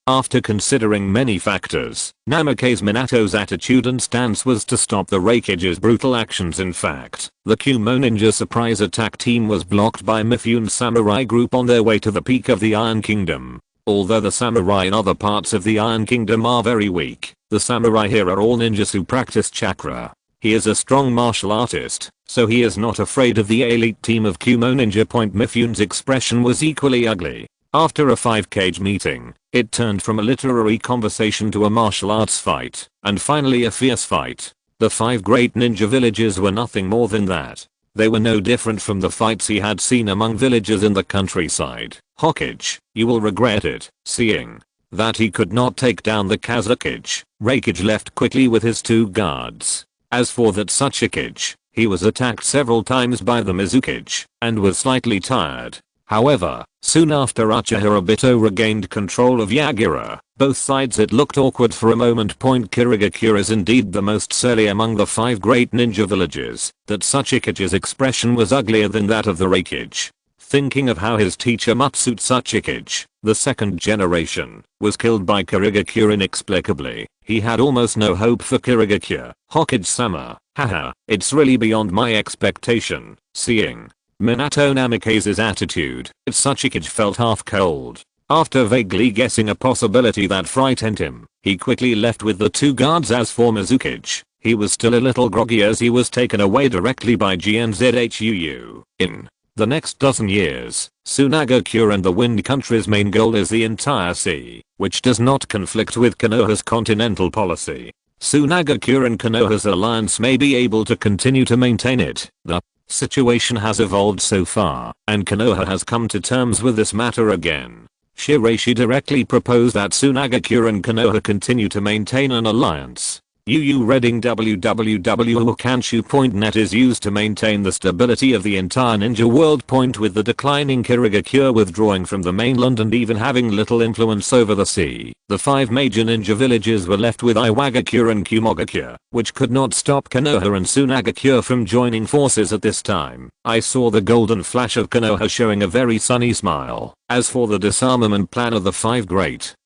After considering many factors, Namake's Minato's attitude and stance was to stop the Reikage's brutal actions. In fact, the Kumo Ninja surprise attack team was blocked by Mifune's samurai group on their way to the peak of the Iron Kingdom. Although the samurai in other parts of the Iron Kingdom are very weak, the samurai here are all ninjas who practice chakra. He is a strong martial artist, so he is not afraid of the elite team of Kumo Ninja. Mifune's expression was equally ugly. After a 5-Kage meeting, it turned from a literary conversation to a martial arts fight, and finally a fierce fight. The 5 great ninja villages were nothing more than that. They were no different from the fights he had seen among villagers in the countryside. Hokage, you will regret it. Seeing that he could not take down the Kazekage, Reikage left quickly with his 2 guards. As for that Tsukikage, he was attacked several times by the Mizukage, and was slightly tired. However, soon after Uchiha Obito regained control of Yagura, both sides it looked awkward for a moment. Shirogakure is indeed the most surly among the 5 great ninja villages. That Tsukikage's expression was uglier than that of the Reikage. Thinking of how his teacher Matsute Tsukikage, the 2nd generation, was killed by Shirogakure inexplicably, he had almost no hope for Shirogakure. Hokage-sama, haha, it's really beyond my expectation. Seeing Minato Namake's attitude, Tsukikage felt half cold. After vaguely guessing a possibility that frightened him, he quickly left with the 2 guards as for Mizukage. He was still a little groggy as he was taken away directly by GNZHUU. In the next dozen years, Sunagakure and the Wind Country's main goal is the entire sea, which does not conflict with Konoha's continental policy. Sunagakure and Konoha's alliance may be able to continue to maintain it. The situation has evolved so far, and Konoha has come to terms with this matter again. Shiraishi directly proposed that Sunagakure and Konoha continue to maintain an alliance. UU Reading www.kanshu.net is used to maintain the stability of the entire ninja world. With the declining Shirogakure withdrawing from the mainland and even having little influence over the sea, the 5 major ninja villages were left with Iwagakure and Kumogakure, which could not stop Konoha and Sunagakure from joining forces at this time. I saw the golden flash of Konoha showing a very sunny smile. As for the disarmament plan of the 5 great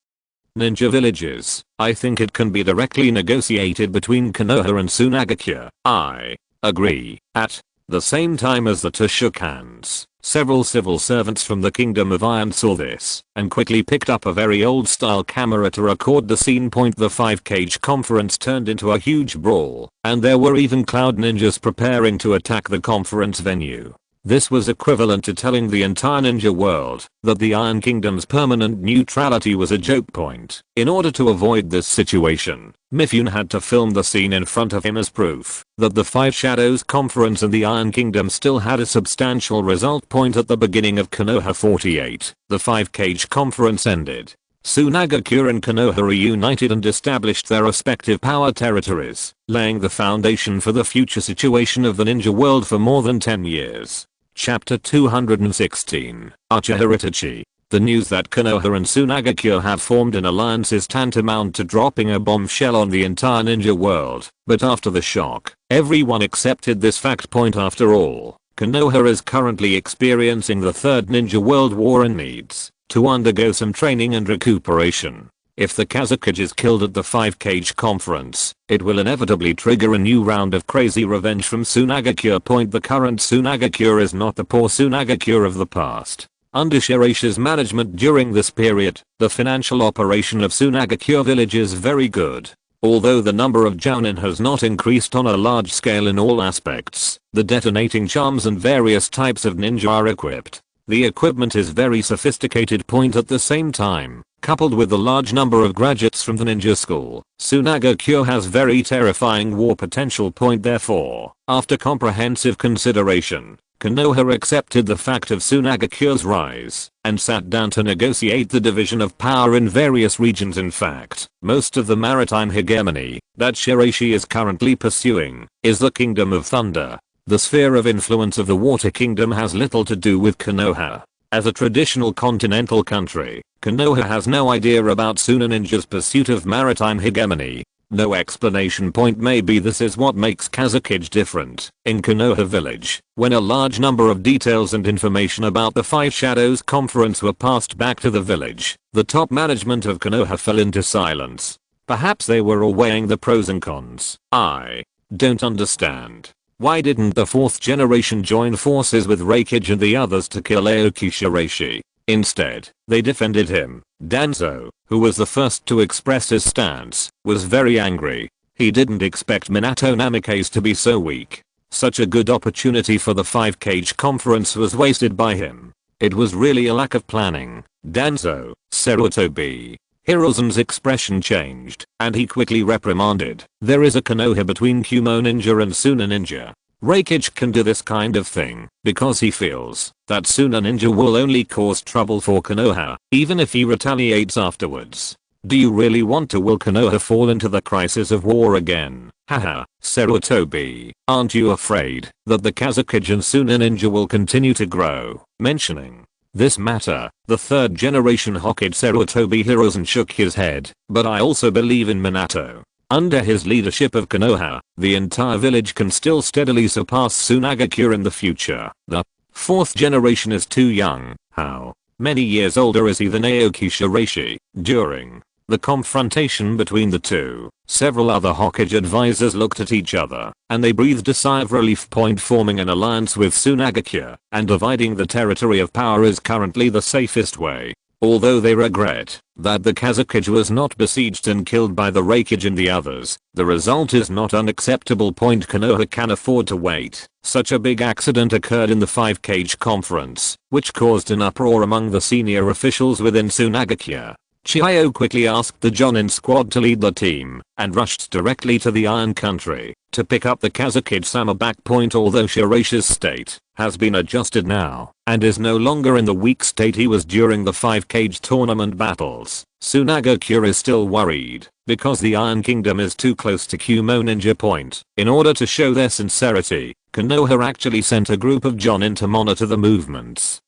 ninja villages, I think it can be directly negotiated between Konoha and Sunagakure. I agree. At the same time as the two shook hands, several civil servants from the Kingdom of Iron saw this and quickly picked up a very old style camera to record the scene. The 5-cage conference turned into a huge brawl, and there were even cloud ninjas preparing to attack the conference venue. This was equivalent to telling the entire ninja world that the Iron Kingdom's permanent neutrality was a joke point. In order to avoid this situation, Mifune had to film the scene in front of him as proof that the 5 Shadows Conference and the Iron Kingdom still had a substantial result. At the beginning of Konoha 48, the 5-cage conference ended. Sunagakure and Konoha reunited and established their respective power territories, laying the foundation for the future situation of the ninja world for more than 10 years. Chapter 216, Urahiritachi. The news that Konoha and Sunagakure have formed an alliance is tantamount to dropping a bombshell on the entire ninja world, but after the shock, everyone accepted this fact. After all, Konoha is currently experiencing the Third Ninja World War and needs to undergo some training and recuperation. If the Kazekage is killed at the 5-cage conference, it will inevitably trigger a new round of crazy revenge from Sunagakure. The current Sunagakure is not the poor Sunagakure of the past. Under Shiraishi's management during this period, the financial operation of Sunagakure village is very good. Although the number of jounin has not increased on a large scale in all aspects, the detonating charms and various types of ninja are equipped. The equipment is very sophisticated. At the same time, coupled with the large number of graduates from the ninja school, Sunagakure has very terrifying war potential. Therefore, after comprehensive consideration, Konoha accepted the fact of Sunagakure's rise and sat down to negotiate the division of power in various regions. In fact, most of the maritime hegemony that Shiraishi is currently pursuing is the Kingdom of Thunder. The sphere of influence of the Water Kingdom has little to do with Konoha. As a traditional continental country, Konoha has no idea about Suna Ninja's pursuit of maritime hegemony. No explanation. Maybe this is what makes Kazekage different. In Konoha village, when a large number of details and information about the 5 Shadows Conference were passed back to the village, the top management of Konoha fell into silence. Perhaps they were all weighing the pros and cons. I don't understand. Why didn't the 4th generation join forces with Reikage and the others to kill Aoki Shiraishi? Instead, they defended him. Danzo, who was the first to express his stance, was very angry. He didn't expect Minato Namikaze to be so weak. Such a good opportunity for the 5-cage conference was wasted by him. It was really a lack of planning. Danzo, Sarutobi. Hiruzen's expression changed, and he quickly reprimanded. There is a Konoha between Kumo Ninja and Suna Ninja. Reikage can do this kind of thing because he feels that Suna Ninja will only cause trouble for Konoha, even if he retaliates afterwards. Do you really want to will Konoha fall into the crisis of war again? Haha, Sarutobi, aren't you afraid that the Kazekage and Suna Ninja will continue to grow? Mentioning this matter, the 3rd generation Hokage Sarutobi Hiruzen shook his head, but I also believe in Minato. Under his leadership of Konoha, the entire village can still steadily surpass Sunagakure in the future. The 4th generation is too young. How many years older is he than Aoki Shiraishi? During the confrontation between the two, several other Hokage advisors looked at each other, and they breathed a sigh of relief. Forming an alliance with Sunagakure and dividing the territory of power is currently the safest way. Although they regret that the Kazekage was not besieged and killed by the Reikage and the others, the result is not unacceptable. Konoha can afford to wait. Such a big accident occurred in the 5-Kage conference, which caused an uproar among the senior officials within Sunagakure. Chiyo quickly asked the jounin squad to lead the team, and rushed directly to the Iron Country to pick up the Kazekage-sama back. Although Shiraishi's state has been adjusted now, and is no longer in the weak state he was during the 5-Kage tournament battles, Sunagakure is still worried, because the Iron Kingdom is too close to Kumo Ninja. In order to show their sincerity, Konoha actually sent a group of jounin to monitor the movements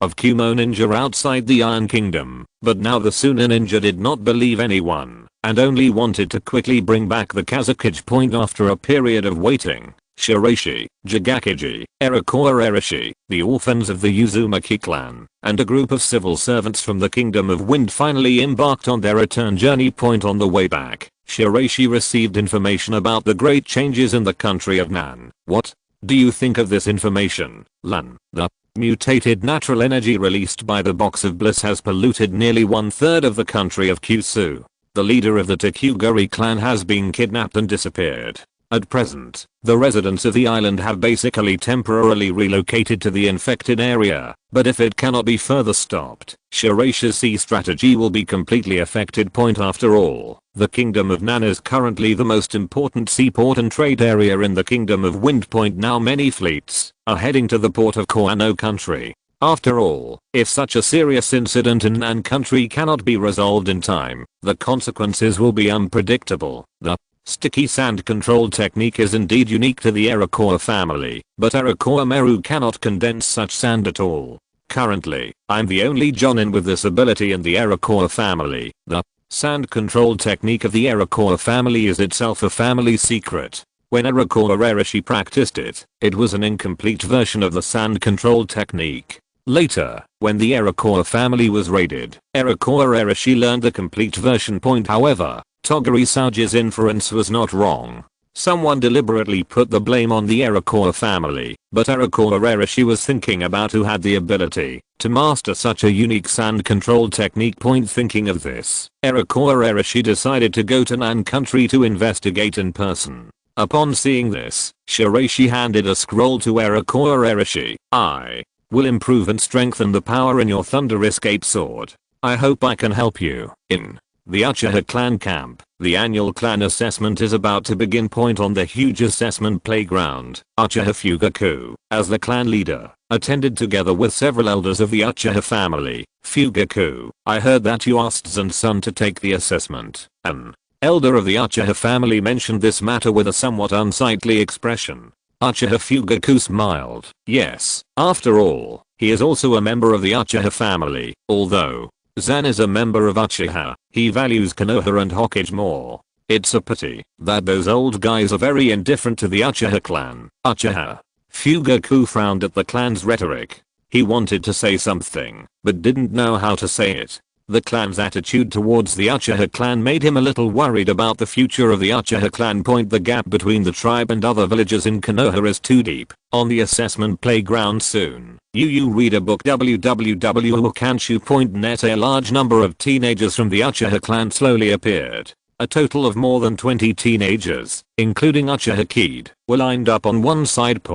of Kumo Ninja outside the Iron Kingdom, but now the Suna Ninja did not believe anyone, and only wanted to quickly bring back the Kazekage. After a period of waiting, Shiraishi, Jigakiji, Iroquois Erishi, the orphans of the Uzumaki clan, and a group of civil servants from the Kingdom of Wind finally embarked on their return journey. On the way back, Shiraishi received information about the great changes in the country of Nan. What do you think of this information, Lan? The mutated natural energy released by the Box of Bliss has polluted nearly 1/3 of the country of Kyushu. The leader of the Takuguri clan has been kidnapped and disappeared. At present, the residents of the island have basically temporarily relocated to the infected area, but if it cannot be further stopped, Shiraishi's sea strategy will be completely affected. After all, the Kingdom of Nan is currently the most important seaport and trade area in the Kingdom of Wind. Now many fleets are heading to the port of Koano country. After all, if such a serious incident in Nan country cannot be resolved in time, the consequences will be unpredictable. The sticky sand control technique is indeed unique to the Iroquois family, but Iroquois Meru cannot condense such sand at all. Currently, I'm the only jounin with this ability in the Iroquois family. The sand control technique of the Iroquois family is itself a family secret. When Iroquois Erishi practiced it, it was an incomplete version of the sand control technique. Later, when the Iroquois family was raided, Iroquois Erishi learned the complete version. However, Toguri Sage's inference was not wrong. Someone deliberately put the blame on the Iroquois family, but Iroquois Erishi was thinking about who had the ability to master such a unique sand control technique. Thinking of this, Iroquois Erishi decided to go to Nan country to investigate in person. Upon seeing this, Shiraishi handed a scroll to Iroquois Erishi. I will improve and strengthen the power in your Thunder Escape Sword. I hope I can help you. In the Uchiha clan camp, the annual clan assessment is about to begin. On the huge assessment playground, Uchiha Fugaku, as the clan leader, attended together with several elders of the Uchiha family. Fugaku, I heard that you asked Zan-san to take the assessment. An elder of the Uchiha family mentioned this matter with a somewhat unsightly expression. Uchiha Fugaku smiled. Yes, after all, he is also a member of the Uchiha family. Although Zan is a member of Uchiha, he values Konoha and Hokage more. It's a pity that those old guys are very indifferent to the Uchiha clan. Uchiha. Fugaku frowned at the clan's rhetoric. He wanted to say something, but didn't know how to say it. The clan's attitude towards the Uchiha clan made him a little worried about the future of the Uchiha clan. The gap between the tribe and other villages in Konoha is too deep. On the assessment playground soon, you read a book www.wakanshu.net. A large number of teenagers from the Uchiha clan slowly appeared. A total of more than 20 teenagers, including Uchiha Kid, were lined up on one side.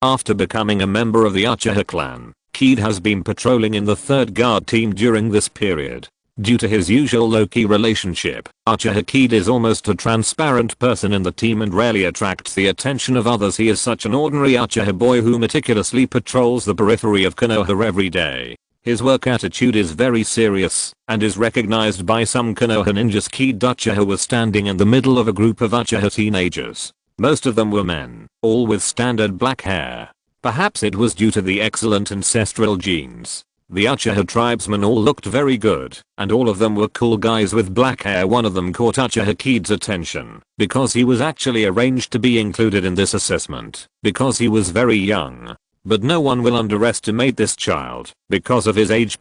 After becoming a member of the Uchiha clan, Kid has been patrolling in the third guard team during this period. Due to his usual low-key relationship, Uchiha Kid is almost a transparent person in the team and rarely attracts the attention of others. He is such an ordinary Uchiha boy who meticulously patrols the periphery of Konoha every day. His work attitude is very serious, and is recognized by some Konoha ninjas. Kid Uchiha was standing in the middle of a group of Uchiha teenagers. Most of them were men, all with standard black hair. Perhaps it was due to the excellent ancestral genes. The Uchiha tribesmen all looked very good, and all of them were cool guys with black hair. One of them caught Uchiha Kid's attention, because he was actually arranged to be included in this assessment, because he was very young. But no one will underestimate this child, because of his age.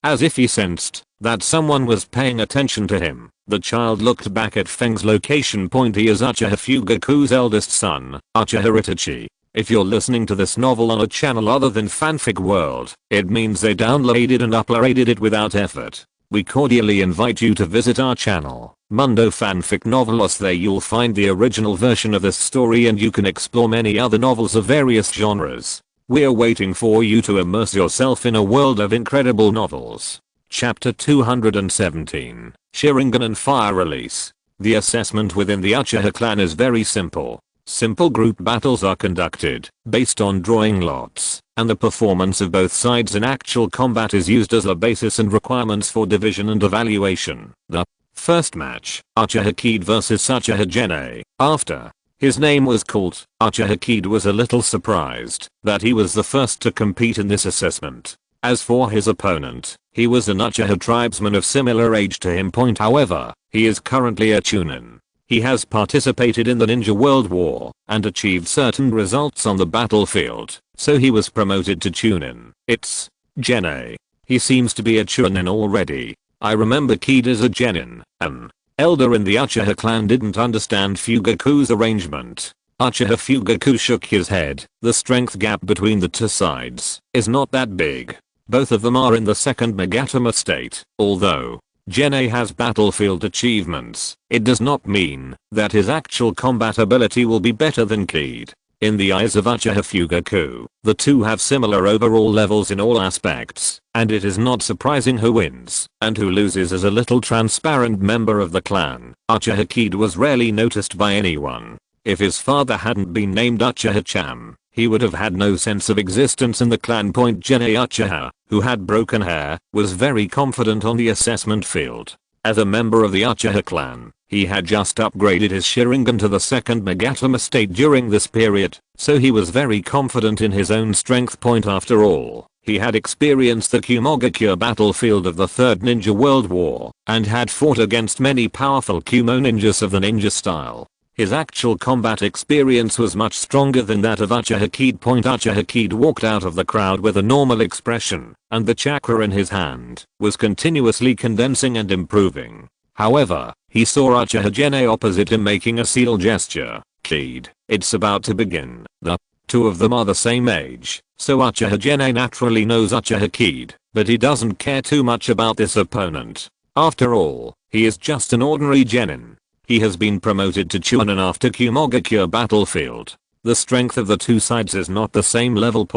As if he sensed that someone was paying attention to him, the child looked back at Feng's location. He is Uchiha Fugaku's eldest son, Uchiha Itachi. If you're listening to this novel on a channel other than Fanfic World, it means they downloaded and uploaded it without effort. We cordially invite you to visit our channel, Mundo Fanfic Novelos. There you'll find the original version of this story and you can explore many other novels of various genres. We're waiting for you to immerse yourself in a world of incredible novels. Chapter 217, Sharingan and Fire Release. The assessment within the Uchiha clan is very simple. Simple group battles are conducted, based on drawing lots, and the performance of both sides in actual combat is used as a basis and requirements for division and evaluation. The first match, Uchiha Kid vs Uchiha Gene. After his name was called, Uchiha Kid was a little surprised that he was the first to compete in this assessment. As for his opponent, he was an Uchiha tribesman of similar age to him. However, he is currently a jounin. He has participated in the Ninja World War and achieved certain results on the battlefield, so he was promoted to jounin. It's Gene. He seems to be a jounin already. I remember Kid as a genin. An elder in the Uchiha clan didn't understand Fugaku's arrangement. Uchiha Fugaku shook his head. The strength gap between the two sides is not that big. Both of them are in the second Magatama state, although Gene has battlefield achievements. It does not mean that his actual combat ability will be better than Kid. In the eyes of Uchiha Fugaku, the two have similar overall levels in all aspects, and it is not surprising who wins and who loses as a little transparent member of the clan. Uchiha Kid was rarely noticed by anyone. If his father hadn't been named Uchiha-chan, he would have had no sense of existence in the clan. Gene Uchiha, who had broken hair, was very confident on the assessment field. As a member of the Uchiha clan, he had just upgraded his Sharingan to the second Magatama state during this period, so he was very confident in his own strength. After all, he had experienced the Shirogakure battlefield of the Third Ninja World War and had fought against many powerful Kumo ninjas of the ninja style. His actual combat experience was much stronger than that of Uchiha Kid. Uchiha Kid walked out of the crowd with a normal expression, and the chakra in his hand was continuously condensing and improving. However, he saw Uchiha Gene opposite him making a seal gesture. Kid, it's about to begin. The two of them are the same age, so Uchiha Gene naturally knows Uchiha Kid, but he doesn't care too much about this opponent. After all, he is just an ordinary genin. He has been promoted to jounin after Shirogakure battlefield. The strength of the two sides is not the same level,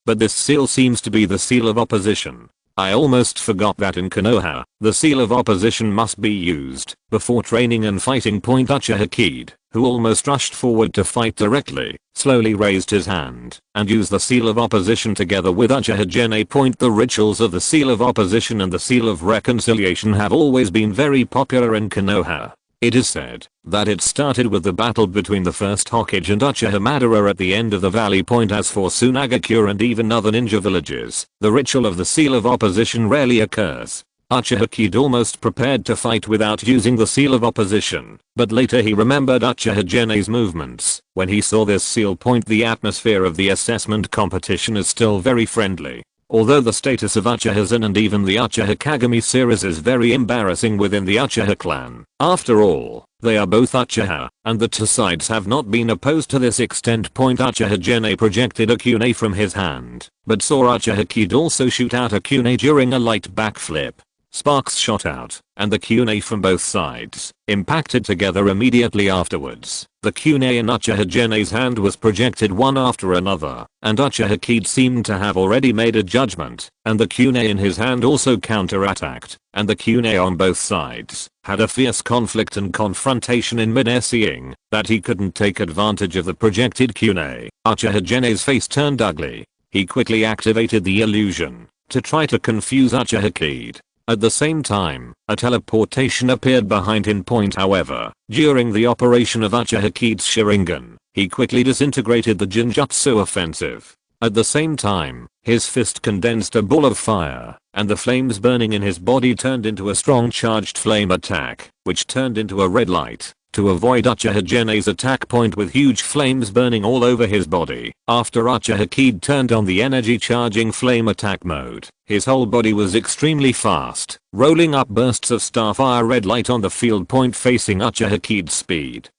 but this seal seems to be the seal of opposition. I almost forgot that in Konoha, the seal of opposition must be used before training and fighting. Uchiha Kid, who almost rushed forward to fight directly, slowly raised his hand and used the seal of opposition together with Uchiha Gene. The rituals of the seal of opposition and the seal of reconciliation have always been very popular in Konoha. It is said that it started with the battle between the first Hokage and Uchiha Madara at the end of the valley. As for Sunagakure and even other ninja villages, the ritual of the seal of opposition rarely occurs. Uchiha Kid almost prepared to fight without using the seal of opposition, but later he remembered Uchiha Gene's movements when he saw this seal. The atmosphere of the assessment competition is still very friendly. Although the status of Uchiha Zen and even the Uchiha Kagami series is very embarrassing within the Uchiha clan. After all, they are both Uchiha, and the two sides have not been opposed to this extent. Uchiha Gene projected a kunai from his hand, but saw Uchiha Kid also shoot out a kunai during a light backflip. Sparks shot out, and the kunai from both sides impacted together immediately afterwards. The kunai in Uchiha Gene's hand was projected one after another, and Uchiha Kid seemed to have already made a judgment, and the kunai in his hand also counterattacked, and the kunai on both sides had a fierce conflict and confrontation in midair. Seeing that he couldn't take advantage of the projected kunai, Uchiha Gene's face turned ugly. He quickly activated the illusion to try to confuse Uchiha Kid. At the same time, a teleportation appeared behind him. However, during the operation of Uchiha Kid's Sharingan, he quickly disintegrated the Jinjutsu offensive. At the same time, his fist condensed a ball of fire, and the flames burning in his body turned into a strong charged flame attack, which turned into a red light. To avoid Uchiha Gene's attack with huge flames burning all over his body. After Uchiha Kid turned on the energy charging flame attack mode, his whole body was extremely fast, rolling up bursts of starfire red light on the field facing Uchiha Kid's speed.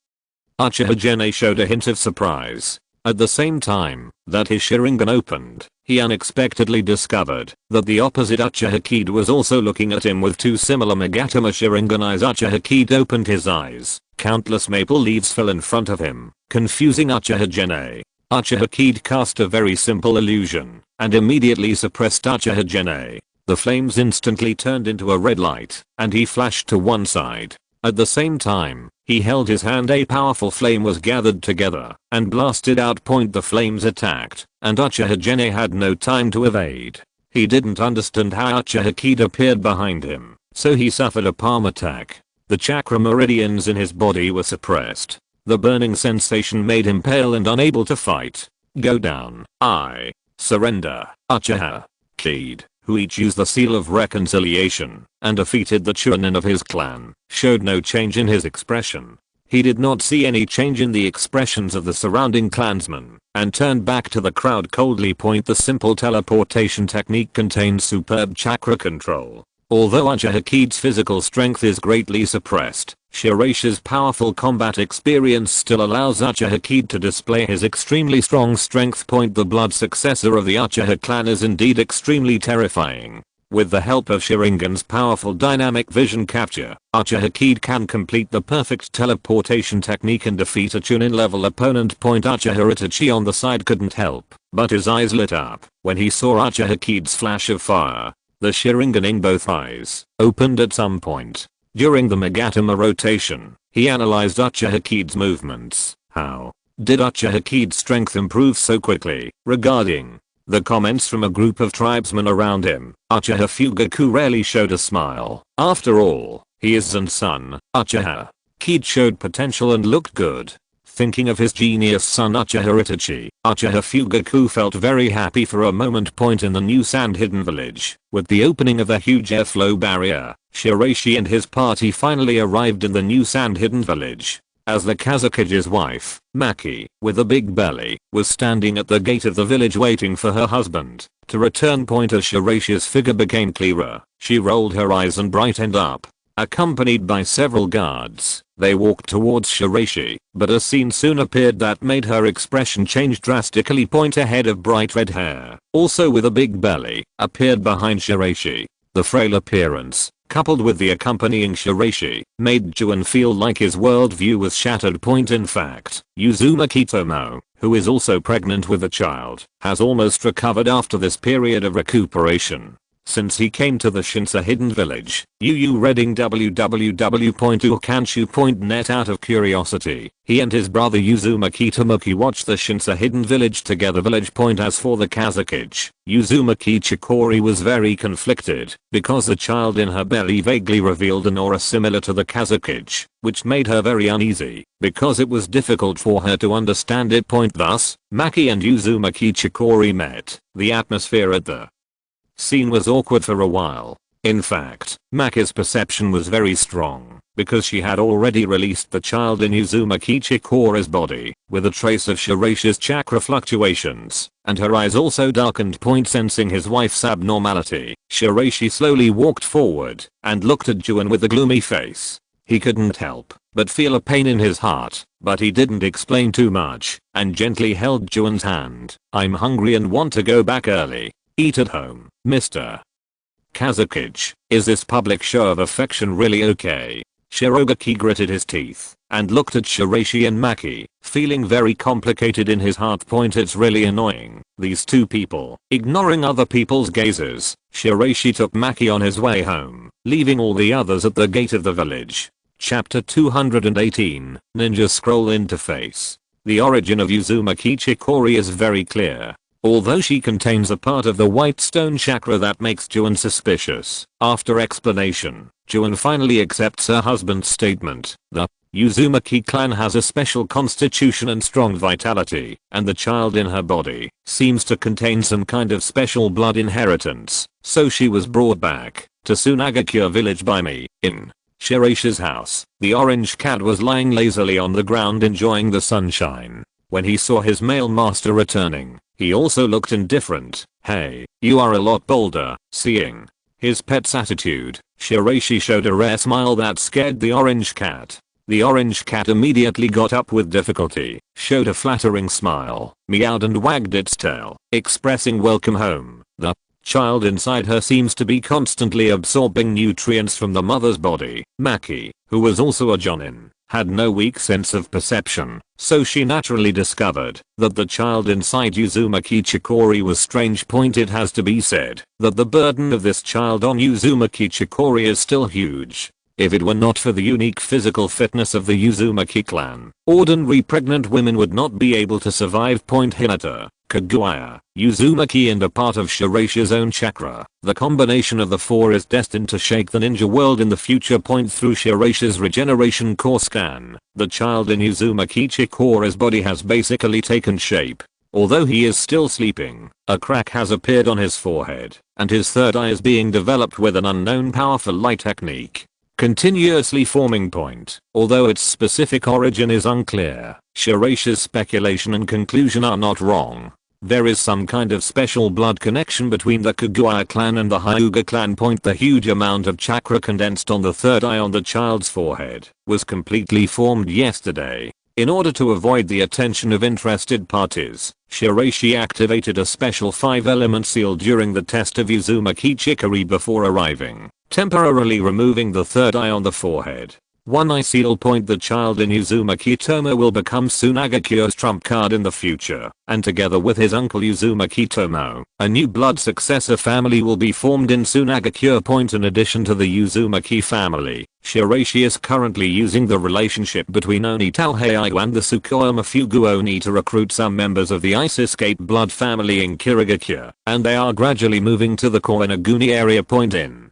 Uchiha Gene showed a hint of surprise. At the same time that his Sharingan opened, he unexpectedly discovered that the opposite Uchiha Kid was also looking at him with two similar Magatama Sharingan eyes. Uchiha Kid opened his eyes. Countless maple leaves fell in front of him, confusing Uchiha Gene. Uchiha Kid cast a very simple illusion and immediately suppressed Uchiha Gene. The flames instantly turned into a red light and he flashed to one side. At the same time, he held his hand. A powerful flame was gathered together and blasted out. The flames attacked and Uchiha Gene had no time to evade. He didn't understand how Uchiha Kid appeared behind him, so he suffered a palm attack. The chakra meridians in his body were suppressed. The burning sensation made him pale and unable to fight. Go down. I surrender. Uchiha Kid, who each used the seal of reconciliation and defeated the Chunin of his clan, showed no change in his expression. He did not see any change in the expressions of the surrounding clansmen and turned back to the crowd coldly. The simple teleportation technique contains superb chakra control. Although Uchiha Kid's physical strength is greatly suppressed, Shiraishi's powerful combat experience still allows Uchiha Kid to display his extremely strong strength. The blood successor of the Uchiha clan is indeed extremely terrifying. With the help of Sharingan's powerful dynamic vision capture, Uchiha Kid can complete the perfect teleportation technique and defeat a Chunin level opponent. Uchiha Itachi on the side couldn't help but his eyes lit up when he saw Uchiha Kid's flash of fire. The Sharingan in both eyes opened at some point. During the Magatama rotation, he analyzed Uchiha Kid's movements. How did Uchiha Kid's strength improve so quickly? Regarding the comments from a group of tribesmen around him, Uchiha Fugaku rarely showed a smile. After all, he is Zan's son. Uchiha Kid showed potential and looked good. Thinking of his genius son Uchiha Itachi, Uchiha Fugaku felt very happy for a moment. In the new sand hidden village, with the opening of a huge airflow barrier, Shiraishi and his party finally arrived in the new sand hidden village. As the Kazekage's wife, Maki, with a big belly, was standing at the gate of the village waiting for her husband to return. As Shiraishi's figure became clearer, she rolled her eyes and brightened up. Accompanied by several guards, they walked towards Shiraishi, but a scene soon appeared that made her expression change drastically. A head of bright red hair, also with a big belly, appeared behind Shiraishi. The frail appearance, coupled with the accompanying Shiraishi, made Jounin feel like his worldview was shattered. In fact, Uzumaki Tomo, who is also pregnant with a child, has almost recovered after this period of recuperation. Since he came to the Shinsa hidden village, reading www.ukanshu.net out of curiosity, he and his brother Uzumaki Tomoki watched the Shinsa hidden village together. As for the Kazekage, Uzumaki Chikori was very conflicted because the child in her belly vaguely revealed an aura similar to the Kazekage, which made her very uneasy because it was difficult for her to understand it. Thus, Maki and Uzumaki Chikori met. The atmosphere at the scene was awkward for a while. In fact, Maki's perception was very strong because she had already released the child in Uzumaki Chikori's body with a trace of Shiraishi's chakra fluctuations, and her eyes also darkened. Sensing his wife's abnormality, Shiraishi slowly walked forward and looked at Jounin with a gloomy face. He couldn't help but feel a pain in his heart, but he didn't explain too much and gently held Jounin's hand. I'm hungry and want to go back early. Eat at home, Mr. Kazekage. Is this public show of affection really okay? Shirogaki gritted his teeth and looked at Shiraishi and Maki, feeling very complicated in his heart. It's really annoying, these two people ignoring other people's gazes. Shiraishi took Maki on his way home, leaving all the others at the gate of the village. Chapter 218, Ninja Scroll Interface. The origin of Uzumaki Chikori is very clear. Although she contains a part of the white stone chakra that makes Jounin suspicious, after explanation, Jounin finally accepts her husband's statement. The Uzumaki clan has a special constitution and strong vitality, and the child in her body seems to contain some kind of special blood inheritance, so she was brought back to Sunagakure village by me. In Shiraishi's house, the orange cat was lying lazily on the ground enjoying the sunshine. When he saw his male master returning, he also looked indifferent. Hey, you are a lot bolder. Seeing his pet's attitude, Shiraishi showed a rare smile that scared the orange cat. The orange cat immediately got up with difficulty, showed a flattering smile, meowed and wagged its tail, expressing welcome home. The child inside her seems to be constantly absorbing nutrients from the mother's body. Maki, who was also a jounin, had no weak sense of perception, so she naturally discovered that the child inside Uzumaki Chikori was strange. It has to be said that the burden of this child on Uzumaki Chikori is still huge. If it were not for the unique physical fitness of the Uzumaki clan, ordinary pregnant women would not be able to survive. Hinata, Kaguya, Uzumaki and a part of Shiraishi's own chakra. The combination of the four is destined to shake the ninja world in the future. Through Shiraishi's regeneration core scan, the child in Uzumaki Chikori's body has basically taken shape. Although he is still sleeping, a crack has appeared on his forehead, and his third eye is being developed with an unknown powerful light technique continuously forming. Although its specific origin is unclear, Shiraishi's speculation and conclusion are not wrong. There is some kind of special blood connection between the Kaguya clan and the Hyuga clan. The huge amount of chakra condensed on the third eye on the child's forehead was completely formed yesterday. In order to avoid the attention of interested parties, Shiraishi activated a special 5-element seal during the test of Uzumaki Chikori before arriving, temporarily removing the third eye on the forehead. One eye seal. The child in Uzumaki Tomo will become Sunagakure's trump card in the future, and together with his uncle Uzumaki Tomo, a new blood successor family will be formed in Sunagakure. In addition to the Uzumaki family, Shiraishi is currently using the relationship between Oni Talheigu and the Tsukuyomi Fugu Oni to recruit some members of the Ice Escape blood family in Shirogakure, and they are gradually moving to the Koinaguni area. In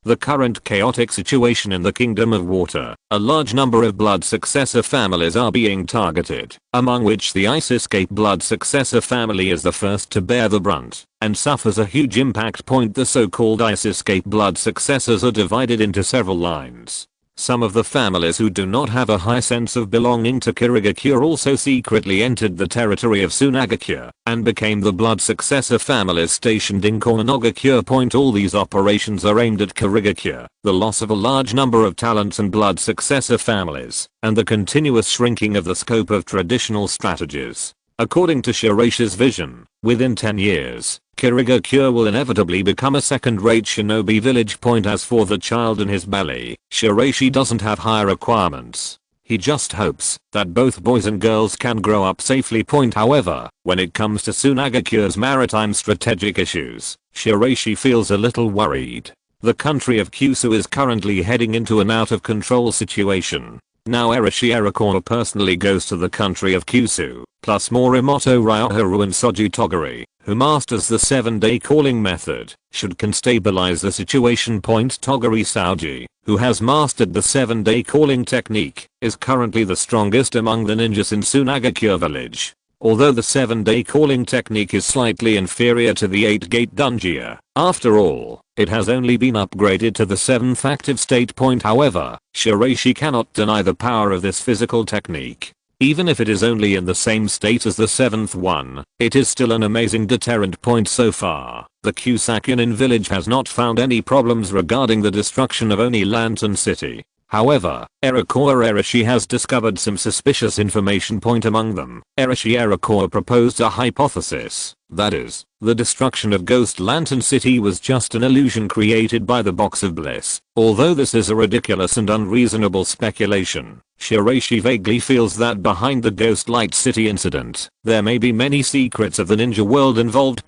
the current chaotic situation in the Kingdom of Water, a large number of blood successor families are being targeted, among which the Ice Escape blood successor family is the first to bear the brunt, and suffers a huge impact. The so-called Ice Escape blood successors are divided into several lines. Some of the families who do not have a high sense of belonging to Shirogakure also secretly entered the territory of Sunagakure and became the blood successor families stationed in Koinagakure. All these operations are aimed at Shirogakure, the loss of a large number of talents and blood successor families, and the continuous shrinking of the scope of traditional strategies. According to Shiraishi's vision, within 10 years, Shirogakure will inevitably become a second-rate shinobi village. As for the child in his belly, Shiraishi doesn't have high requirements. He just hopes that both boys and girls can grow up safely. However, when it comes to Sunagakure's maritime strategic issues, Shiraishi feels a little worried. The country of Kyushu is currently heading into an out-of-control situation. Now Erashi Erakor personally goes to the country of Kyushu, plus Morimoto Ryoharu and Soju Toguri, who masters the 7-day calling method, can stabilize the situation. Toguri Saoji, who has mastered the 7-day calling technique, is currently the strongest among the ninjas in Sunagakure village. Although the 7-day calling technique is slightly inferior to the 8-gate Dunjia, after all, it has only been upgraded to the 7th active state. However, Shiraishi cannot deny the power of this physical technique. Even if it is only in the same state as the 7th one, it is still an amazing deterrent. So far, the Kyusakunin village has not found any problems regarding the destruction of Oni Lantern City. However, Erashi has discovered some suspicious information. Among them, Erashi proposed a hypothesis, that is, the destruction of Ghost Lantern City was just an illusion created by the Box of Bliss. Although this is a ridiculous and unreasonable speculation, Shiraishi vaguely feels that behind the Ghost Light City incident, there may be many secrets of the ninja world involved.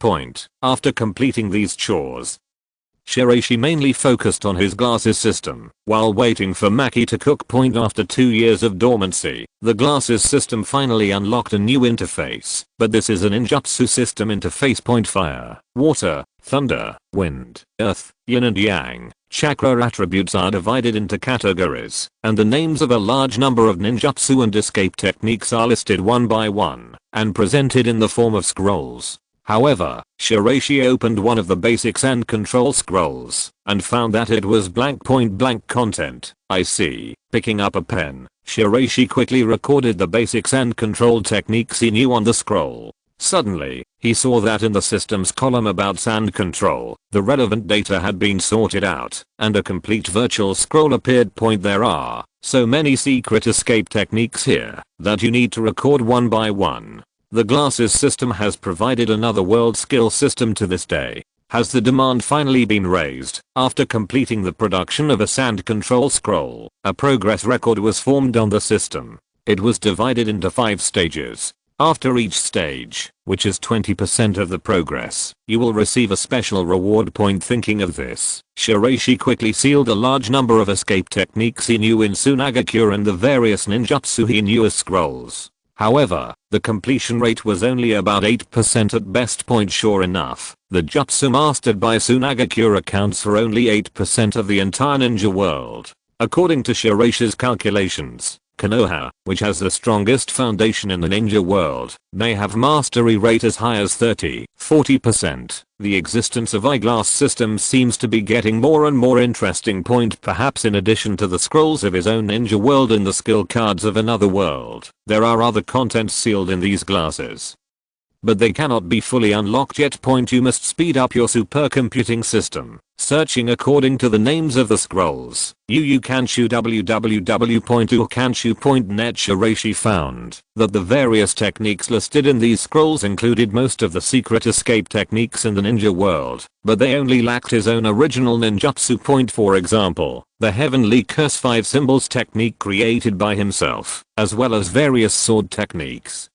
After completing these chores, Shiraishi mainly focused on his glasses system, while waiting for Maki to cook. After 2 years of dormancy, the glasses system finally unlocked a new interface, but this is a ninjutsu system interface. Fire, water, thunder, wind, earth, yin and yang, chakra attributes are divided into categories, and the names of a large number of ninjutsu and escape techniques are listed one by one, and presented in the form of scrolls. However, Shiraishi opened one of the basics and control scrolls, and found that it was blank. Blank content. I see. Picking up a pen, Shiraishi quickly recorded the basics and control techniques he knew on the scroll. Suddenly, he saw that in the system's column about sand control, the relevant data had been sorted out, and a complete virtual scroll appeared. There are so many secret escape techniques here that you need to record one by one. The glasses system has provided another world skill system to this day. Has the demand finally been raised? After completing the production of a sand control scroll, a progress record was formed on the system. It was divided into 5 stages. After each stage, which is 20% of the progress, you will receive a special reward point. Thinking of this, Shiraishi quickly sealed a large number of escape techniques he knew in Sunagakure and the various ninjutsu he knew as scrolls. However, the completion rate was only about 8% at best. Sure enough, the jutsu mastered by Sunagakure accounts for only 8% of the entire ninja world. According to Shiraishi's calculations, Konoha, which has the strongest foundation in the ninja world, may have mastery rate as high as 30-40%. The existence of eyeglass systems seems to be getting more and more interesting. Perhaps in addition to the scrolls of his own ninja world and the skill cards of another world, there are other contents sealed in these glasses. But they cannot be fully unlocked yet. You must speed up your supercomputing system, searching according to the names of the scrolls. Ukanshu www.ukanshu.net. Shiraishi found that the various techniques listed in these scrolls included most of the secret escape techniques in the ninja world, but they only lacked his own original ninjutsu. For example, the heavenly curse 5 symbols technique created by himself, as well as various sword techniques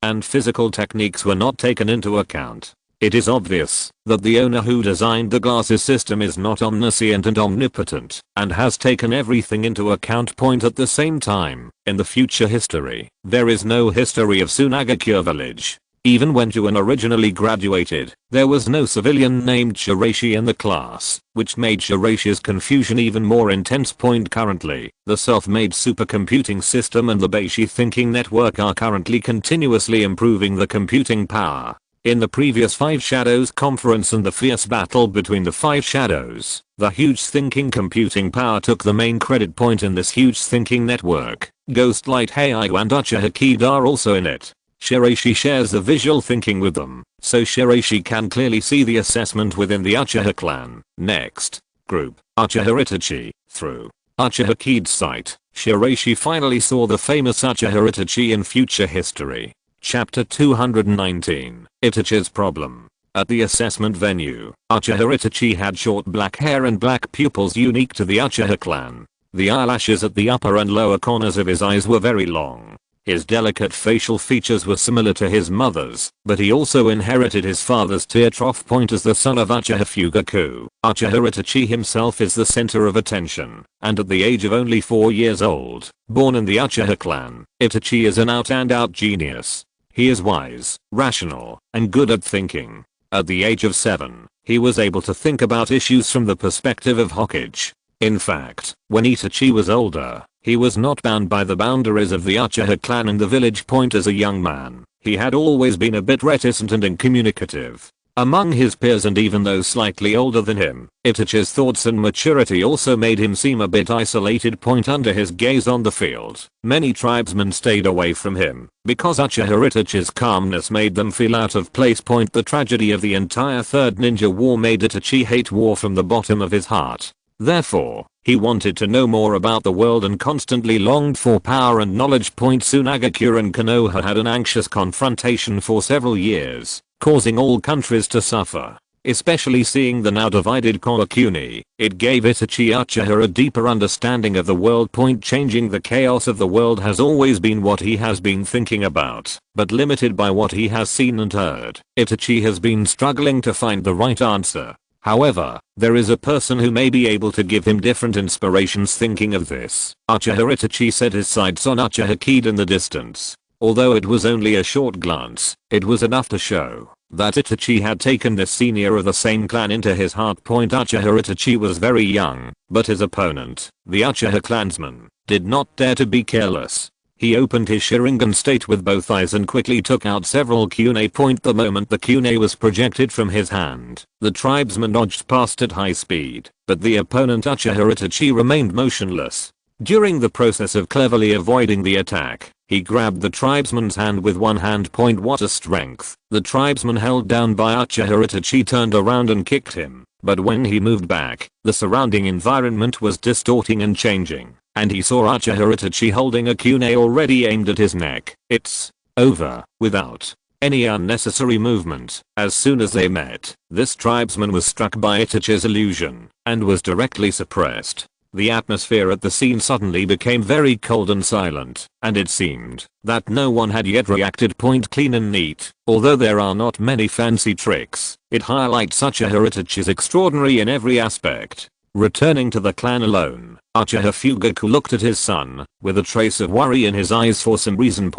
and physical techniques were not taken into account. It is obvious that the owner who designed the glasses system is not omniscient and omnipotent, and has taken everything into account. At the same time, in the future history, there is no history of Sunagakure village. Even when Jounin originally graduated, there was no civilian named Shiraishi in the class, which made Shiraishi's confusion even more intense. Currently, the self-made supercomputing system and the Beishi thinking network are currently continuously improving the computing power. In the previous 5 Shadows conference and the fierce battle between the 5 Shadows, the huge thinking computing power took the main credit. In this huge thinking network, Ghostlight Heiau and Uchiha Kid are also in it. Shiraishi shares the visual thinking with them, so Shiraishi can clearly see the assessment within the Uchiha clan. Next group, Uchiha Itachi. Through Uchiha Kid's sight, Shiraishi finally saw the famous Uchiha Itachi in future history. Chapter 219, Itachi's problem. At the assessment venue, Uchiha Itachi had short black hair and black pupils unique to the Uchiha clan. The eyelashes at the upper and lower corners of his eyes were very long. His delicate facial features were similar to his mother's, but he also inherited his father's tear trough. As the son of Uchiha Fugaku, Uchiha Itachi himself is the center of attention, and at the age of only 4 years old, born in the Uchiha clan, Itachi is an out-and-out genius. He is wise, rational, and good at thinking. At the age of 7, he was able to think about issues from the perspective of Hokage. In fact, when Itachi was older, he was not bound by the boundaries of the Uchiha clan in the village. As a young man, he had always been a bit reticent and incommunicative among his peers, and even though slightly older than him, Itachi's thoughts and maturity also made him seem a bit isolated. Under his gaze on the field, many tribesmen stayed away from him because Uchiha Itachi's calmness made them feel out of place. The tragedy of the entire Third Ninja War made Itachi hate war from the bottom of his heart. Therefore, he wanted to know more about the world and constantly longed for power and knowledge. Sunagakure and Konoha had an anxious confrontation for several years, causing all countries to suffer. Especially seeing the now divided Korakuni, it gave Itachi Uchiha a deeper understanding of the world. Changing the chaos of the world has always been what he has been thinking about, but limited by what he has seen and heard. Itachi has been struggling to find the right answer. However, there is a person who may be able to give him different inspirations. Thinking of this, Uchiha Itachi set his sights on Uchiha Kid in the distance. Although it was only a short glance, it was enough to show that Itachi had taken this senior of the same clan into his heart. Uchiha Itachi was very young, but his opponent, the Uchiha clansman, did not dare to be careless. He opened his Sharingan state with both eyes and quickly took out several kunai. The moment the kunai was projected from his hand, the tribesman dodged past at high speed, but the opponent Uchiha Itachi remained motionless. During the process of cleverly avoiding the attack, He grabbed the tribesman's hand with one hand. What a strength. The tribesman held down by Uchiha Itachi turned around and kicked him, but when he moved back, the surrounding environment was distorting and changing, and he saw Uchiha Itachi holding a kunai already aimed at his neck. It's over, without any unnecessary movement. As soon as they met, this tribesman was struck by Itachi's illusion, and was directly suppressed. The atmosphere at the scene suddenly became very cold and silent, and it seemed that no one had yet reacted. Clean and neat. Although there are not many fancy tricks, it highlights Uchiha Itachi's extraordinary in every aspect. Returning to the clan alone, Uchiha Fugaku looked at his son, with a trace of worry in his eyes for some reason.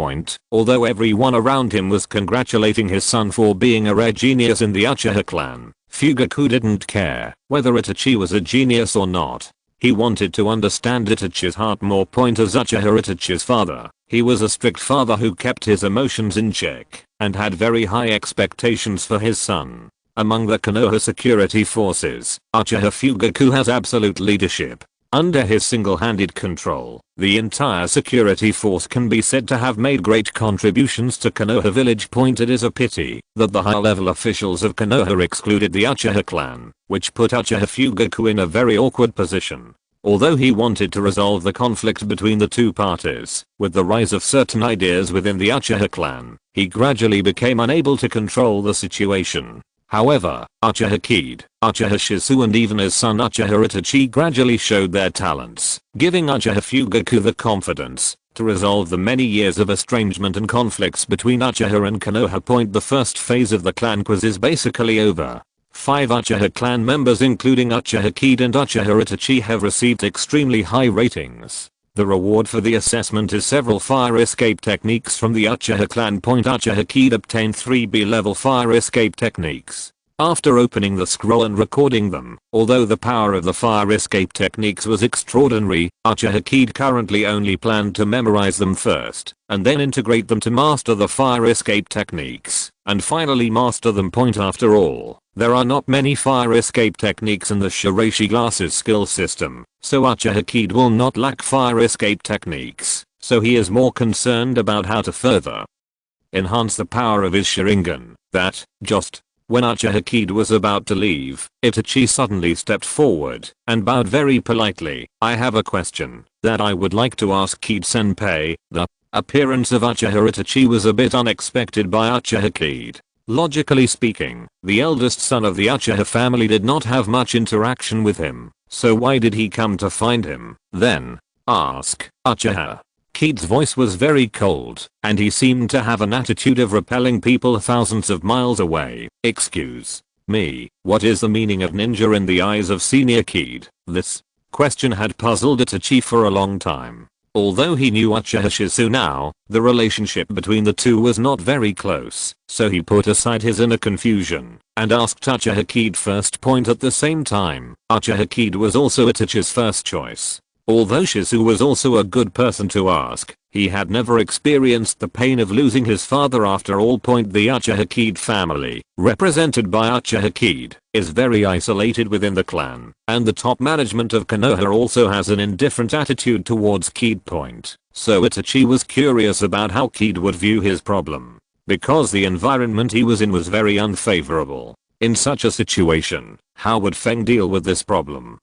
Although everyone around him was congratulating his son for being a rare genius in the Uchiha clan, Fugaku didn't care whether Itachi was a genius or not. He wanted to understand Itachi's heart more. As Uchiha Itachi's father, he was a strict father who kept his emotions in check, and had very high expectations for his son. Among the Konoha security forces, Uchiha Fugaku has absolute leadership. Under his single-handed control, the entire security force can be said to have made great contributions to Konoha village. It is a pity that the high-level officials of Konoha excluded the Uchiha clan, which put Uchiha Fugaku in a very awkward position. Although he wanted to resolve the conflict between the two parties, with the rise of certain ideas within the Uchiha clan, he gradually became unable to control the situation. However, Uchiha Kid, Uchiha Shizu and even his son Uchiha Itachi gradually showed their talents, giving Uchiha Fugaku the confidence to resolve the many years of estrangement and conflicts between Uchiha and Konoha. The first phase of the clan quiz is basically over. 5 Uchiha clan members including Uchiha Kid and Uchiha Itachi have received extremely high ratings. The reward for the assessment is several fire escape techniques from the Uchiha clan. Uchiha Kid obtained 3 B-level fire escape techniques. After opening the scroll and recording them, although the power of the fire escape techniques was extraordinary, Uchiha Kid currently only planned to memorize them first, and then integrate them to master the fire escape techniques, and finally master them. After all, there are not many fire escape techniques in the Shiraishi glasses skill system, so Uchiha Kid will not lack fire escape techniques, so he is more concerned about how to further enhance the power of his Sharingan. Just when Uchiha Kid was about to leave, Itachi suddenly stepped forward and bowed very politely. I have a question that I would like to ask Kid-senpai. The appearance of Uchiha Itachi was a bit unexpected by Uchiha Kid. Logically speaking, the eldest son of the Uchiha family did not have much interaction with him, so why did he come to find him, then? Ask Uchiha. Kid's voice was very cold, and he seemed to have an attitude of repelling people thousands of miles away. Excuse me, what is the meaning of ninja in the eyes of senior Kid? This question had puzzled Itachi for a long time. Although he knew Uchiha Shizu now, the relationship between the two was not very close, so he put aside his inner confusion and asked Uchiha Kid first. At the same time, Uchiha Kid was also Itachi's first choice. Although Shizu was also a good person to ask, he had never experienced the pain of losing his father after all. The Uchiha Kid family, represented by Uchiha Kid, is very isolated within the clan, and the top management of Konoha also has an indifferent attitude towards Kid. So Itachi was curious about how Kid would view his problem, because the environment he was in was very unfavorable. In such a situation, how would Feng deal with this problem?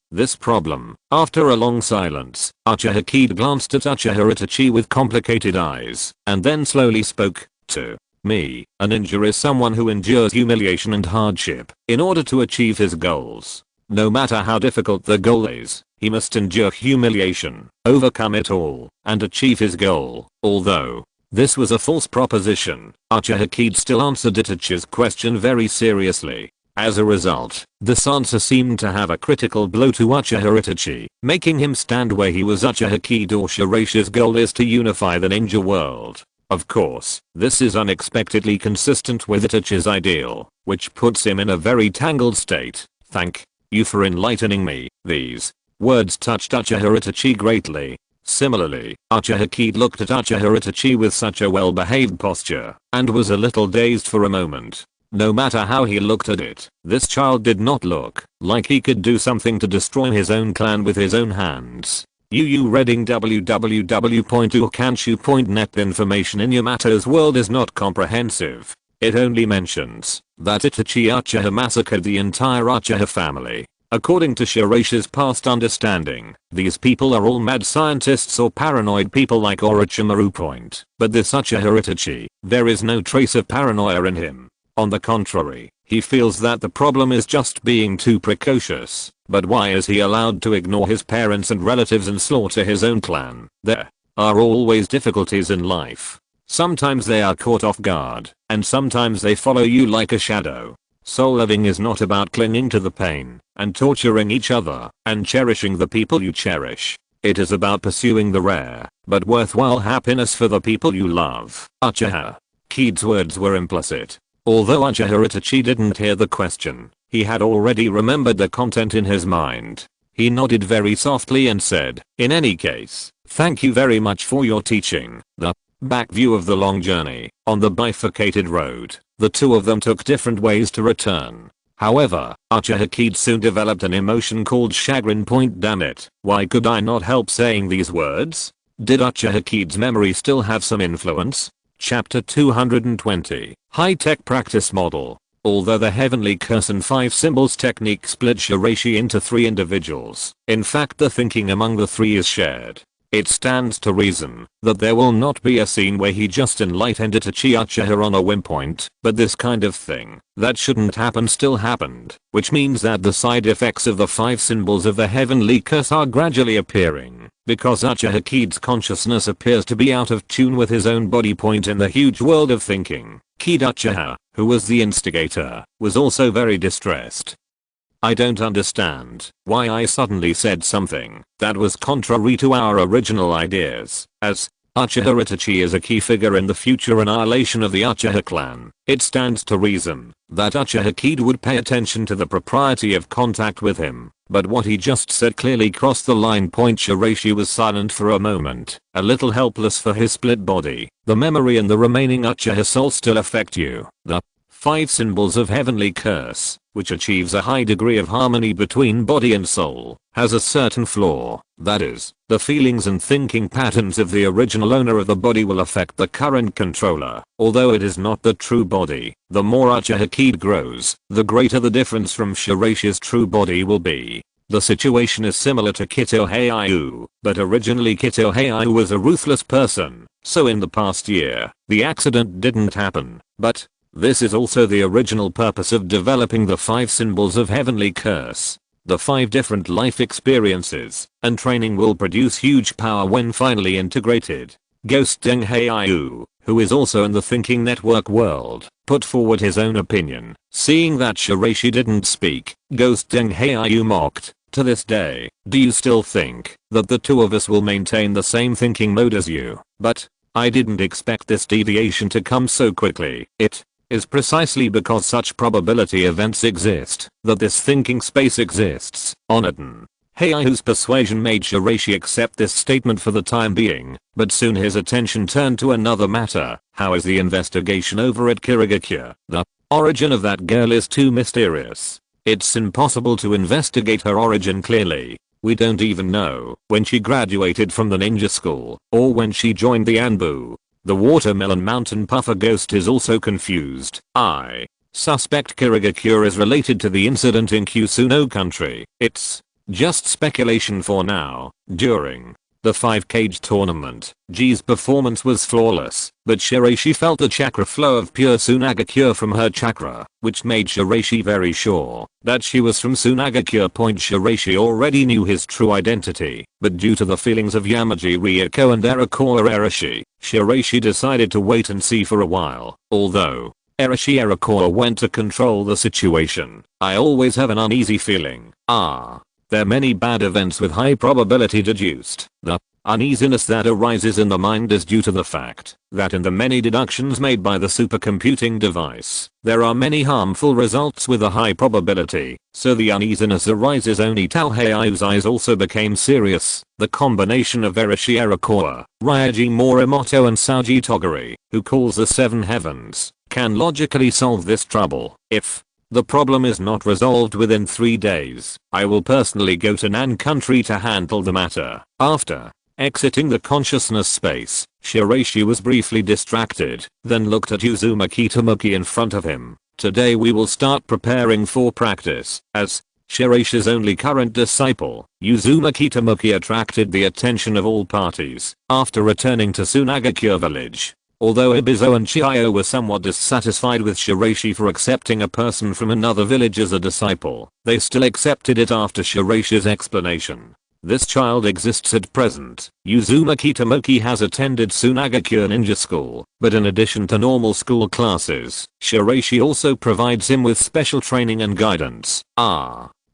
After a long silence, Uchiha Kid glanced at Uchiha Itachi with complicated eyes, and then slowly spoke. To me, a ninja is someone who endures humiliation and hardship in order to achieve his goals. No matter how difficult the goal is, he must endure humiliation, overcome it all, and achieve his goal. Although this was a false proposition, Uchiha Kid still answered Itachi's question very seriously. As a result, this answer seemed to have a critical blow to Uchiha Itachi, making him stand where he was. Uchiha Kid or Shiraishi's goal is to unify the ninja world. Of course, this is unexpectedly consistent with Itachi's ideal, which puts him in a very tangled state. Thank you for enlightening me. These words touched Uchiha Itachi greatly. Similarly, Uchiha Kid looked at Uchiha Itachi with such a well-behaved posture, and was a little dazed for a moment. No matter how he looked at it, this child did not look like he could do something to destroy his own clan with his own hands. You reading www.ukanshu.net. The information in Yamato's world is not comprehensive. It only mentions that Itachi Uchiha massacred the entire Uchiha family. According to Shiraishi's past understanding, these people are all mad scientists or paranoid people like Orochimaru point. But this Uchiha Itachi, there is no trace of paranoia in him. On the contrary, he feels that the problem is just being too precocious. But why is he allowed to ignore his parents and relatives and slaughter his own clan? There are always difficulties in life. Sometimes they are caught off guard, and sometimes they follow you like a shadow. Soul living is not about clinging to the pain and torturing each other and cherishing the people you cherish. It is about pursuing the rare but worthwhile happiness for the people you love. Uchiha Kide's words were implicit. Although Uchiha Itachi didn't hear the question, he had already remembered the content in his mind. He nodded very softly and said, "In any case, thank you very much for your teaching." The back view of the long journey on the bifurcated road. The two of them took different ways to return. However, Uchiha Kide soon developed an emotion called chagrin. Damn it, why could I not help saying these words? Did Uchiha Kide's memory still have some influence? Chapter 220, High-Tech Practice Model. Although the Heavenly Curse and 5 Symbols technique split Shiraishi into 3 individuals, in fact the thinking among the 3 is shared. It stands to reason that there will not be a scene where he just enlightened Itachi Uchiha on a whim point, but this kind of thing that shouldn't happen still happened, which means that the side effects of the 5 symbols of the Heavenly Curse are gradually appearing, because Uchiha Kide's consciousness appears to be out of tune with his own body point in the huge world of thinking. Kide Uchiha, who was the instigator, was also very distressed. I don't understand why I suddenly said something that was contrary to our original ideas, as Uchiha Itachi is a key figure in the future annihilation of the Uchiha clan. It stands to reason that Uchiha Kide would pay attention to the propriety of contact with him, but what he just said clearly crossed the line. Shiraishi was silent for a moment, a little helpless for his split body. The memory and the remaining Uchiha soul still affect you. The 5 symbols of Heavenly Curse, which achieves a high degree of harmony between body and soul, has a certain flaw. That is, the feelings and thinking patterns of the original owner of the body will affect the current controller. Although it is not the true body, the more Uchiha Kide grows, the greater the difference from Shiraishi's true body will be. The situation is similar to Kito Heiau, but originally Kito Heiau was a ruthless person, so in the past year, the accident didn't happen, but this is also the original purpose of developing the 5 symbols of Heavenly Curse. The 5 different life experiences and training will produce huge power when finally integrated. Ghost Deng Heiau, who is also in the thinking network world, put forward his own opinion. Seeing that Shiraishi didn't speak, Ghost Deng Heiau mocked, "To this day, do you still think that the two of us will maintain the same thinking mode as you? But I didn't expect this deviation to come so quickly." It is precisely because such probability events exist that this thinking space exists. Onadon Heiau's persuasion made Shiraishi accept this statement for the time being, but soon his attention turned to another matter. How is the investigation over at Shirogakure? The origin of that girl is too mysterious. It's impossible to investigate her origin clearly. We don't even know when she graduated from the ninja school or when she joined the Anbu. The Watermelon Mountain Puffer Ghost is also confused. I suspect Shirogakure is related to the incident in Kusuno country. It's just speculation for now. During the 5 Kage tournament, Ji's performance was flawless, but Shiraishi felt the chakra flow of pure Sunagakure from her chakra, which made Shiraishi very sure that she was from Sunagakure. Shiraishi already knew his true identity, but due to the feelings of Yamaji Ryuko and Arakawa Arashi, Shiraishi decided to wait and see for a while. Although Arashi Arakawa went to control the situation, I always have an uneasy feeling. There are many bad events with high probability deduced. The uneasiness that arises in the mind is due to the fact that in the many deductions made by the supercomputing device, there are many harmful results with a high probability, so the uneasiness arises only. Heiau's eyes also became serious. The combination of Arashi Arakawa, Ryaji Morimoto and Sauji Toguri, who calls the 7 heavens, can logically solve this trouble. If The problem is not resolved within 3 days. I will personally go to Nan country to handle the matter. After exiting the consciousness space, Shiraishi was briefly distracted, then looked at Uzumaki Tomoki in front of him. Today we will start preparing for practice. As Shiraishi's only current disciple, Uzumaki Tomoki attracted the attention of all parties after returning to Sunagakure village. Although Ibizo and Chiyo were somewhat dissatisfied with Shiraishi for accepting a person from another village as a disciple, they still accepted it after Shiraishi's explanation. This child exists at present. Uzumaki Tomoki has attended Sunagakure ninja school, but in addition to normal school classes, Shiraishi also provides him with special training and guidance.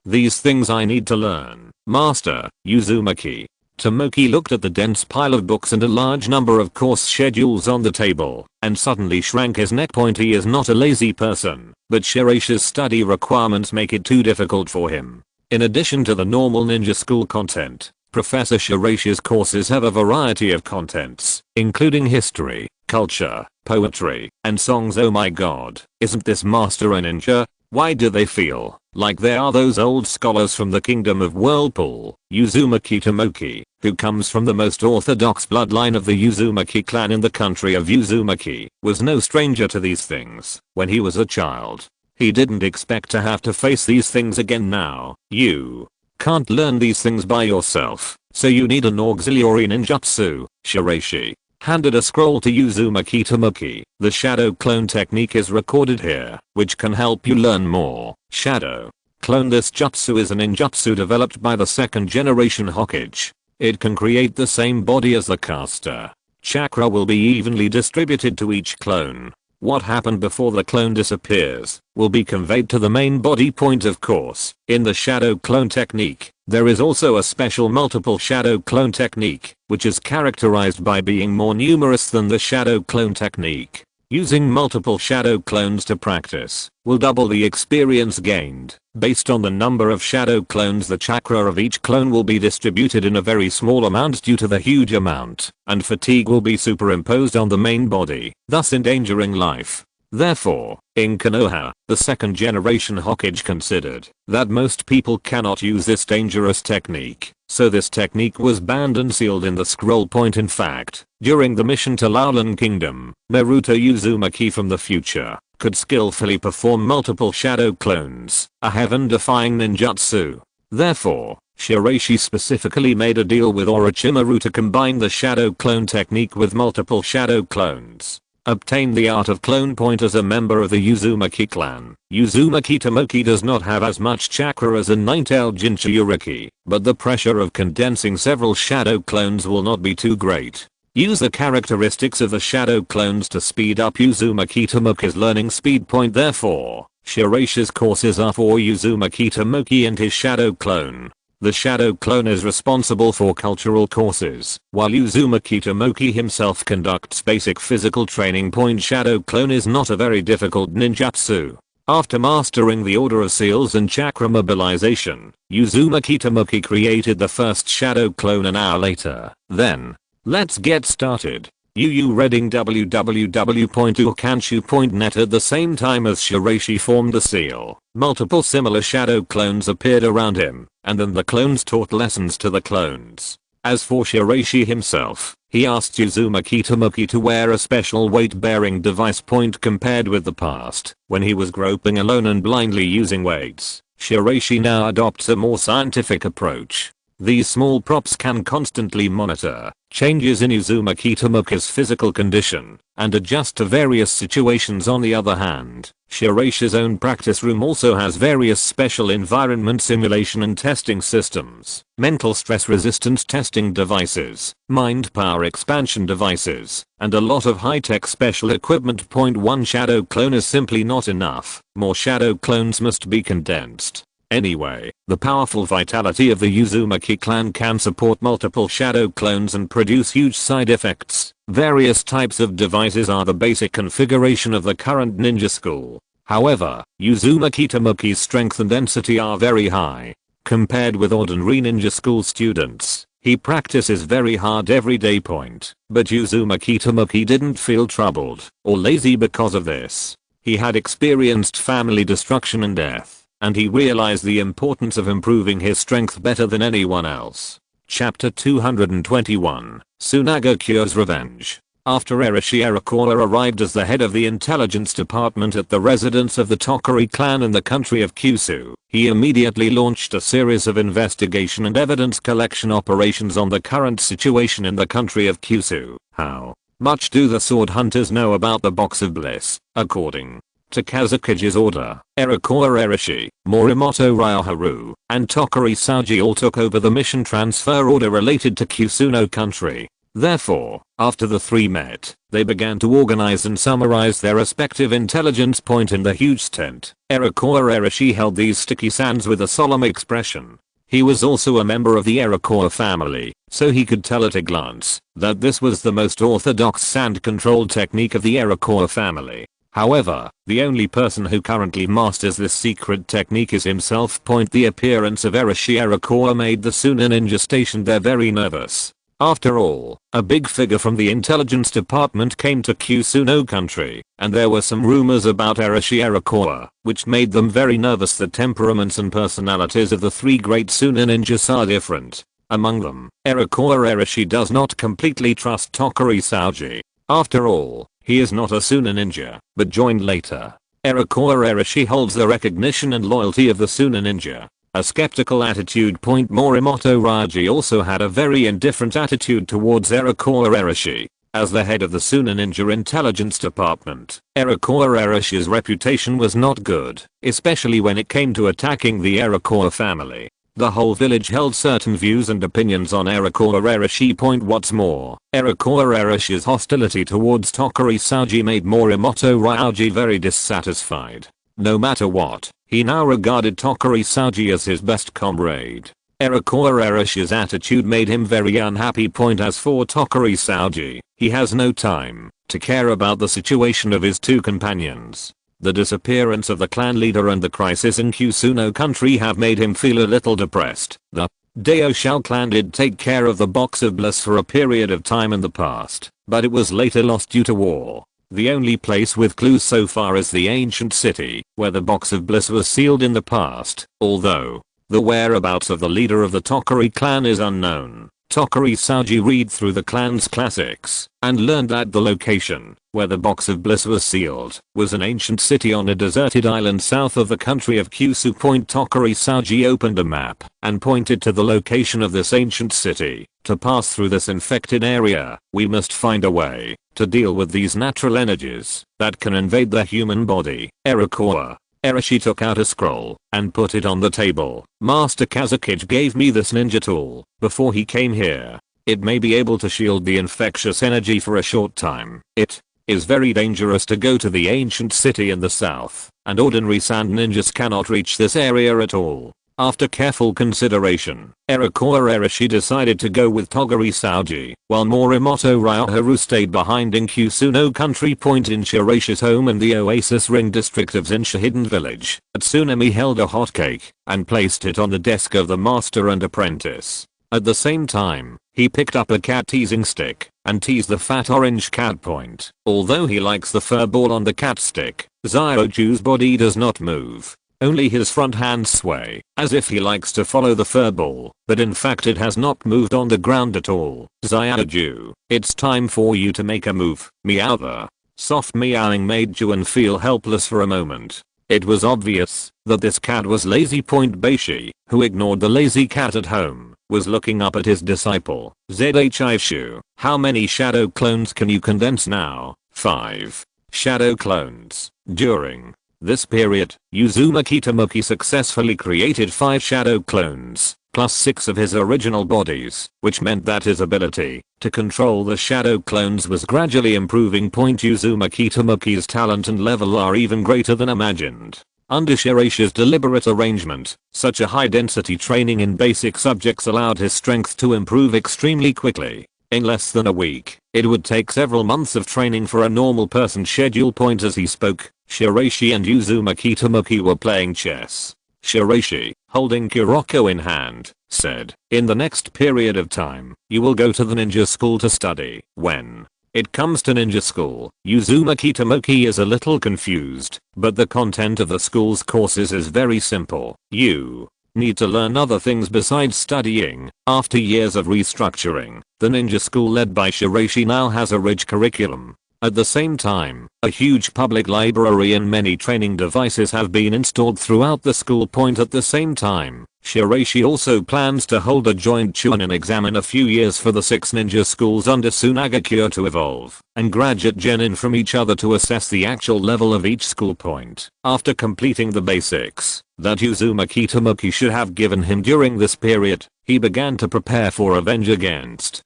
These things I need to learn, Master. Uzumaki Tomoki looked at the dense pile of books and a large number of course schedules on the table, and suddenly shrank his neck. He is not a lazy person, but Shiraishi's study requirements make it too difficult for him. In addition to the normal ninja school content, Professor Shiraishi's courses have a variety of contents, including history, culture, poetry, and songs. Oh my god, isn't this master a ninja? Why do they feel like they are those old scholars from the kingdom of Whirlpool? Uzumaki Tomoki, who comes from the most orthodox bloodline of the Uzumaki clan in the country of Uzumaki, was no stranger to these things. When he was a child, he didn't expect to have to face these things again. Now, you can't learn these things by yourself, so you need an auxiliary ninjutsu. Shiraishi handed a scroll to Uzumaki Tomoki. The shadow clone technique is recorded here, which can help you learn more. Shadow clone. This jutsu is a ninjutsu developed by the second generation Hokage. It can create the same body as the caster. Chakra will be evenly distributed to each clone. What happened before the clone disappears will be conveyed to the main body point. Of course, in the shadow clone technique, there is also a special multiple shadow clone technique, which is characterized by being more numerous than the shadow clone technique. Using multiple shadow clones to practice will double the experience gained. Based on the number of shadow clones, the chakra of each clone will be distributed in a very small amount due to the huge amount, and fatigue will be superimposed on the main body, thus endangering life. Therefore, in Konoha, the second generation Hokage considered that most people cannot use this dangerous technique, so this technique was banned and sealed in the scroll point. In fact, during the mission to Laolan Kingdom, Naruto Uzumaki from the future could skillfully perform multiple shadow clones, a heaven-defying ninjutsu. Therefore, Shiraishi specifically made a deal with Orochimaru to combine the shadow clone technique with multiple shadow clones. Obtain the art of clone point as a member of the Uzumaki clan. Uzumaki Tomoki does not have as much chakra as a nine-tailed Jinchuriki, but the pressure of condensing several shadow clones will not be too great. Use the characteristics of the shadow clones to speed up Uzumaki Tomoki's learning speed point. Therefore, Shiraishi's courses are for Uzumaki Tomoki and his shadow clone. The shadow clone is responsible for cultural courses, while Uzumaki Tomoki himself conducts basic physical training. Shadow clone is not a very difficult ninjutsu. After mastering the order of seals and chakra mobilization, Uzumaki Tomoki created the first shadow clone an hour later. Then, let's get started. Reading www.ukanshu.net. At the same time as Shiraishi formed the seal, multiple similar shadow clones appeared around him, and then the clones taught lessons to the clones. As for Shiraishi himself, he asked Uzumaki Tomoki to wear a special weight-bearing device. Compared with the past, when he was groping alone and blindly using weights, Shiraishi now adopts a more scientific approach. These small props can constantly monitor changes in Uzumaki Tomoki's physical condition and adjust to various situations. On the other hand, Shiraishi's own practice room also has various special environment simulation and testing systems, mental stress resistance testing devices, mind power expansion devices, and a lot of high-tech special equipment. One shadow clone is simply not enough. More shadow clones must be condensed. Anyway, the powerful vitality of the Uzumaki clan can support multiple shadow clones and produce huge side effects. Various types of devices are the basic configuration of the current ninja school. However, Uzumaki Tomoki's strength and density are very high. Compared with ordinary ninja school students, he practices very hard every day. But Uzumaki Tomoki didn't feel troubled or lazy because of this. He had experienced family destruction and death, and he realized the importance of improving his strength better than anyone else. Chapter 221, Sunagakure's Revenge. After Orochi Iroquois arrived as the head of the intelligence department at the residence of the Tokuri clan in the country of Kyushu, he immediately launched a series of investigation and evidence collection operations on the current situation in the country of Kyushu. How much do the sword hunters know about the Box of Bliss? According to Kazekage's order, Iroquois Orochi, Morimoto Ryoharu, and Tokuri Saji all took over the mission transfer order related to Kyusuno country. Therefore, after the three met, they began to organize and summarize their respective intelligence point in the huge tent. Iroquois Orochi held these sticky sands with a solemn expression. He was also a member of the Iroquois family, so he could tell at a glance that this was the most orthodox sand control technique of the Iroquois family. However, the only person who currently masters this secret technique is himself. The appearance of Orochi Iroquois made the Suna ninja stationed there very nervous. After all, a big figure from the intelligence department came to Kyusuno country, and there were some rumors about Orochi Iroquois, which made them very nervous. The temperaments and personalities of the three great Suna ninjas are different. Among them, Iroquois Orochi does not completely trust Tokuri Saji. After all, he is not a Suna ninja, but joined later. Iroquois Orochi holds the recognition and loyalty of the Suna ninja. A skeptical attitude. Morimoto Raji also had a very indifferent attitude towards Iroquois Orochi. As the head of the Suna Ninja Intelligence Department, Iroquois Oroshi's reputation was not good, especially when it came to attacking the Iroquois family. The whole village held certain views and opinions on Iroquois Orochi. What's more, Iroquois Oroshi's hostility towards Tokuri Saji made Morimoto Raji very dissatisfied. No matter what, he now regarded Tokuri Saji as his best comrade. Iroquois Oroshi's attitude made him very unhappy. As for Tokuri Saji, he has no time to care about the situation of his two companions. The disappearance of the clan leader and the crisis in Kyusuno country have made him feel a little depressed. The Daoshao clan did take care of the Box of Bliss for a period of time in the past, but it was later lost due to war. The only place with clues so far is the ancient city, where the Box of Bliss was sealed in the past, although the whereabouts of the leader of the Tokuri clan is unknown. Tokuri Saji read through the clan's classics and learned that the location where the Box of Bliss was sealed was an ancient city on a deserted island south of the country of Kyushu. Tokuri Saji opened a map and pointed to the location of this ancient city. To pass through this infected area, we must find a way to deal with these natural energies that can invade the human body. Iroquois Orochi took out a scroll and put it on the table. Master Kazekage gave me this ninja tool before he came here. It may be able to shield the infectious energy for a short time. It is very dangerous to go to the ancient city in the south, and ordinary sand ninjas cannot reach this area at all. After careful consideration, Iroquois Orochi decided to go with Toguri Saji, while Morimoto Ryoharu stayed behind in Kyusuno country. In Shiraishi's home in the Oasis Ring district of Zinsha Hidden Village, Tsunemi held a hot cake and placed it on the desk of the master and apprentice. At the same time, he picked up a cat teasing stick and teased the fat orange cat. Although he likes the fur ball on the cat stick, Zioju's body does not move. Only his front hands sway, as if he likes to follow the fur ball, but in fact it has not moved on the ground at all. Zioju, it's time for you to make a move. Meow. The soft meowing made Juan feel helpless for a moment. It was obvious that this cat was lazy. Beishi, who ignored the lazy cat at home, was looking up at his disciple. Zhishu, how many shadow clones can you condense now? 5 shadow clones. During this period, Uzumaki Tomoki successfully created 5 shadow clones, plus 6 of his original bodies, which meant that his ability to control the shadow clones was gradually improving. Uzumaki Tomoki's talent and level are even greater than imagined. Under Shiraishi's deliberate arrangement, such a high density training in basic subjects allowed his strength to improve extremely quickly. In less than a week, it would take several months of training for a normal person's schedule. As he spoke, Shiraishi and Uzumaki Tomoki were playing chess. Shiraishi, holding Kuroko in hand, said, "In the next period of time, you will go to the ninja school to study. When It comes to ninja school, Uzumaki Tomoki is a little confused, but the content of the school's courses is very simple. You need to learn other things besides studying. After years of restructuring, the ninja school led by Shiraishi now has a rich curriculum. At the same time, a huge public library and many training devices have been installed throughout the school. At the same time, Shiraishi also plans to hold a joint jounin exam in a few years for the 6 ninja schools under Sunagakure to evolve and graduate genin from each other to assess the actual level of each school. After completing the basics that Uzumaki Tomoki should have given him during this period, he began to prepare for revenge against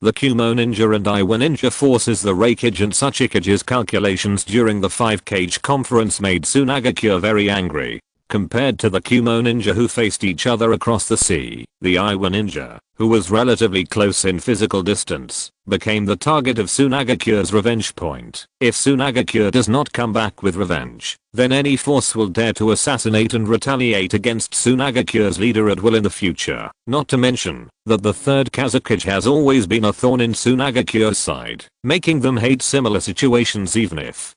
the Kumo ninja and Iwa ninja forces. The Reikage and Tsuchikage's calculations during the 5-Kage conference made Sunagakure very angry. Compared to the Kumo ninja who faced each other across the sea, the Iwa ninja, who was relatively close in physical distance, became the target of Sunagakure's revenge. If Sunagakure does not come back with revenge, then any force will dare to assassinate and retaliate against Sunagakure's leader at will in the future. Not to mention that the Third Kazekage has always been a thorn in Sunagakure's side, making them hate similar situations even if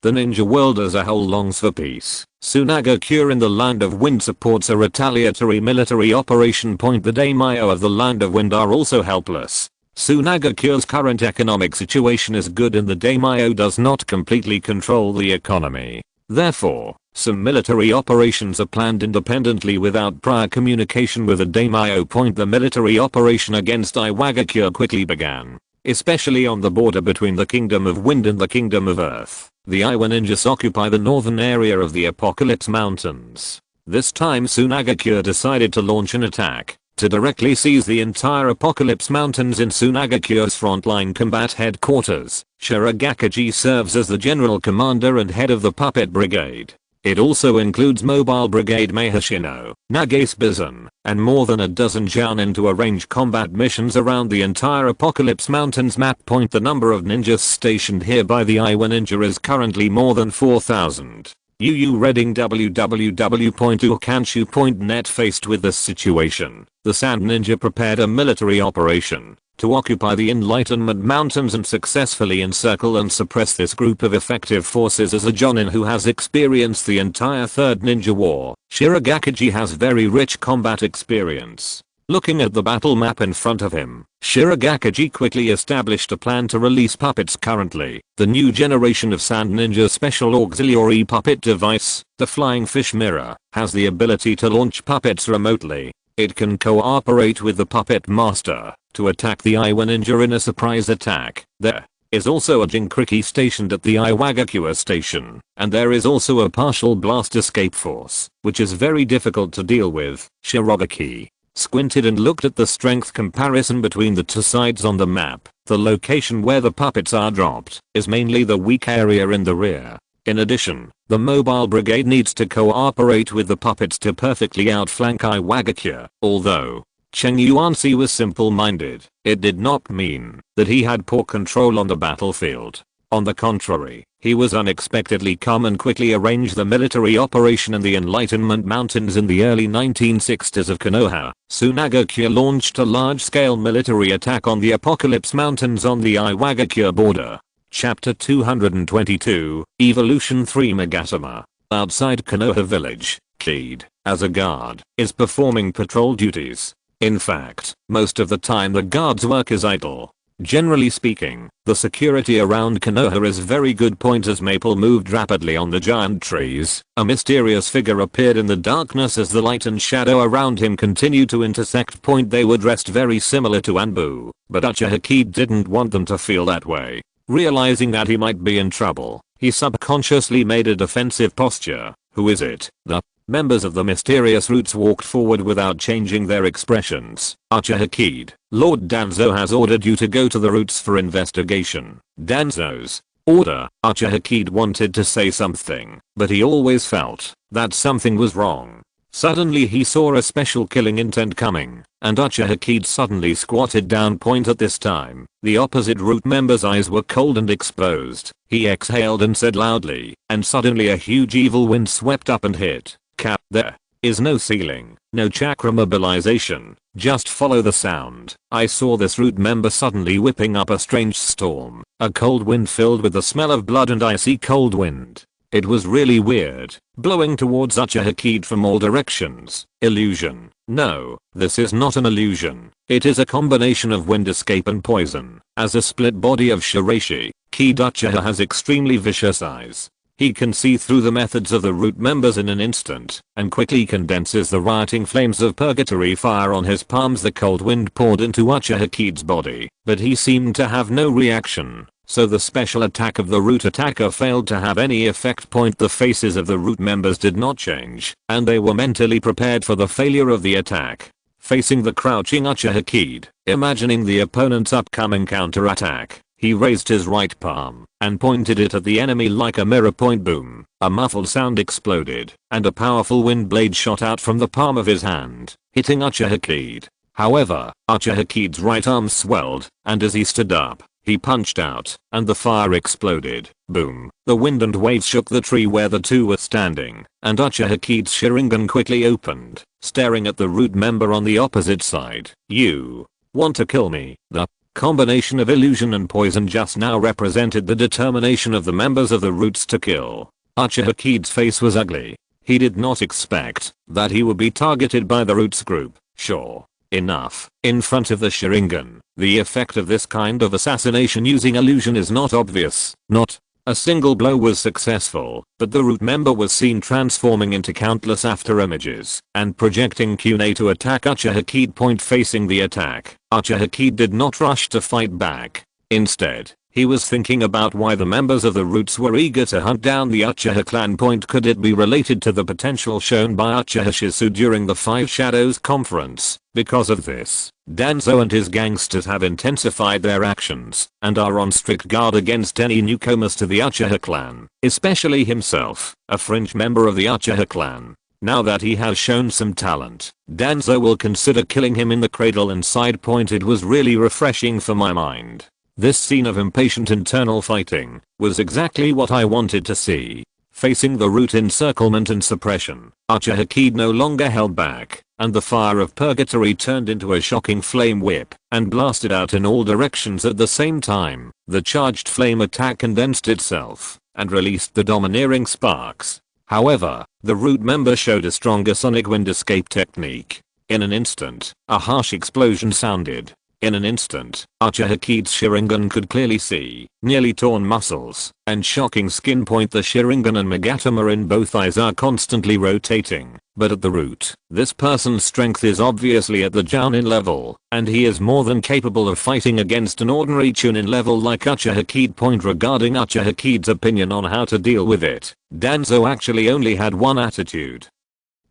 the ninja world as a whole longs for peace. Sunagakure in the Land of Wind supports a retaliatory military operation. The daimyo of the Land of Wind are also helpless. Sunagakure's current economic situation is good and the daimyo does not completely control the economy. Therefore, some military operations are planned independently without prior communication with the daimyo. The military operation against Iwagakure quickly began, especially on the border between the Kingdom of Wind and the Kingdom of Earth. The Iwa ninjas occupy the northern area of the Apocalypse Mountains. This time Sunagakure decided to launch an attack to directly seize the entire Apocalypse Mountains in Sunagakure's frontline combat headquarters. Shirogakiji serves as the general commander and head of the puppet brigade. It also includes Mobile Brigade Mahashino, Nagase Bizon, and more than a dozen jounin to arrange combat missions around the entire Apocalypse Mountains map. The number of ninjas stationed here by the Iwa ninja is currently more than 4,000. UU Reading www.ukanshu.net. Faced with this situation, the Sand Ninja prepared a military operation to occupy the Enlightenment Mountains and successfully encircle and suppress this group of effective forces. As a jounin who has experienced the entire Third Ninja War, Shirogakiji has very rich combat experience. Looking at the battle map in front of him, Shirogakiji quickly established a plan to release puppets. Currently, the new generation of Sand Ninja special auxiliary puppet device, the Flying Fish Mirror, has the ability to launch puppets remotely. It can cooperate with the puppet master to attack the Iwa ninja in a surprise attack. There is also a Jinkriki stationed at the Iwagakure station, and there is also a partial blast escape force, which is very difficult to deal with. Shirogaki squinted and looked at the strength comparison between the two sides on the map. The location where the puppets are dropped is mainly the weak area in the rear. In addition, the Mobile Brigade needs to cooperate with the puppets to perfectly outflank Iwagakure. Although Cheng Yuanxi was simple-minded, it did not mean that he had poor control on the battlefield. On the contrary, he was unexpectedly calm and quickly arranged the military operation in the Enlightenment Mountains. In the early 1960s of Konoha, Sunagakure launched a large-scale military attack on the Apocalypse Mountains on the Iwagakure border. Chapter 222, Evolution 3. Magatama. Outside Konoha village, Kid, as a guard, is performing patrol duties. In fact, most of the time the guard's work is idle. Generally speaking, the security around Konoha is very good. As Maple moved rapidly on the giant trees, a mysterious figure appeared in the darkness as the light and shadow around him continued to intersect. They were dressed very similar to Anbu, but Uchiha didn't want them to feel that way. Realizing that he might be in trouble, he subconsciously made a defensive posture. Who is it? The members of the mysterious roots walked forward without changing their expressions. Uchiha, Lord Danzo has ordered you to go to the roots for investigation. Danzo's order. Uchiha wanted to say something, but he always felt that something was wrong. Suddenly he saw a special killing intent coming, and Uchiha suddenly squatted down. At this time, the opposite root member's eyes were cold and exposed. He exhaled and said loudly, and suddenly a huge evil wind swept up and hit. There is no ceiling, no chakra mobilization, Just follow the sound. I saw this root member suddenly whipping up a strange storm, a cold wind filled with the smell of blood and icy cold wind. It was really weird, blowing towards Uchihakid from all directions. Illusion. No, this is not an illusion. It is a combination of wind escape and poison. As a split body of Shiraishi, Kid Uchiha has extremely vicious eyes. He can see through the methods of the root members in an instant, and quickly condenses the rioting flames of purgatory fire on his palms. The cold wind poured into Uchihakid's body, but he seemed to have no reaction. So the special attack of the root attacker failed to have any effect. The faces of the root members did not change, and they were mentally prepared for the failure of the attack. Facing the crouching Uchihakid, imagining the opponent's upcoming counterattack, he raised his right palm and pointed it at the enemy like a mirror. Boom, a muffled sound exploded, and a powerful wind blade shot out from the palm of his hand, hitting Uchihakid. However, Uchihakid's right arm swelled, and as he stood up, he punched out, and the fire exploded. Boom. The wind and waves shook the tree where the two were standing, and Uchihakid's Sharingan quickly opened, staring at the root member on the opposite side. You want to kill me? The combination of illusion and poison just now represented the determination of the members of the roots to kill. Uchihakid's face was ugly. He did not expect that he would be targeted by the roots group. Sure enough, in front of the Sharingan, the effect of this kind of assassination using illusion is not obvious. Not a single blow was successful, but the root member was seen transforming into countless after images and projecting Kunai to attack Uchihakid. Facing the attack, Uchihakid did not rush to fight back. Instead, he was thinking about why the members of the roots were eager to hunt down the Uchiha clan. Could it be related to the potential shown by Uchiha Shizu during the Five Shadows conference? Because of this, Danzo and his gangsters have intensified their actions and are on strict guard against any newcomers to the Uchiha clan, especially himself, a fringe member of the Uchiha clan. Now that he has shown some talent, Danzo will consider killing him in the cradle inside. It was really refreshing for my mind. This scene of impatient internal fighting was exactly what I wanted to see. Facing the root encirclement and suppression, Uchihakid no longer held back, and the fire of purgatory turned into a shocking flame whip and blasted out in all directions at the same time. The charged flame attack condensed itself and released the domineering sparks. However, the root member showed a stronger sonic wind escape technique. In an instant, a harsh explosion sounded. In an instant, Uchihakid's Sharingan could clearly see nearly torn muscles and shocking skin. The Sharingan and Magatama in both eyes are constantly rotating, but at the root, this person's strength is obviously at the jounin level, and he is more than capable of fighting against an ordinary chunin level like Uchihakid. Regarding Uchihakid's opinion on how to deal with it, Danzo actually only had one attitude.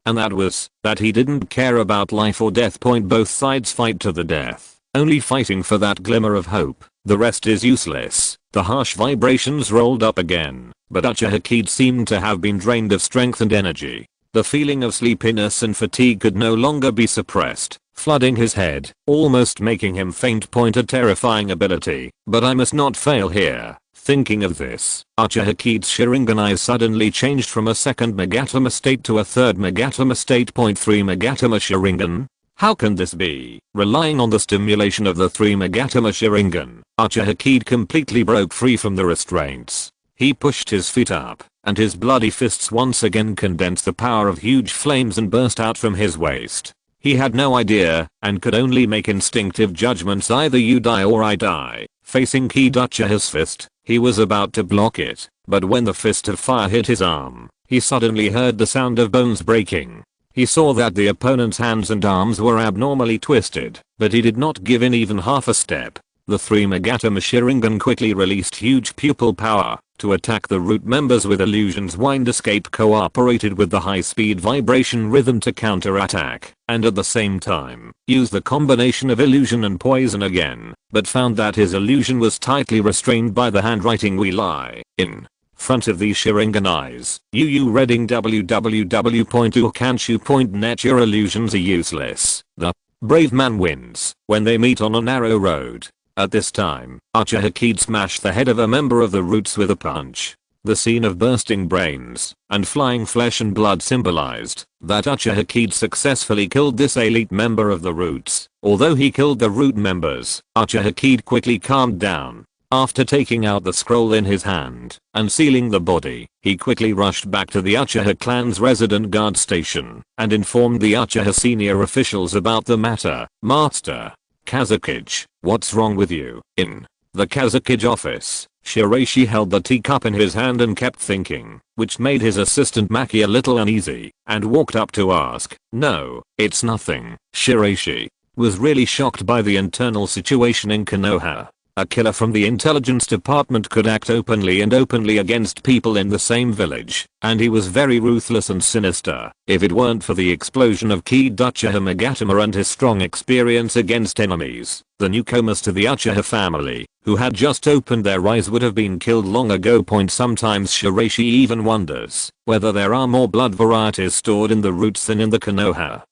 And that was that he didn't care about life or death. Both sides fight to the death, only fighting for that glimmer of hope. The rest is useless. The harsh vibrations rolled up again, but Uchihakid seemed to have been drained of strength and energy. The feeling of sleepiness and fatigue could no longer be suppressed, flooding his head, almost making him faint. A terrifying ability, but I must not fail here. Thinking of this, Uchihakid's Sharingan eyes suddenly changed from a second Magatama state to a third Magatama state. 3 Magatama Sharingan? How can this be? Relying on the stimulation of the 3 Magatama Sharingan, Uchihakid completely broke free from the restraints. He pushed his feet up, and his bloody fists once again condensed the power of huge flames and burst out from his waist. He had no idea, and could only make instinctive judgments: either you die or I die. Facing Kid Uchiha's fist, he was about to block it, but when the fist of fire hit his arm, he suddenly heard the sound of bones breaking. He saw that the opponent's hands and arms were abnormally twisted, but he did not give in even half a step. The 3 Magatama Sharingan quickly released huge pupil power to attack the root members with illusions. Wind escape cooperated with the high-speed vibration rhythm to counterattack, and at the same time, used the combination of illusion and poison again, but found that his illusion was tightly restrained by the handwriting "We lie" in front of these Sharingan eyes. Reading www.ukanshu.net. Your illusions are useless. The brave man wins when they meet on a narrow road. At this time, Uchihakid smashed the head of a member of the roots with a punch. The scene of bursting brains and flying flesh and blood symbolized that Uchiha successfully killed this elite member of the Roots. Although he killed the Root members, Uchiha quickly calmed down. After taking out the scroll in his hand and sealing the body, he quickly rushed back to the Uchiha clan's resident guard station and informed the Uchiha senior officials about the matter. Master Kazekage, what's wrong with you? In the Kazekage office, Shiraishi held the teacup in his hand and kept thinking, which made his assistant Maki a little uneasy, and walked up to ask. No, it's nothing. Shiraishi was really shocked by the internal situation in Konoha. A killer from the intelligence department could act openly against people in the same village, and he was very ruthless and sinister. If it weren't for the explosion of key Uchiha Magatama and his strong experience against enemies, the newcomers to the Uchiha family, who had just opened their eyes, would have been killed long ago. Sometimes Shiraishi even wonders whether there are more blood varieties stored in the Roots than in the Konoha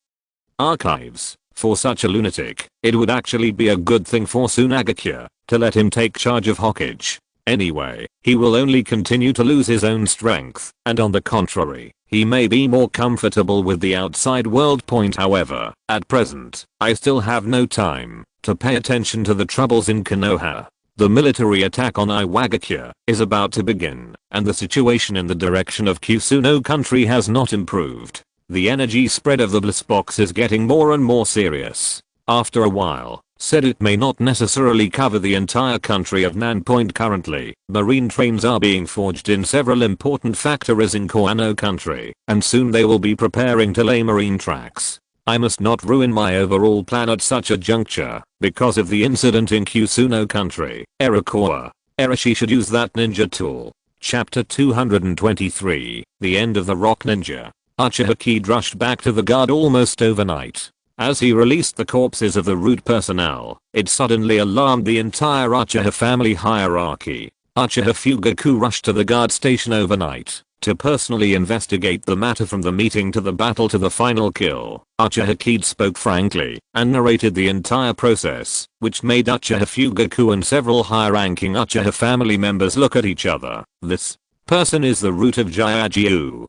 archives. For such a lunatic, it would actually be a good thing for Sunagakure to let him take charge of Hokage. Anyway, he will only continue to lose his own strength, and on the contrary, he may be more comfortable with the outside world. However, at present, I still have no time to pay attention to the troubles in Konoha. The military attack on Iwagakure is about to begin, and the situation in the direction of Kusuno country has not improved. The energy spread of the bliss box is getting more and more serious. After a while, said it may not necessarily cover the entire country of Nan Point currently. Marine trains are being forged in several important factories in Koano country, and soon they will be preparing to lay marine tracks. I must not ruin my overall plan at such a juncture, because of the incident in Kusuno country. Erashi should use that ninja tool. Chapter 223, The End of the Rock Ninja. Uchiha rushed back to the guard almost overnight. As he released the corpses of the Root personnel, it suddenly alarmed the entire Uchiha family hierarchy. Uchiha Fugaku rushed to the guard station overnight to personally investigate the matter, from the meeting to the battle to the final kill. Uchiha spoke frankly and narrated the entire process, which made Uchiha Fugaku and several high-ranking Uchiha family members look at each other. This person is the Root of Jiajiu,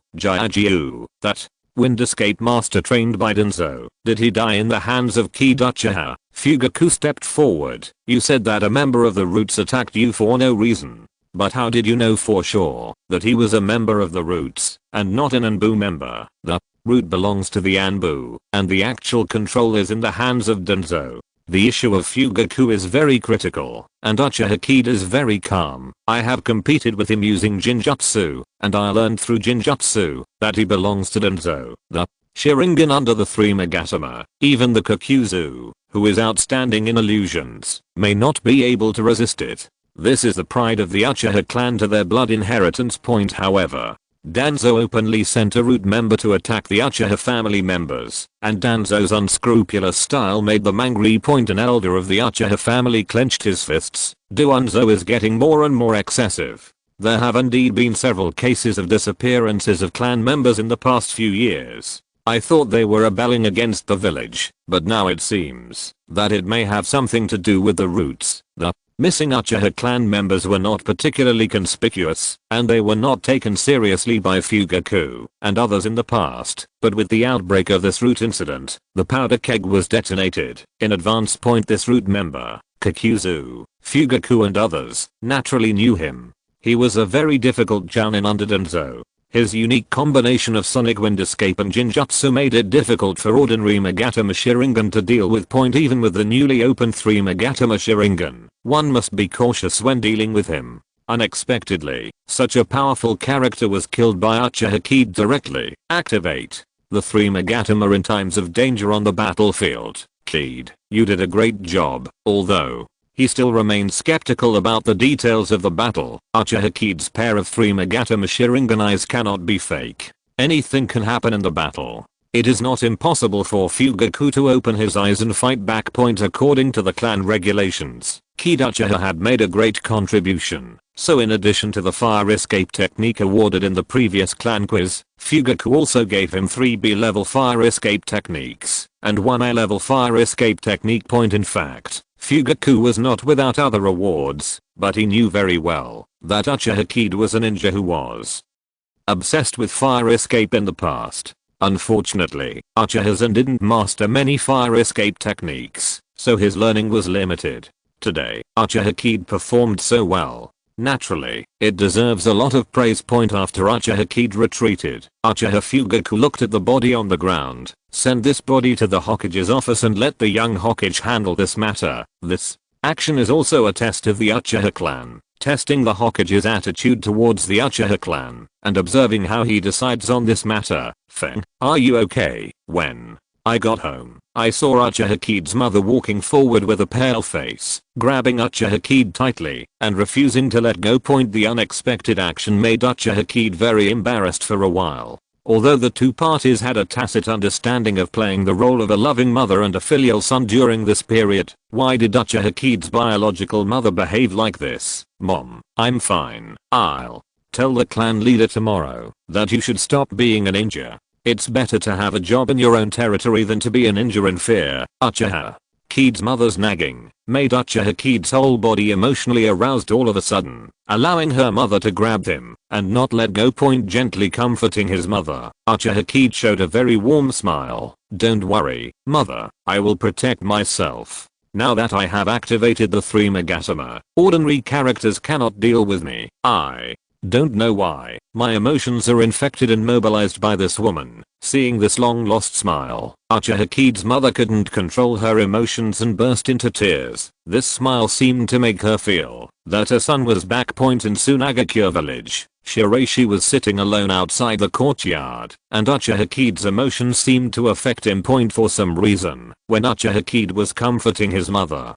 that Wind Escape Master trained by Danzo. Did he die in the hands of Kid Uchiha? Fugaku stepped forward. You said that a member of the Roots attacked you for no reason. But how did you know for sure that he was a member of the Roots and not an Anbu member? The Root belongs to the Anbu, and the actual control is in the hands of Danzo. The issue of Fugaku is very critical, and Uchiha is very calm. I have competed with him using Jinjutsu, and I learned through Jinjutsu that he belongs to Danzo, the Sharingan under the three Magatama. Even the Kakuzu, who is outstanding in illusions, may not be able to resist it. This is the pride of the Uchiha clan to their blood inheritance. However, Danzo openly sent a Root member to attack the Uchiha family members, and Danzo's unscrupulous style made them angry. An elder of the Uchiha family clenched his fists. Danzo is getting more and more excessive. There have indeed been several cases of disappearances of clan members in the past few years. I thought they were rebelling against the village, but now it seems that it may have something to do with the Roots. The missing Uchiha clan members were not particularly conspicuous, and they were not taken seriously by Fugaku and others in the past, but with the outbreak of this Root incident, the powder keg was detonated. In advance. This Root member, Kakuzu, Fugaku and others, naturally knew him. He was a very difficult jounin under Danzo. His unique combination of Sonic Wind Escape and Jinjutsu made it difficult for ordinary Magatama Sharingan to deal with. Even with the newly opened 3 Magatama Sharingan, one must be cautious when dealing with him. Unexpectedly, such a powerful character was killed by Uchiha directly. Activate the 3 Magatama in times of danger on the battlefield. Kid, you did a great job, although he still remained skeptical about the details of the battle. Uchiha pair of 3 Magatama Sharingan eyes cannot be fake. Anything can happen in the battle. It is not impossible for Fugaku to open his eyes and fight back. According to the clan regulations, Kid Uchiha had made a great contribution. So in addition to the fire escape technique awarded in the previous clan quiz, Fugaku also gave him 3 B-level fire escape techniques and 1 A-level fire escape technique. In fact, Fugaku was not without other awards, but he knew very well that Uchihakide was a ninja who was obsessed with fire escape in the past. Unfortunately, Uchiha didn't master many fire escape techniques, so his learning was limited. Today, Uchihakide performed so well. Naturally, it deserves a lot of praise. After Uchihakide retreated, Uchiha Fugaku looked at the body on the ground, sent this body to the Hokage's office and let the young Hokage handle this matter. This action is also a test of the Uchiha clan, testing the Hokage's attitude towards the Uchiha clan, and observing how he decides on this matter. Feng, are you okay? When I got home, I saw Uchihakide's mother walking forward with a pale face, grabbing Uchihakide tightly, and refusing to let go. The unexpected action made Uchihakide very embarrassed for a while. Although the two parties had a tacit understanding of playing the role of a loving mother and a filial son during this period, why did Uchihakide's biological mother behave like this? Mom, I'm fine. I'll tell the clan leader tomorrow that you should stop being a ninja. It's better to have a job in your own territory than to be a ninja in fear. Uchihakide's mother's nagging made Uchihakide's whole body emotionally aroused all of a sudden, allowing her mother to grab him and not let go. Gently comforting his mother, Uchihakide showed a very warm smile. Don't worry, mother, I will protect myself. Now that I have activated the 3 Magatama, ordinary characters cannot deal with me. I don't know why, my emotions are infected and mobilized by this woman. Seeing this long lost smile, Uchihakide's mother couldn't control her emotions and burst into tears. This smile seemed to make her feel that her son was back. In Sunagakure village, Shiraishi was sitting alone outside the courtyard, and Uchihakide's emotions seemed to affect him. For some reason, when Uchihakide was comforting his mother,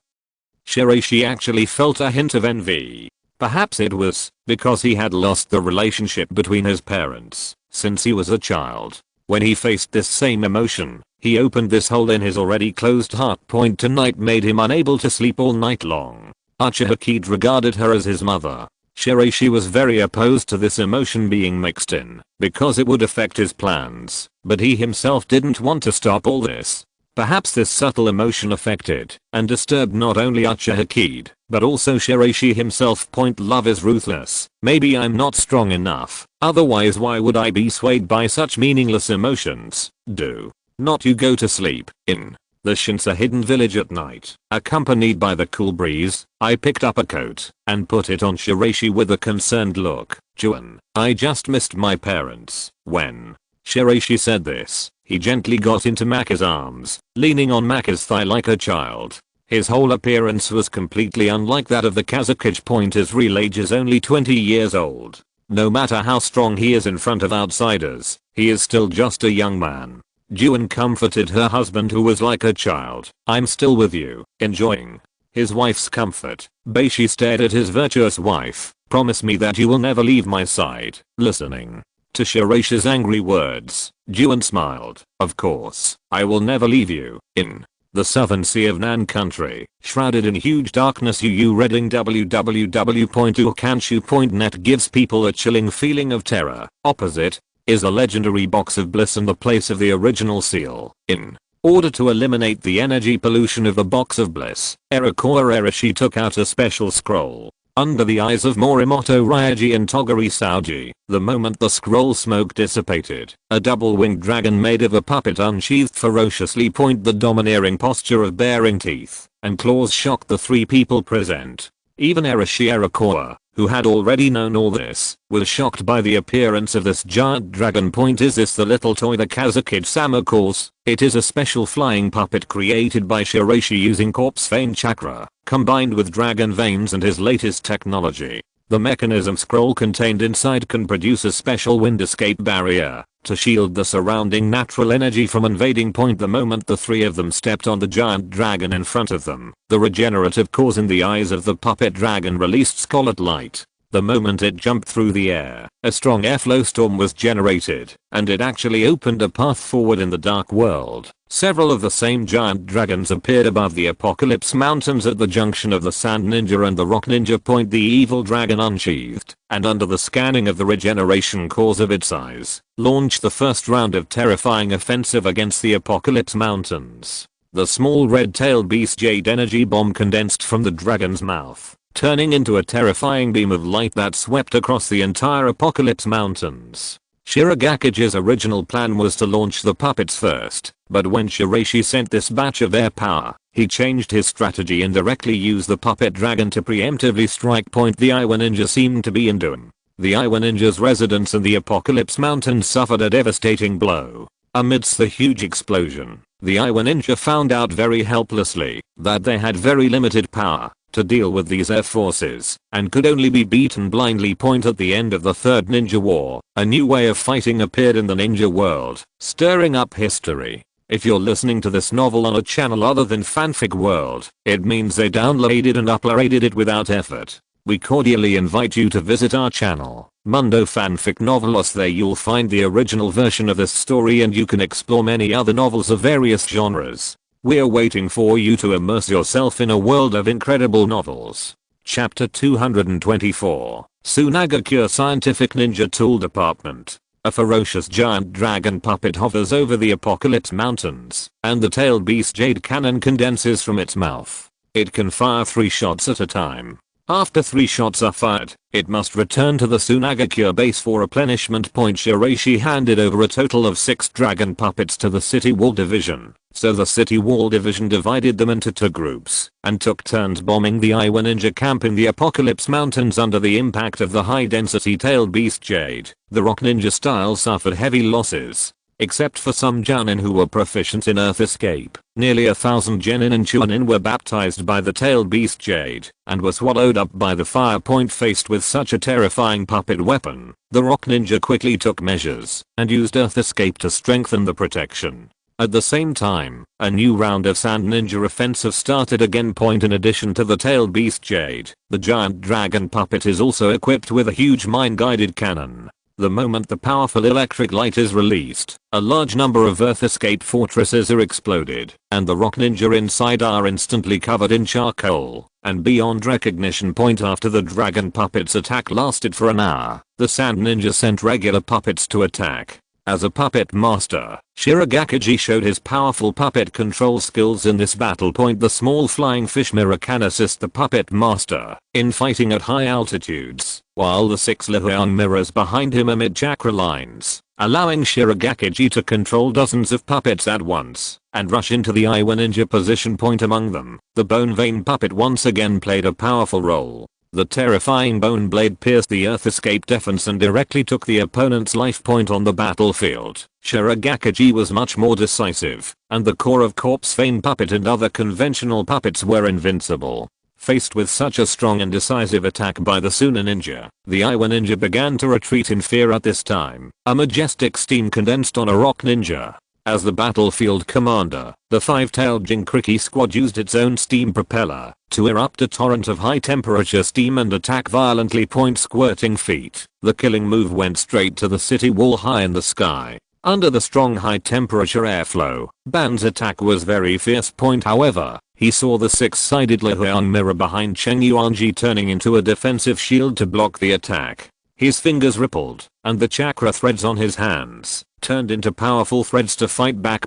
Shiraishi actually felt a hint of envy. Perhaps it was because he had lost the relationship between his parents since he was a child. When he faced this same emotion, he opened this hole in his already closed heart. Tonight made him unable to sleep all night long. Uchihakide regarded her as his mother. Shiraishi was very opposed to this emotion being mixed in because it would affect his plans, but he himself didn't want to stop all this. Perhaps this subtle emotion affected and disturbed not only Uchihakide, but also Shiraishi himself. Love is ruthless. Maybe I'm not strong enough, otherwise why would I be swayed by such meaningless emotions? Do not you go to sleep. In the Shinsa hidden village at night, accompanied by the cool breeze, I picked up a coat and put it on Shiraishi with a concerned look. Jounin, I just missed my parents. When Shiraishi said this, he gently got into Maki's arms, leaning on Maki's thigh like a child. His whole appearance was completely unlike that of the Kazekage. His real age is only 20 years old. No matter how strong he is in front of outsiders, he is still just a young man. Jounin comforted her husband, who was like a child. I'm still with you, enjoying his wife's comfort. Beishi stared at his virtuous wife. Promise me that you will never leave my side. Listening to Shiraishi's angry words, Jounin smiled. Of course, I will never leave you. In the southern sea of Nan country, shrouded in huge darkness, reading www.ukanshu.net gives people a chilling feeling of terror. Opposite is a legendary box of bliss in the place of the original seal. In order to eliminate the energy pollution of the box of bliss, Shiraishi took out a special scroll. Under the eyes of Morimoto Ryaji and Toguri Saoji, the moment the scroll smoke dissipated, a double-winged dragon made of a puppet unsheathed ferociously. The domineering posture of baring teeth and claws shocked the 3 people present. Even Shirogakure, who had already known all this, was shocked by the appearance of this giant dragon. Is this the little toy the Kazekage-sama calls? It is a special flying puppet created by Shiraishi using corpse vein chakra, combined with dragon veins and his latest technology. The mechanism scroll contained inside can produce a special wind escape barrier to shield the surrounding natural energy from invading. The moment the 3 of them stepped on the giant dragon in front of them, the regenerative cores in the eyes of the puppet dragon released scarlet light. The moment it jumped through the air, a strong airflow storm was generated, and it actually opened a path forward in the dark world. Several of the same giant dragons appeared above the Apocalypse Mountains at the junction of the Sand Ninja and the Rock Ninja. The evil dragon unsheathed, and under the scanning of the regeneration cores of its eyes, launched the first round of terrifying offensive against the Apocalypse Mountains. The small red-tailed beast jade energy bomb condensed from the dragon's mouth, turning into a terrifying beam of light that swept across the entire Apocalypse Mountains. Shirogakiji's original plan was to launch the puppets first, but when Shiraishi sent this batch of air power, he changed his strategy and directly used the puppet dragon to preemptively strike point the Iwa Ninja seemed to be into him. The Iwa Ninja's residence in the Apocalypse Mountains suffered a devastating blow. Amidst the huge explosion, the Iwa Ninja found out very helplessly that they had very limited power to deal with these air forces, and could only be beaten blindly. At the end of the Third Ninja War, a new way of fighting appeared in the ninja world, stirring up history. If you're listening to this novel on a channel other than Fanfic World, it means they downloaded and uploaded it without effort. We cordially invite you to visit our channel, Mundo Fanfic Novelos. There you'll find the original version of this story and you can explore many other novels of various genres. We're waiting for you to immerse yourself in a world of incredible novels. Chapter 224, Sunagakure Scientific Ninja Tool Department. A ferocious giant dragon puppet hovers over the Apocalypse Mountains, and the tailed beast jade cannon condenses from its mouth. It can fire 3 shots at a time. After 3 shots are fired, it must return to the Sunagakure base for replenishment. Shiraishi handed over a total of 6 dragon puppets to the City Wall Division, so the City Wall Division divided them into 2 groups and took turns bombing the Iwa Ninja camp in the Apocalypse Mountains. Under the impact of the high-density tailed beast jade, the rock ninja style suffered heavy losses. Except for some jounin who were proficient in earth escape, nearly 1,000 genin and chunin were baptized by the tailed beast jade and were swallowed up by the fire. Faced with such a terrifying puppet weapon, the rock ninja quickly took measures and used earth escape to strengthen the protection. At the same time, a new round of sand ninja offensive started again. In addition to the tailed beast jade, the giant dragon puppet is also equipped with a huge mine-guided cannon. The moment the powerful electric light is released, a large number of earth escape fortresses are exploded, and the rock ninja inside are instantly covered in charcoal and beyond recognition. After the dragon puppet's attack lasted for an hour, the sand ninja sent regular puppets to attack. As a puppet master, Shirogakiji showed his powerful puppet control skills in this battle. The small flying fish mirror can assist the puppet master in fighting at high altitudes, while the 6 Lihuang mirrors behind him emit chakra lines, allowing Shirogakiji to control dozens of puppets at once and rush into the Iwa Ninja position. Among them, the bone vein puppet once again played a powerful role. The terrifying bone blade pierced the earth escape defense and directly took the opponent's life. On the battlefield, Shirogakiji was much more decisive, and the core of corpse vein puppet and other conventional puppets were invincible. Faced with such a strong and decisive attack by the Suna Ninja, the Iwa Ninja began to retreat in fear. At this time, a majestic steam condensed on a rock ninja. As the battlefield commander, the 5-tailed Jinkriki squad used its own steam propeller to erupt a torrent of high-temperature steam and attack violently. Squirting feet, the killing move went straight to the city wall high in the sky. Under the strong high-temperature airflow, Ban's attack was very fierce. However, he saw the 6-sided Lihuang mirror behind Cheng Yuanji turning into a defensive shield to block the attack. His fingers rippled, and the chakra threads on his hands turned into powerful threads to fight back.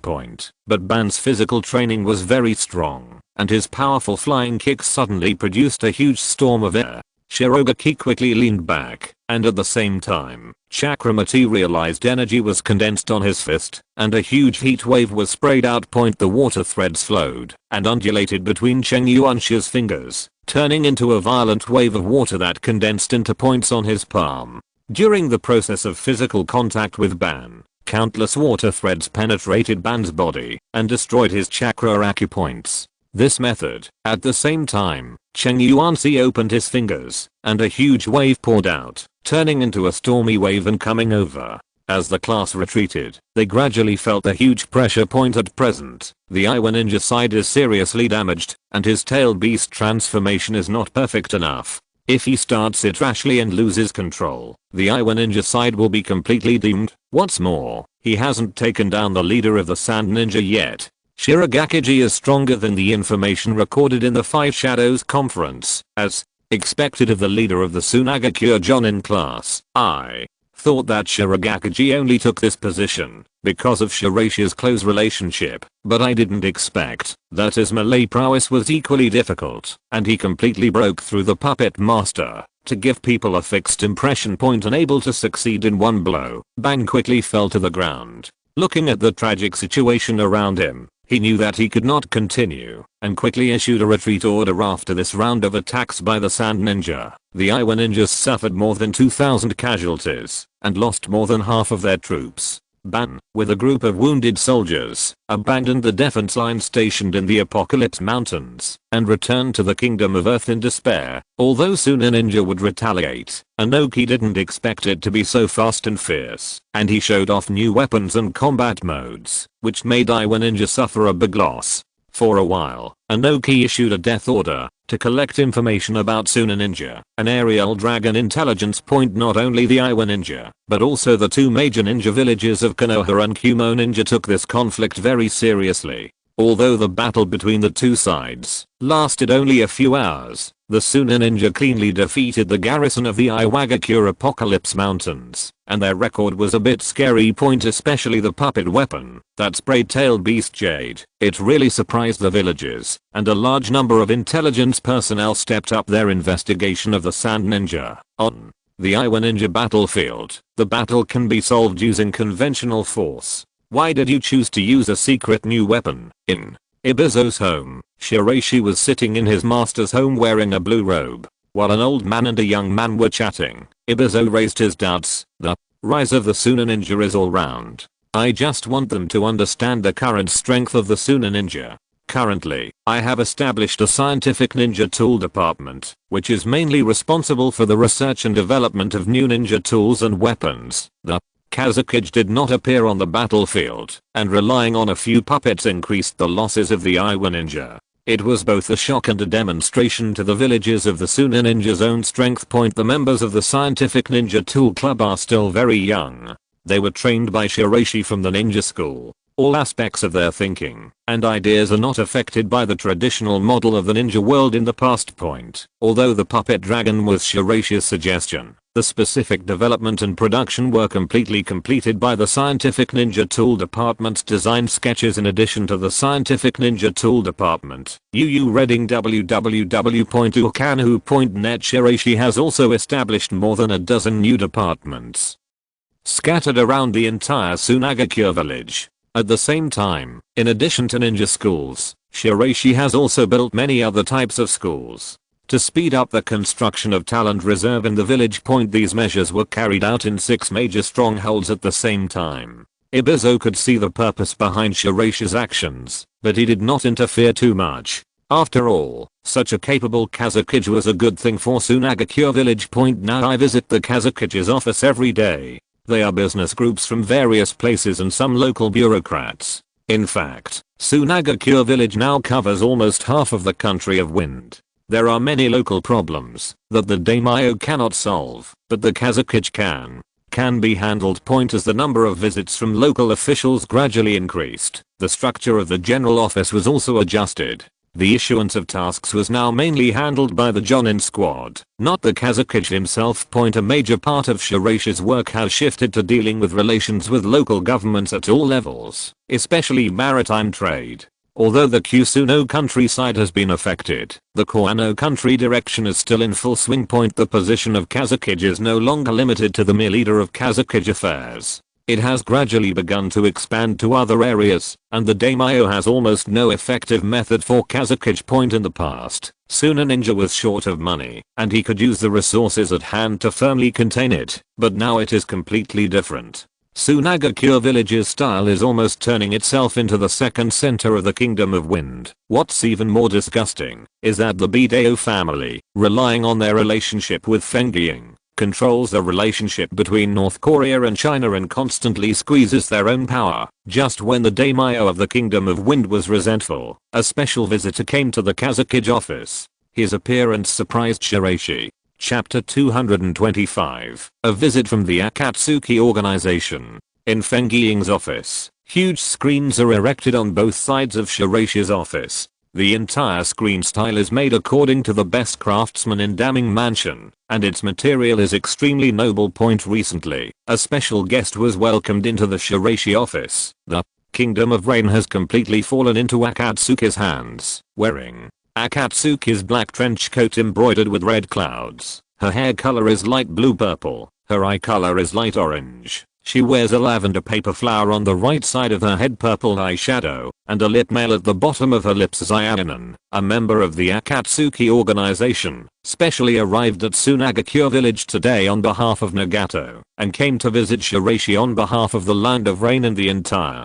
But Ban's physical training was very strong, and his powerful flying kicks suddenly produced a huge storm of air. Shirogaki quickly leaned back, and at the same time, chakra materialized energy was condensed on his fist, and a huge heat wave was sprayed out. The water threads flowed and undulated between Cheng Yuanxi's fingers, turning into a violent wave of water that condensed into points on his palm. During the process of physical contact with Ban, countless water threads penetrated Ban's body and destroyed his chakra acupoints. This method, at the same time, Cheng Yuanxi opened his fingers, and a huge wave poured out, turning into a stormy wave and coming over. As the class retreated, they gradually felt a huge pressure. At present, the Iwa Ninja side is seriously damaged, and his tailed beast transformation is not perfect enough. If he starts it rashly and loses control, the Iwa Ninja side will be completely doomed. What's more, he hasn't taken down the leader of the Sand Ninja yet. Shirogakiji is stronger than the information recorded in the 5 Shadows conference, as expected of the leader of the Sunagakure Jounin class. thought that Shirogakiji only took this position because of Shiraishi's close relationship, but I didn't expect that his melee prowess was equally difficult, and he completely broke through the puppet master to give people a fixed impression point and able to succeed in one blow. Bang quickly fell to the ground. Looking at the tragic situation around him, he knew that he could not continue, and quickly issued a retreat order after this round of attacks by the Sand Ninja. The Iwa ninjas suffered more than 2,000 casualties, and lost more than half of their troops. Ban, with a group of wounded soldiers, abandoned the defense line stationed in the Apocalypse Mountains, and returned to the Kingdom of Earth in despair. Although soon a ninja would retaliate, Inoki didn't expect it to be so fast and fierce, and he showed off new weapons and combat modes, which made Iwa ninja suffer a big loss. For a while, Inoki issued a death order to collect information about Suna Ninja, an aerial dragon intelligence point. Not only the Iwa Ninja, but also the two major ninja villages of Konoha and Kumo Ninja took this conflict very seriously. Although the battle between the two sides lasted only a few hours, the Suna Ninja cleanly defeated the garrison of the Iwagakure Apocalypse Mountains, and their record was a bit scary. Especially the puppet weapon that sprayed tail beast Jade. It really surprised the villagers, and a large number of intelligence personnel stepped up their investigation of the Sand Ninja. On the Iwa Ninja battlefield, the battle can be solved using conventional force. Why did you choose to use a secret new weapon? In Ibizo's home, Shiraishi was sitting in his master's home wearing a blue robe. While an old man and a young man were chatting, Ibizo raised his doubts. The rise of the Suna Ninja is all round. I just want them to understand the current strength of the Suna Ninja. Currently, I have established a scientific ninja tool department, which is mainly responsible for the research and development of new ninja tools and weapons. The Kazekage did not appear on the battlefield, and relying on a few puppets increased the losses of the Iwa Ninja. It was both a shock and a demonstration to the villagers of the Suna Ninja's own strength. The members of the Scientific Ninja Tool Club are still very young. They were trained by Shiraishi from the ninja school. All aspects of their thinking and ideas are not affected by the traditional model of the ninja world in the past. Although the puppet dragon was Shiraishi's suggestion, the specific development and production were completely completed by the Scientific Ninja Tool Department's design sketches. In addition to the Scientific Ninja Tool Department, reading www.ukanu.net, Shiraishi has also established more than a dozen new departments scattered around the entire Sunagakure village. At the same time, in addition to ninja schools, Shiraishi has also built many other types of schools to speed up the construction of talent reserve in the village. These measures were carried out in 6 major strongholds at the same time. Ibizo could see the purpose behind Shiraishi's actions, but he did not interfere too much. After all, such a capable Kazekage was a good thing for Sunagakure village. Now I visit the Kazekage's office every day. They are business groups from various places and some local bureaucrats. In fact, Sunagakure village now covers almost half of the country of Wind. There are many local problems that the daimyo cannot solve, but the Kazekage can be handled. As the number of visits from local officials gradually increased, the structure of the general office was also adjusted. The issuance of tasks was now mainly handled by the jounin squad, not the Kazekage himself. A major part of Shiraishi's work has shifted to dealing with relations with local governments at all levels, especially maritime trade. Although the Kusuno countryside has been affected, the Koano country direction is still in full swing. The position of Kazekage is no longer limited to the mere leader of Kazekage affairs. It has gradually begun to expand to other areas, and the daimyo has almost no effective method for Kazekage. In the past, Suna Ninja was short of money, and he could use the resources at hand to firmly contain it, but now it is completely different. Sunagakure village's style is almost turning itself into the second center of the Kingdom of Wind. What's even more disgusting is that the Bidao family, relying on their relationship with Fengying, controls the relationship between North Korea and China and constantly squeezes their own power. Just when the daimyo of the Kingdom of Wind was resentful, a special visitor came to the Kazekage office. His appearance surprised Shiraishi. Chapter 225. A visit from the Akatsuki organization. In Fengying's office, huge screens are erected on both sides of Shiraishi's office. The entire screen style is made according to the best craftsman in Damning Mansion, and its material is extremely noble. Recently, a special guest was welcomed into the Shiraishi office. The Kingdom of Rain has completely fallen into Akatsuki's hands. Wearing Akatsuki's black trench coat embroidered with red clouds, her hair color is light blue purple, her eye color is light orange. She wears a lavender paper flower on the right side of her head, purple eyeshadow, and a lip mail at the bottom of her lips. Jounin, a member of the Akatsuki organization, specially arrived at Sunagakure village today on behalf of Nagato, and came to visit Shiraishi on behalf of the Land of Rain and the entire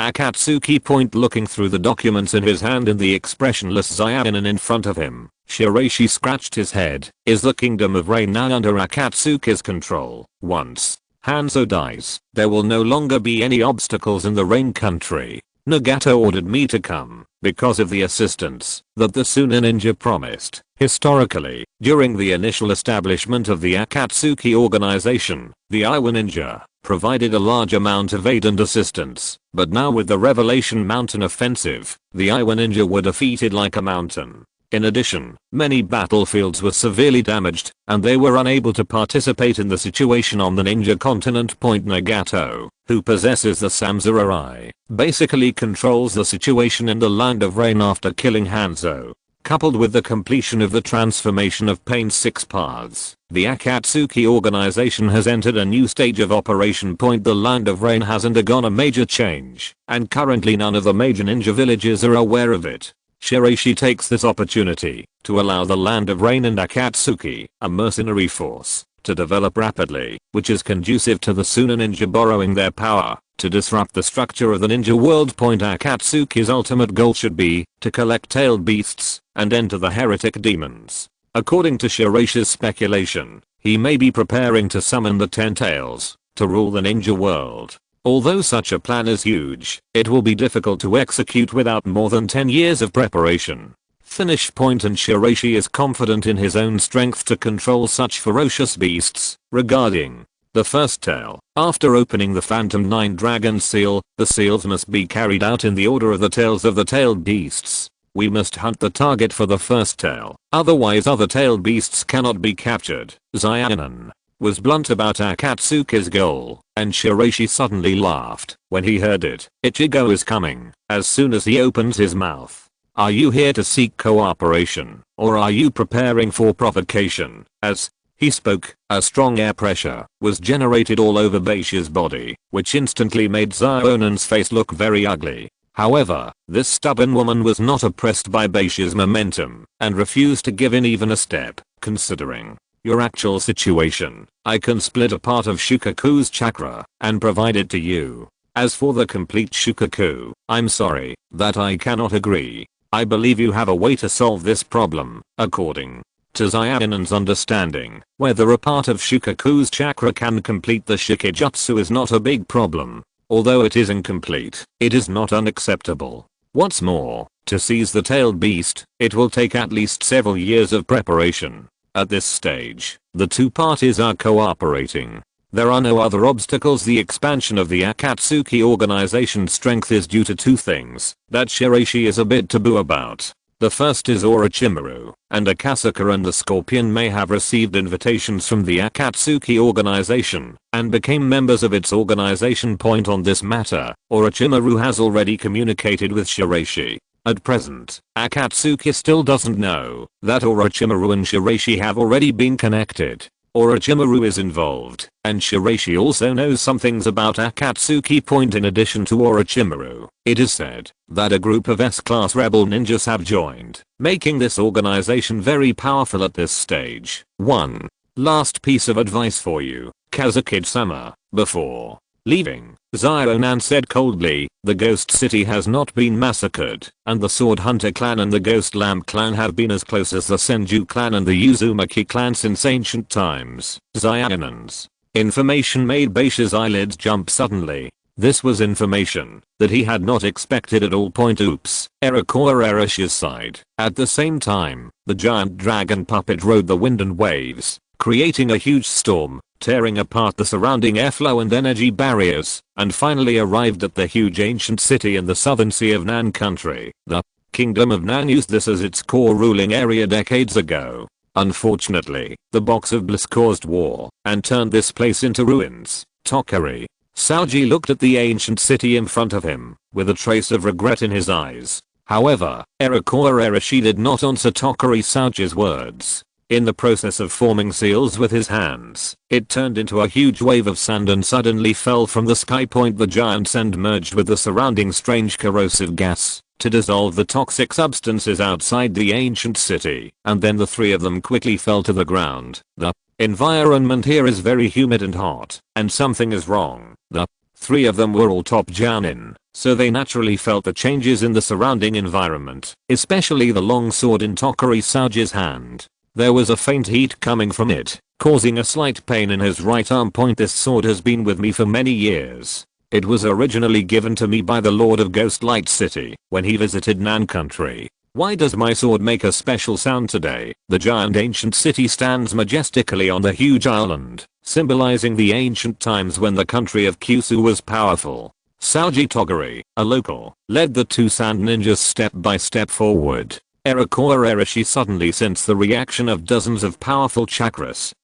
Akatsuki. Looking through the documents in his hand and the expressionless Jounin in front of him, Shiraishi scratched his head. Is the Kingdom of Rain now under Akatsuki's control? Once Hanzo dies, there will no longer be any obstacles in the Rain country. Nagato ordered me to come because of the assistance that the Suna ninja promised. Historically, during the initial establishment of the Akatsuki organization, the Iwa ninja provided a large amount of aid and assistance, but now with the Revelation Mountain offensive, the Iwa ninja were defeated like a mountain. In addition, many battlefields were severely damaged, and they were unable to participate in the situation on the ninja continent. Nagato, who possesses the Samsara Eye, basically controls the situation in the Land of Rain after killing Hanzo. Coupled with the completion of the transformation of Pain's 6 paths, the Akatsuki organization has entered a new stage of operation. The Land of Rain has undergone a major change, and currently none of the major ninja villages are aware of it. Shiraishi takes this opportunity to allow the Land of Rain and Akatsuki, a mercenary force, to develop rapidly, which is conducive to the Suna ninja borrowing their power to disrupt the structure of the ninja world. Akatsuki's ultimate goal should be to collect tailed beasts and enter the heretic demons. According to Shiraishi's speculation, he may be preparing to summon the 10 tails to rule the ninja world. Although such a plan is huge, it will be difficult to execute without more than 10 years of preparation. And Shiraishi is confident in his own strength to control such ferocious beasts. Regarding the first tale, after opening the Phantom 9 Dragon Seal, the seals must be carried out in the order of the tails of the tailed beasts. We must hunt the target for the first tail, otherwise other tailed beasts cannot be captured. Jounin was blunt about Akatsuki's goal, and Shiraishi suddenly laughed when he heard it. Ichigo is coming. As soon as he opens his mouth. Are you here to seek cooperation, or are you preparing for provocation? As he spoke, a strong air pressure was generated all over Beishi's body, which instantly made Jounin's face look very ugly. However, this stubborn woman was not oppressed by Beishi's momentum, and refused to give in even a step. Considering your actual situation, I can split a part of Shukaku's chakra and provide it to you. As for the complete Shukaku, I'm sorry that I cannot agree. I believe you have a way to solve this problem. According to Jounin's understanding, whether a part of Shukaku's chakra can complete the Shikijutsu is not a big problem. Although it is incomplete, it is not unacceptable. What's more, to seize the tailed beast, it will take at least several years of preparation. At this stage, the two parties are cooperating. There are no other obstacles. The expansion of the Akatsuki organization's strength is due to two things that Shiraishi is a bit taboo about. The first is Orochimaru, and Akasaka and the Scorpion may have received invitations from the Akatsuki organization and became members of its organization. On this matter, Orochimaru has already communicated with Shiraishi. At present, Akatsuki still doesn't know that Orochimaru and Shiraishi have already been connected. Orochimaru is involved, and Shiraishi also knows some things about Akatsuki. In addition to Orochimaru, it is said that a group of S-class rebel ninjas have joined, making this organization very powerful at this stage. 1. Last piece of advice for you, Kazekage-sama. Before leaving, Jounin said coldly, the Ghost City has not been massacred, and the Sword Hunter clan and the Ghost Lamp clan have been as close as the Senju clan and the Uzumaki clan since ancient times. Jounin's information made Beishi's eyelids jump suddenly. This was information that he had not expected at all. Oops. Erakorarishi's side. At the same time, the giant dragon puppet rode the wind and waves, creating a huge storm, tearing apart the surrounding airflow and energy barriers, and finally arrived at the huge ancient city in the southern sea of Nan country. The Kingdom of Nan used this as its core ruling area decades ago. Unfortunately, the Box of Bliss caused war and turned this place into ruins. Tokari Saoji looked at the ancient city in front of him with a trace of regret in his eyes. However, Shiraishi did not answer Tokari Saoji's words. In the process of forming seals with his hands, it turned into a huge wave of sand and suddenly fell from the sky point. The giant sand merged with the surrounding strange corrosive gas to dissolve the toxic substances outside the ancient city, and then the three of them quickly fell to the ground. The environment here is very humid and hot, and something is wrong. The three of them were all top jounin, so they naturally felt the changes in the surrounding environment, especially the long sword in Tokari Saoji's hand. There was a faint heat coming from it, causing a slight pain in his right arm point. This sword has been with me for many years. It was originally given to me by the Lord of Ghostlight City when he visited Nan country. Why does my sword make a special sound today? The giant ancient city stands majestically on the huge island, symbolizing the ancient times when the country of Kyushu was powerful. Saoji Togari, a local, led the two sand ninjas step by step forward. Shiraishi suddenly sensed the reaction of dozens of powerful chakras.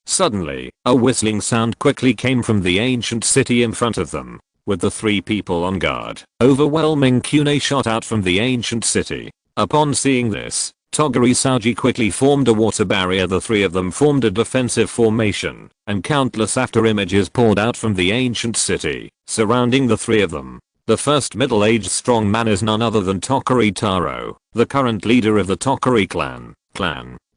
Suddenly, a whistling sound quickly came from the ancient city in front of them. With the three people on guard, overwhelming Kune shot out from the ancient city. Upon seeing this, Togari Saoji quickly formed a water barrier. The three of them formed a defensive formation, and countless after images poured out from the ancient city, surrounding the three of them. The first middle-aged strong man is none other than Tokari Taro, the current leader of the Tokari clan.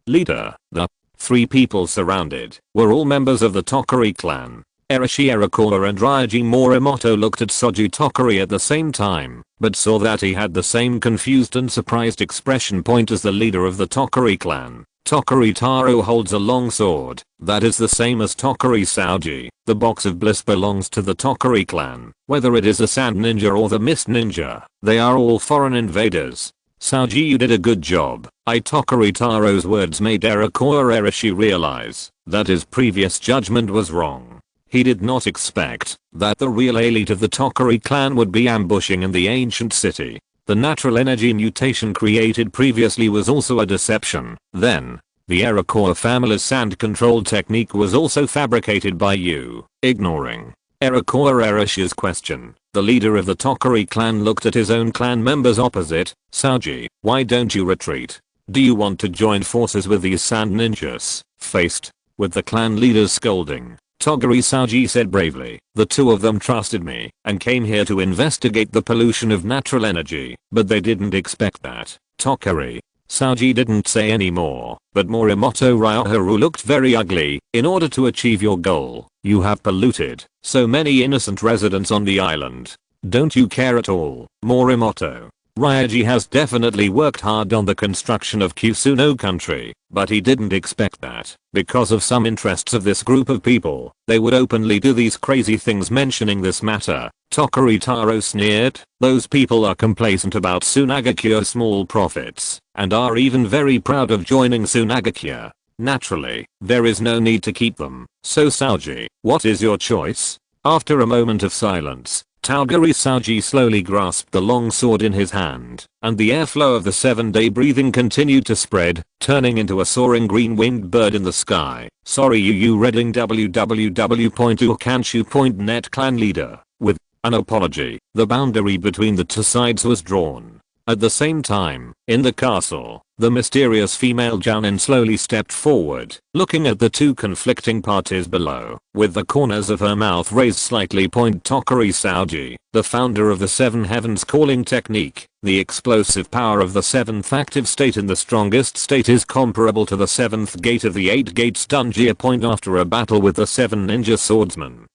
Leader. The three people surrounded were all members of the Tokari clan. Shirakawa and Ryoji Morimoto looked at Soji Tokari at the same time, but saw that he had the same confused and surprised expression point as the leader of the Tokari clan. Tokari Taro holds a long sword that is the same as Tokari Saoji. The Box of Bliss belongs to the Tokari clan. Whether it is the Sand Ninja or the Mist Ninja, they are all foreign invaders. Saoji, you did a good job. Tokari Taro's words made Shiraishi realize that his previous judgment was wrong. He did not expect that the real elite of the Tokari clan would be ambushing in the ancient city. The natural energy mutation created previously was also a deception. Then, the Shirakawa family's sand control technique was also fabricated by you. Ignoring Shiraishi's question, the leader of the Tokari clan looked at his own clan members opposite. Saoji, why don't you retreat? Do you want to join forces with these sand ninjas? Faced with the clan leader's scolding, Togari Saoji said bravely, the two of them trusted me and came here to investigate the pollution of natural energy, but they didn't expect that. Tokari Saoji didn't say any more, but Morimoto Ryoharu looked very ugly. In order to achieve your goal, you have polluted so many innocent residents on the island. Don't you care at all? Morimoto Ryoji has definitely worked hard on the construction of Kyushu country, but he didn't expect that, because of some interests of this group of people, they would openly do these crazy things. Mentioning this matter, Tokari Taro sneered, those people are complacent about Sunagakure's small profits, and are even very proud of joining Sunagakure. Naturally, there is no need to keep them. So Saoji, what is your choice? After a moment of silence, Togari Saoji slowly grasped the long sword in his hand, and the airflow of the 7-day breathing continued to spread, turning into a soaring green-winged bird in the sky. Sorry you reading www.ukanshu.net clan leader. With an apology, the boundary between the two sides was drawn. At the same time, in the castle, the mysterious female jounin slowly stepped forward, looking at the two conflicting parties below, with the corners of her mouth raised slightly. Tokari Saoji, the founder of the Seven Heavens calling technique, the explosive power of the seventh active state in the strongest state is comparable to the seventh gate of the 8 gates Dungeon. After a battle with the 7 ninja swordsmen.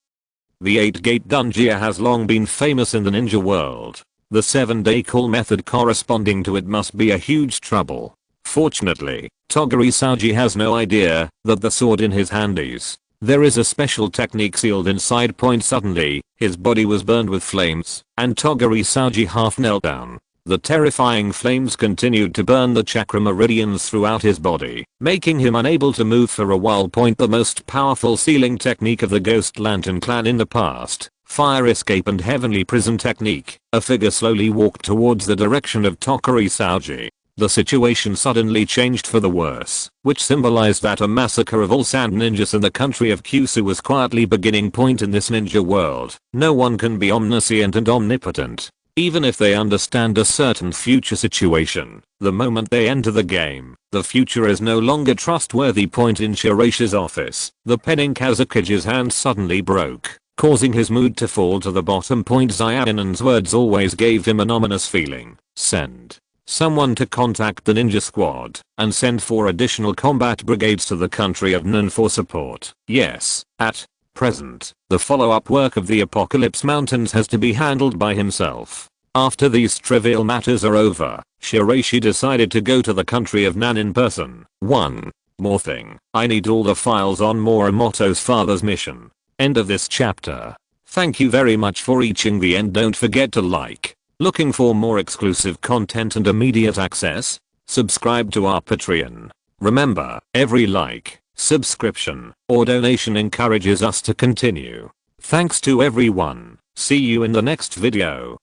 The 8 gate Dungeon has long been famous in the ninja world. The 7-day call method corresponding to it must be a huge trouble. Fortunately, Togari Saoji has no idea that the sword in his hand is. There is a special technique sealed inside. Suddenly, his body was burned with flames, and Togari Saoji half knelt down. The terrifying flames continued to burn the chakra meridians throughout his body, making him unable to move for a while. The most powerful sealing technique of the Ghost Lantern clan in the past, fire escape and heavenly prison technique, a figure slowly walked towards the direction of Tokurisauji. The situation suddenly changed for the worse, which symbolized that a massacre of all sand ninjas in the country of Kyushu was quietly beginning point in this ninja world. No one can be omniscient and omnipotent, even if they understand a certain future situation. The moment they enter the game, the future is no longer trustworthy. Point in Shiraishi's office, the penning Kazekage's hand suddenly broke, causing his mood to fall to the bottom. Zyadinen's words always gave him an ominous feeling. Send someone to contact the ninja squad and send 4 additional combat brigades to the country of Nun for support. Yes, at present, the follow-up work of the Apocalypse Mountains has to be handled by himself. After these trivial matters are over, Shiraishi decided to go to the country of Nan in person. One more thing, I need all the files on Morimoto's father's mission. End of this chapter. Thank you very much for reaching the end. Don't forget to like. Looking for more exclusive content and immediate access? Subscribe to our Patreon. Remember, every like, subscription, or donation encourages us to continue. Thanks to everyone. See you in the next video.